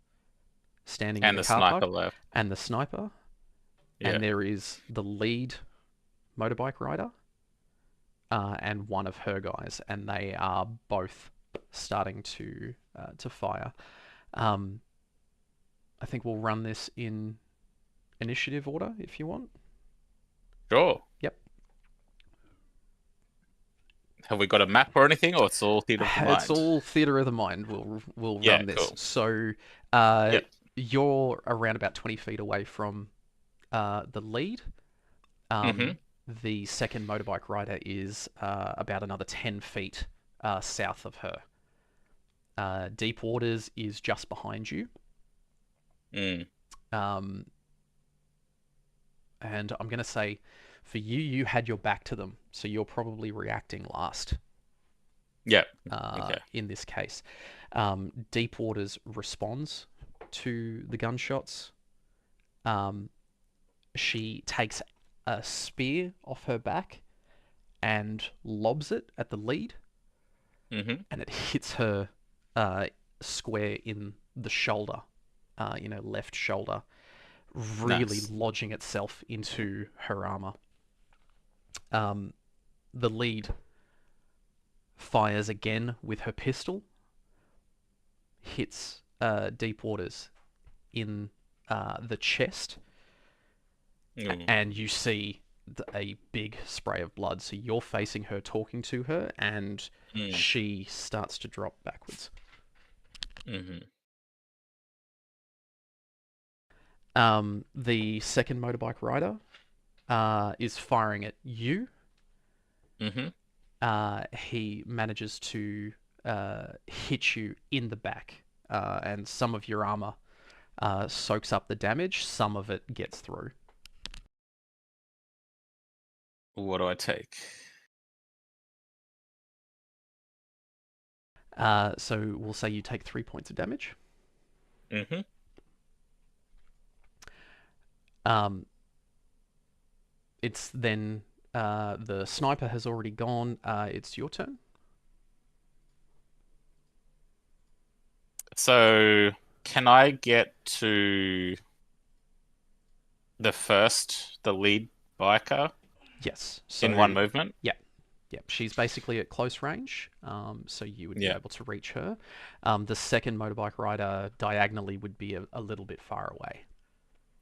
standing in And the the car park, sniper left. and the sniper, Yeah. and there is the lead motorbike rider and one of her guys, and they are both starting to fire. Um, I think we'll run this in initiative order if you want. Sure. Yep. Have we got a map or anything, or it's all theater of the It's mind? all theatre of the mind. We'll Yeah, run this. cool. So uh, Yep. you're around about 20 feet away from the lead. Mm-hmm. The second motorbike rider is about another 10 feet south of her. Deep Waters is just behind you. Mm. Um, and I'm going to say, for you, you had your back to them, so you're probably reacting last Yep. Okay. in this case. Deep Waters responds to the gunshots. She takes a spear off her back and lobs it at the lead, Mm-hmm. and it hits her square in the shoulder, left shoulder, really Nice. lodging itself into her armor. Um, the lead fires again with her pistol, hits Deepwater's in the chest, Mm. and you see a big spray of blood. So you're facing her, talking to her, and Mm. she starts to drop backwards. Mm-hmm. The second motorbike rider is firing at you. Mm-hmm. He manages to hit you in the back, and some of your armor soaks up the damage. Some of it gets through. What do I take? So we'll say you take 3 points of damage. Mm-hmm. Um, it's then the sniper has already gone. It's your turn. So, can I get to the lead biker Yes. in one So movement? yeah, yeah. She's basically at close range. So you would be Yeah. able to reach her. The second motorbike rider diagonally would be a little bit far away.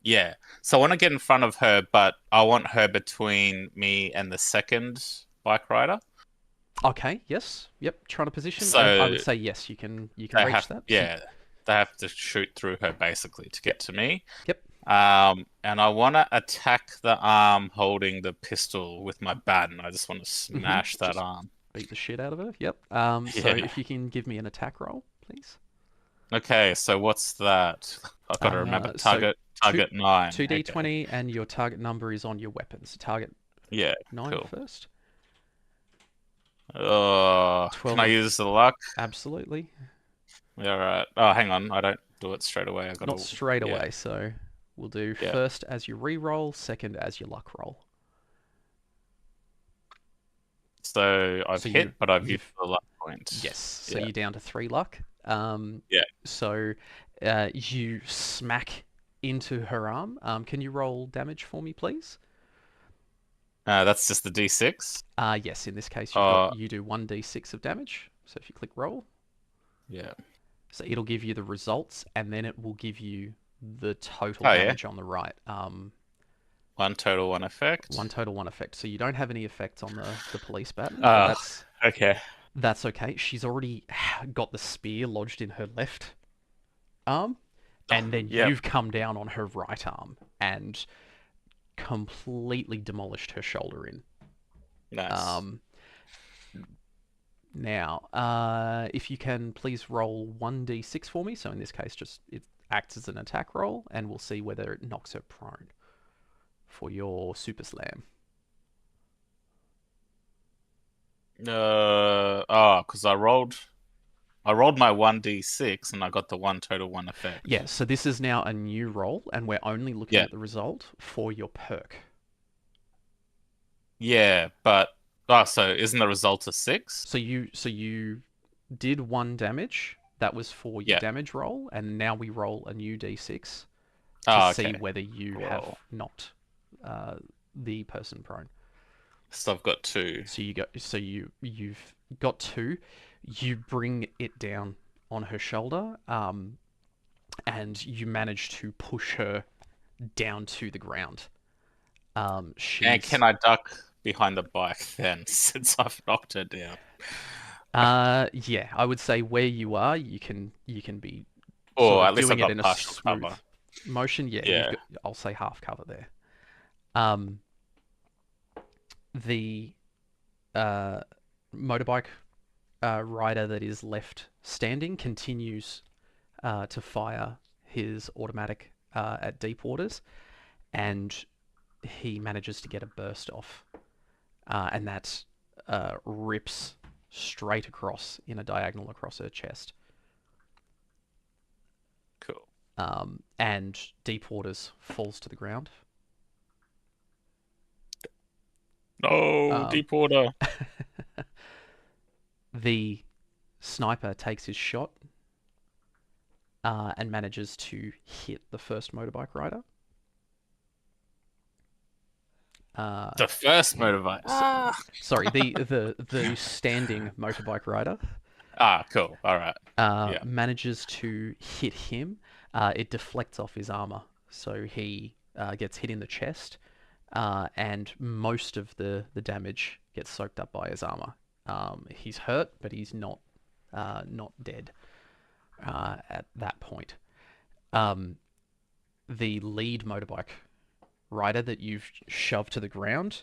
Yeah. So I want to get in front of her, but I want her between me and the second bike rider. Okay. Yes. Yep. Trying to position. I So would say yes. You can they reach have, that. So yeah, they have to shoot through her basically to yep. get to me. Yep. And I want to attack the arm holding the pistol with my baton. I just want to smash that Just arm. beat the shit out of her. Yep. So Yeah. if you can give me an attack roll, please. Okay, so what's that? I've got to remember. So two Target nine. two Okay. d20 and your target number is on your weapons. Target Yeah, nine cool. first. Can 12 I of use the luck? absolutely. Yeah, all right. Oh, hang on. I don't do it straight away. I Not gotta, straight yeah, away. So we'll do yeah. first as your re-roll, second as your luck roll. So I've So hit, but I've used you've the luck point. yes. So Yeah, you're down to 3 luck. yeah. So you smack into her arm. Can you roll damage for me, please? That's just the D6. Yes. In this case, Uh, you do 1d6 of damage. So if you click roll, yeah. so it'll give you the results, and then it will give you the total Oh yeah. damage on the right. One total, one One effect. total, one effect. So you don't have any effects on the police baton, but Uh, okay. that's okay. She's already got the spear lodged in her left arm, and then Yep. you've come down on her right arm and completely demolished her shoulder in. Nice. Um, Now, if you can please roll 1d6 for me. So in this case, just it acts as an attack roll, and we'll see whether it knocks her prone for your super slam. Because I rolled my 1d6 and I got the one total, one Yeah, effect. so this is now a new roll, and we're only looking Yeah. at the result for your perk. Yeah, but so isn't the result a six? So you did 1 damage. That was for your Yeah. damage roll, and now we roll a new d6 to Oh, see okay. whether you have Roll. knocked the person prone. So I've got two. You've got 2. You bring it down on her shoulder, and you manage to push her down to the ground. And can She's I duck behind the bike then, since I've knocked her down? yeah, I would say where you are, you can be sort Or of at least doing I've it got in a partial smooth cover. motion. Yeah, you've Yeah. got, I'll say, half cover there. Um, the uh, motorbike rider that is left standing continues to fire his automatic at deep waters, and he manages to get a burst off, and that rips straight across in a diagonal across her chest. Cool. And deep waters falls to the ground. No, Um, deep water. the sniper takes his shot and manages to hit the first motorbike rider. Uh, The first motorbike. so, sorry, the standing motorbike rider Cool. All right. Yeah. manages to hit him. It deflects off his armor, so he gets hit in the chest, and most of the damage gets soaked up by his armor. He's hurt, but he's not dead at that point. The lead motorbike rider that you've shoved to the ground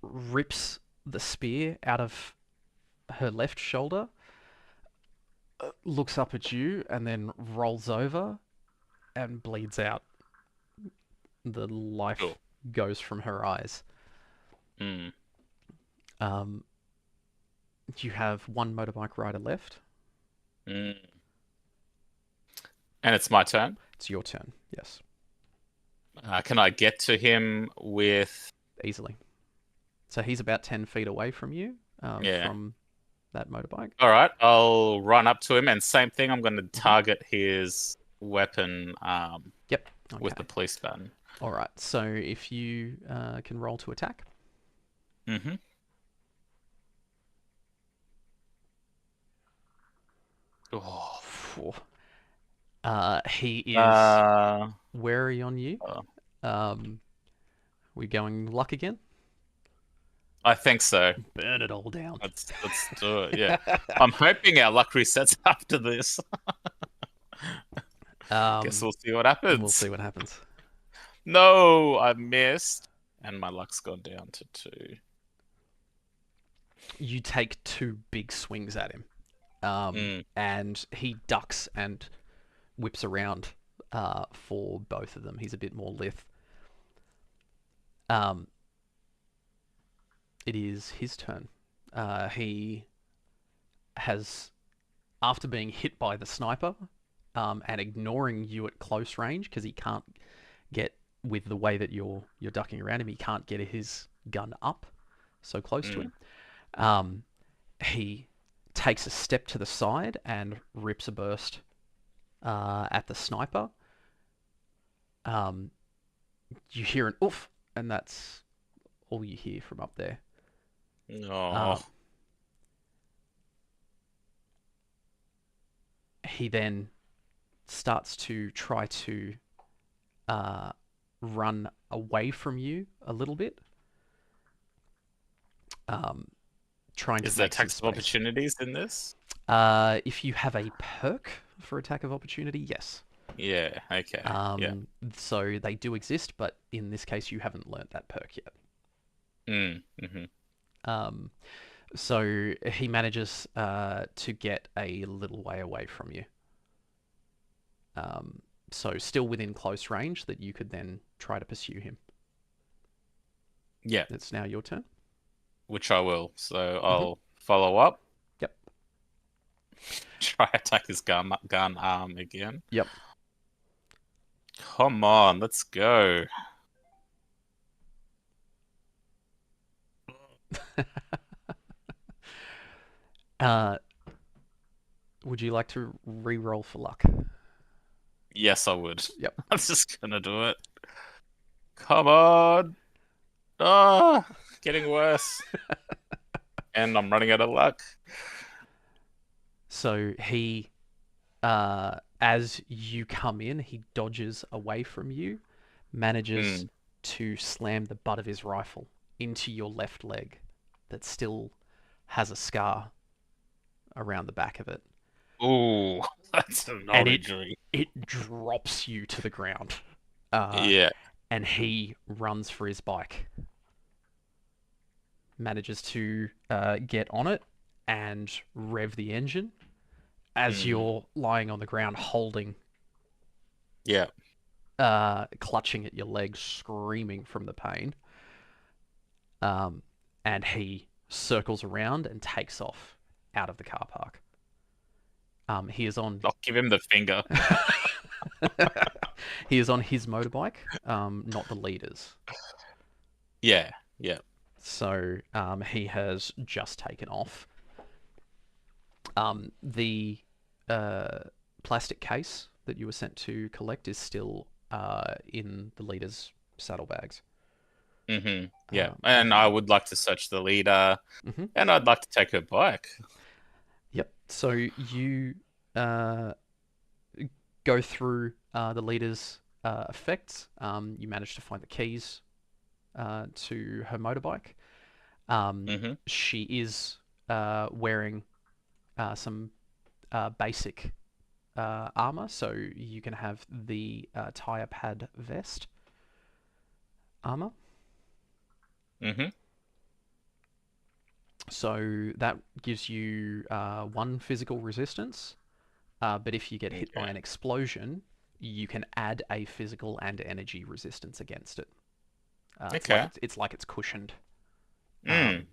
rips the spear out of her left shoulder, looks up at you, and then rolls over and bleeds out. The life Cool. goes from her eyes. Mm. Um, you have one motorbike rider left. Mm. And it's my turn. It's your turn. Yes, Can I get to him with? easily. So he's about 10 feet away from you, Yeah. from that motorbike. All right. I'll run up to him, and same thing. I'm going to target his weapon Yep. with the Okay. police button. All right. So if you can roll to attack. Mm-hmm. Oh. Phew. He is Uh, wary on you. uh, We going luck again? I think so. Burn it all down. Let's do it. Yeah. I'm hoping our luck resets after this. Guess we'll see what happens. We'll see what happens. No, I missed, and my luck's gone down to 2. You take two big swings at him, Mm. and he ducks and whips around for both of them. He's a bit more lithe. It is his turn. He has, after being hit by the sniper and ignoring you at close range because he can't get, with the way that you're ducking around him, he can't get his gun up so close to him. He takes a step to the side and rips a burst at the sniper. You hear an oof, and that's all you hear from up there. Oh. He then starts to try to run away from you a little bit, trying to Is there make some attacks of space. opportunities in this? If you have a perk for attack of opportunity, yes. Yeah. Okay. Yeah. So they do exist, but in this case, you haven't learnt that perk yet. Mm-hmm. So he manages to get a little way away from you. So still within close range that you could then try to pursue him. Yeah. It's now your turn. Which I will. So I'll follow up. Yep. Try attack his gun arm again. Yep. Come on, let's go. Would you like to re-roll for luck? Yes, I would. Yep. I'm just gonna do it. Come on. Ah, getting worse. And I'm running out of luck. So he, as you come in, he dodges away from you, manages to slam the butt of his rifle into your left leg that still has a scar around the back of it. Ooh, that's an old injury. It drops you to the ground. Yeah. And he runs for his bike. Manages to get on it and rev the engine as you're lying on the ground holding, Yeah. clutching at your legs, screaming from the pain. And he circles around and takes off out of the car park. He is on. I'll give him the finger. He is on his motorbike, not the leader's. Yeah. Yeah. So he has just taken off. The plastic case that you were sent to collect is still in the leader's saddlebags. Yeah, If and you I want. would like to search the leader, Hmm. and I'd like to take her bike. Yep. So you uh, go through the leader's effects. You manage to find the keys to her motorbike. Hmm. She is wearing some basic armor, so you can have the tire pad vest armor. Hmm. So that gives you one physical resistance, but if you get hit by Okay. an explosion, you can add a physical and energy resistance against it. Okay. It's like it's cushioned, Mm.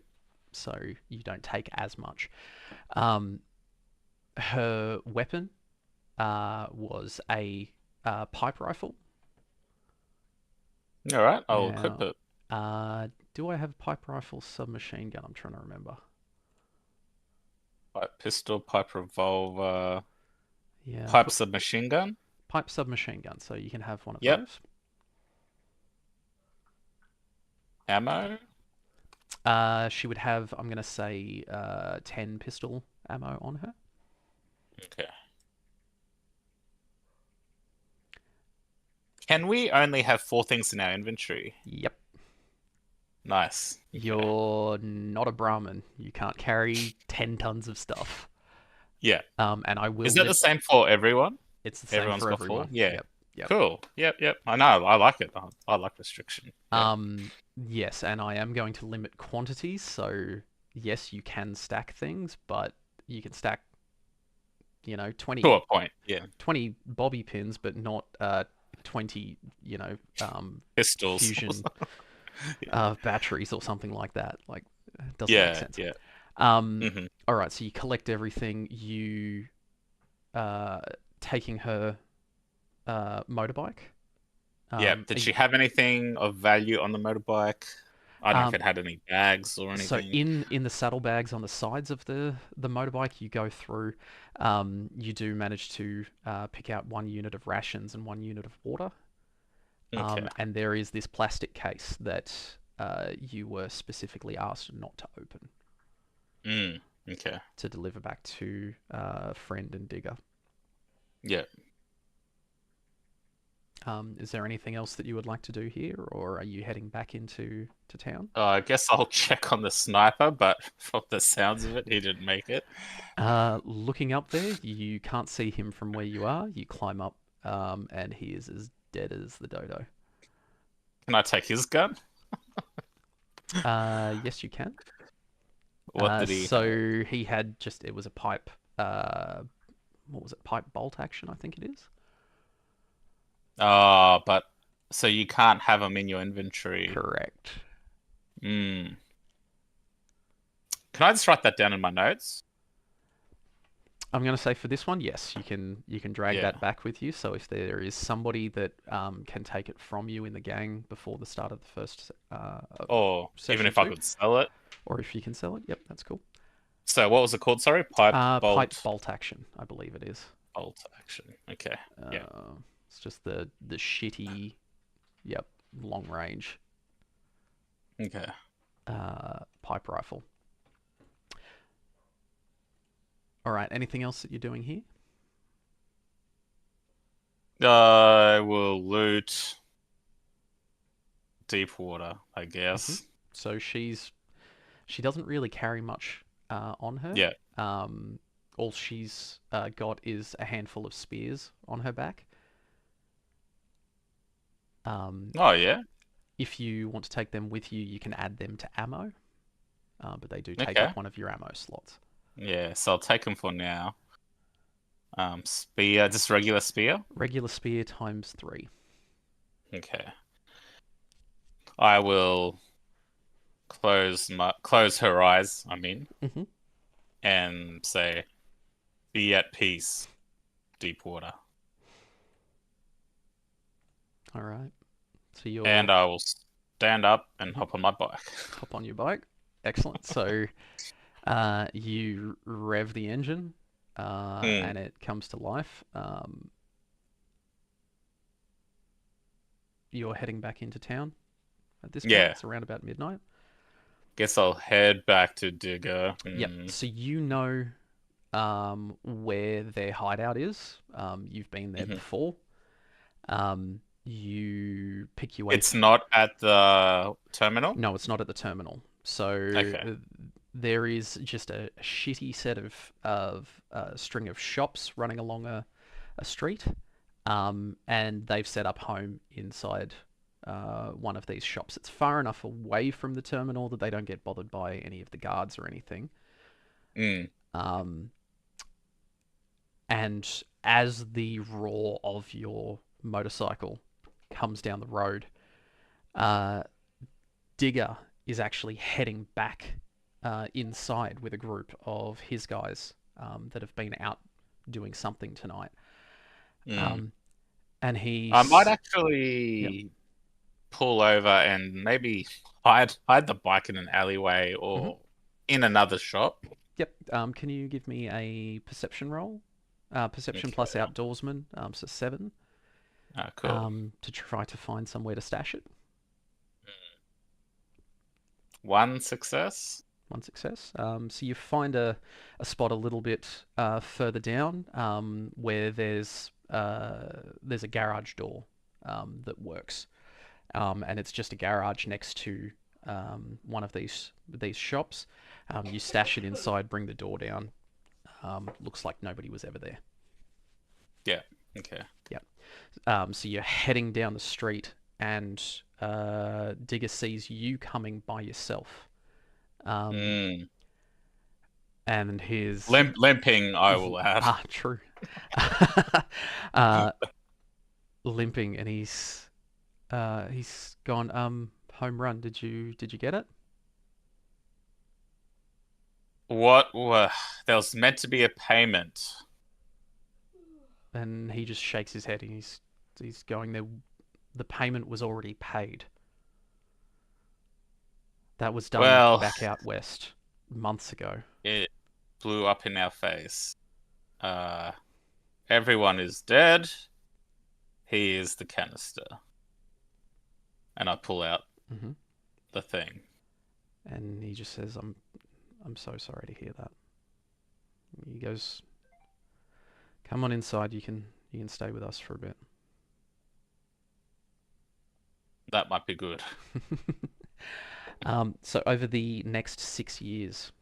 so you don't take as much. Um, her weapon was a pipe rifle. All right, I'll equip Now, it. do I have a pipe rifle submachine gun? I'm trying to remember. Pipe pistol, pipe revolver, Yeah, pipe submachine gun. pipe submachine gun. So you can have one of Yep. those. Ammo. She would have, I'm going to say, 10 pistol ammo on her. Okay. Can we only have four things in our inventory? Yep. Nice. Okay. You're not a Brahmin. You can't carry 10 tons of stuff. Yeah. And I Is will that the limit. same for everyone? It's the same Everyone's for got four? everyone. Yeah. Yep. Yep. Cool. Yep, yep. I know. I like it. I like restriction. Yeah. Yes, and I am going to limit quantities. So, yes, you can stack things, but you can stack, To 20, a point. Yeah. 20 bobby pins, but not 20, Pistols. fusion batteries or something like that. Like, it doesn't make Yeah, sense. yeah. Um, Hmm. all right, so you collect everything. You uh, taking her motorbike. Yeah. Are Did you, she have anything of value on the motorbike? I don't know if um, it had any bags or so anything. in the saddlebags on the sides of the motorbike, you go through. You do manage to pick out 1 unit of rations and 1 unit of water. Okay. And there is this plastic case that you were specifically asked not to open Mm. Okay. to deliver back to friend and digger. Yeah. Is there anything else that you would like to do here, or are you heading back into town? I guess I'll check on the sniper, but from the sounds of it, he didn't make it. Looking up there, you can't see him from where you are. You climb up, and he is as dead as the dodo. Can I take his gun? Yes, you can. What did he have? So he had just, it was a pipe, what was it, pipe bolt action, I think it is. But so you can't have them in your inventory. Correct. Hmm. Can I just write that down in my notes? I'm going to say for this one, yes, you can drag Yeah. that back with you. So if there is somebody that can take it from you in the gang before the start of the first Or even session if I two, could sell it. or if you can sell it, yep, that's cool. So what was it called? Sorry, pipe Pipe bolt bolt action, I believe it is. bolt action. Okay. Yeah. It's just the shitty, yep, long range Okay. pipe rifle. All right, anything else that you're doing here? I will loot deep water, I Hmm. guess. So she doesn't really carry much on her. Yeah. Um, all she's got is a handful of spears on her back. Um, Oh yeah. if you want to take them with you, you can add them to ammo, but they do take Okay. up one of your ammo slots. Yeah. So I'll take them for now. Spear, just regular spear. Regular spear times 3. Okay. I will close her eyes. I mean, Hmm. and say, "Be at peace, deep water." All right. So you're And I will. stand up and Mhm. hop on my bike. Hop on your bike. Excellent. So you rev the engine, Mm, and it comes to life. You're heading back into town at this point. yeah. It's around about midnight. Guess I'll head back to Digger. Yep. Mm, So you know where their hideout is. You've been there mhm. before. You pick your way. It's not at the terminal? No, it's not at the terminal. So Okay. there is just a shitty set of string of shops running along a street, and they've set up home inside one of these shops. It's far enough away from the terminal that they don't get bothered by any of the guards or anything. Mm, Um, and as the roar of your motorcycle comes down the road, uh, Digger is actually heading back inside with a group of his guys that have been out doing something tonight. mm. Um, and I might he's Yep. actually pull over and maybe hide the bike in an alleyway Hmm. or in another shop. Yep. Can you give me a perception roll? Perception plus Okay. outdoorsman, so 7, Cool. to try to find somewhere to stash it. One success. One success. So you find a spot a little bit further down where there's a garage door that works, and it's just a garage next to one of these shops. You stash it inside, bring the door down. Looks like nobody was ever there. Yeah. Okay. Yep. So you're heading down the street, and Digger sees you coming by yourself. Um, Mm. and his Limping, I will add. true. uh, Limping, and he's gone. Home run. Did you get it? What? There was meant to be a payment. And he just shakes his head, and he's going there. The payment was already paid. That was done Well, back out west months ago. it blew up in our face. Uh, Everyone is dead. He is the canister. And I pull out Hmm. the thing. And he just says, I'm so sorry to hear that. He goes, come on inside. You can stay with us for a bit. That might be good. So over the next 6 years,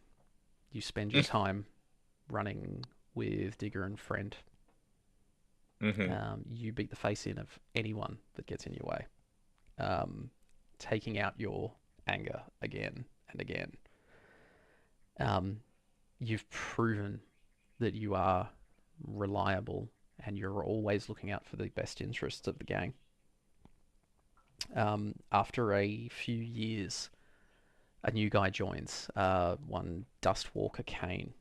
you spend your time running with Digger and Friend. Mm-hmm. You beat the face in of anyone that gets in your way, taking out your anger again and again. Um, you've proven that you are reliable and you're always looking out for the best interests of the gang. After a few years, a new guy joins, one Dustwalker Kane,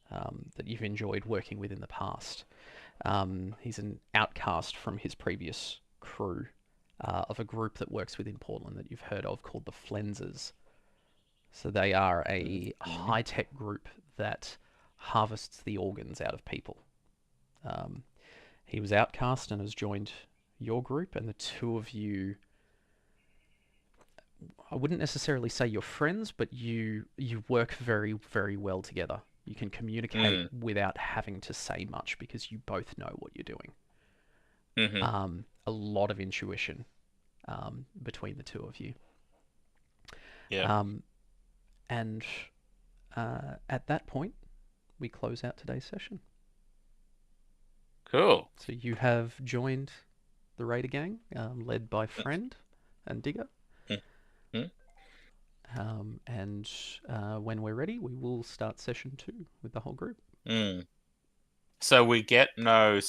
that you've enjoyed working with in the past. He's an outcast from his previous crew of a group that works within Portland that you've heard of called the Flensers. So they are a Mhm. high tech group that harvests the organs out of people. Um, he was outcast and has joined your group, and the two of you, I wouldn't necessarily say you're friends, but you work very, very well together. You can communicate Mm. without having to say much because you both know what you're doing. Mm-hmm. A lot of intuition between the two of you. Yeah. Um, and at that point, we close out today's session. Cool. So you have joined the Raider gang, led by Friend and Digger. Mm-hmm. And when we're ready, we will start session 2 with the whole group. Mm. So we get no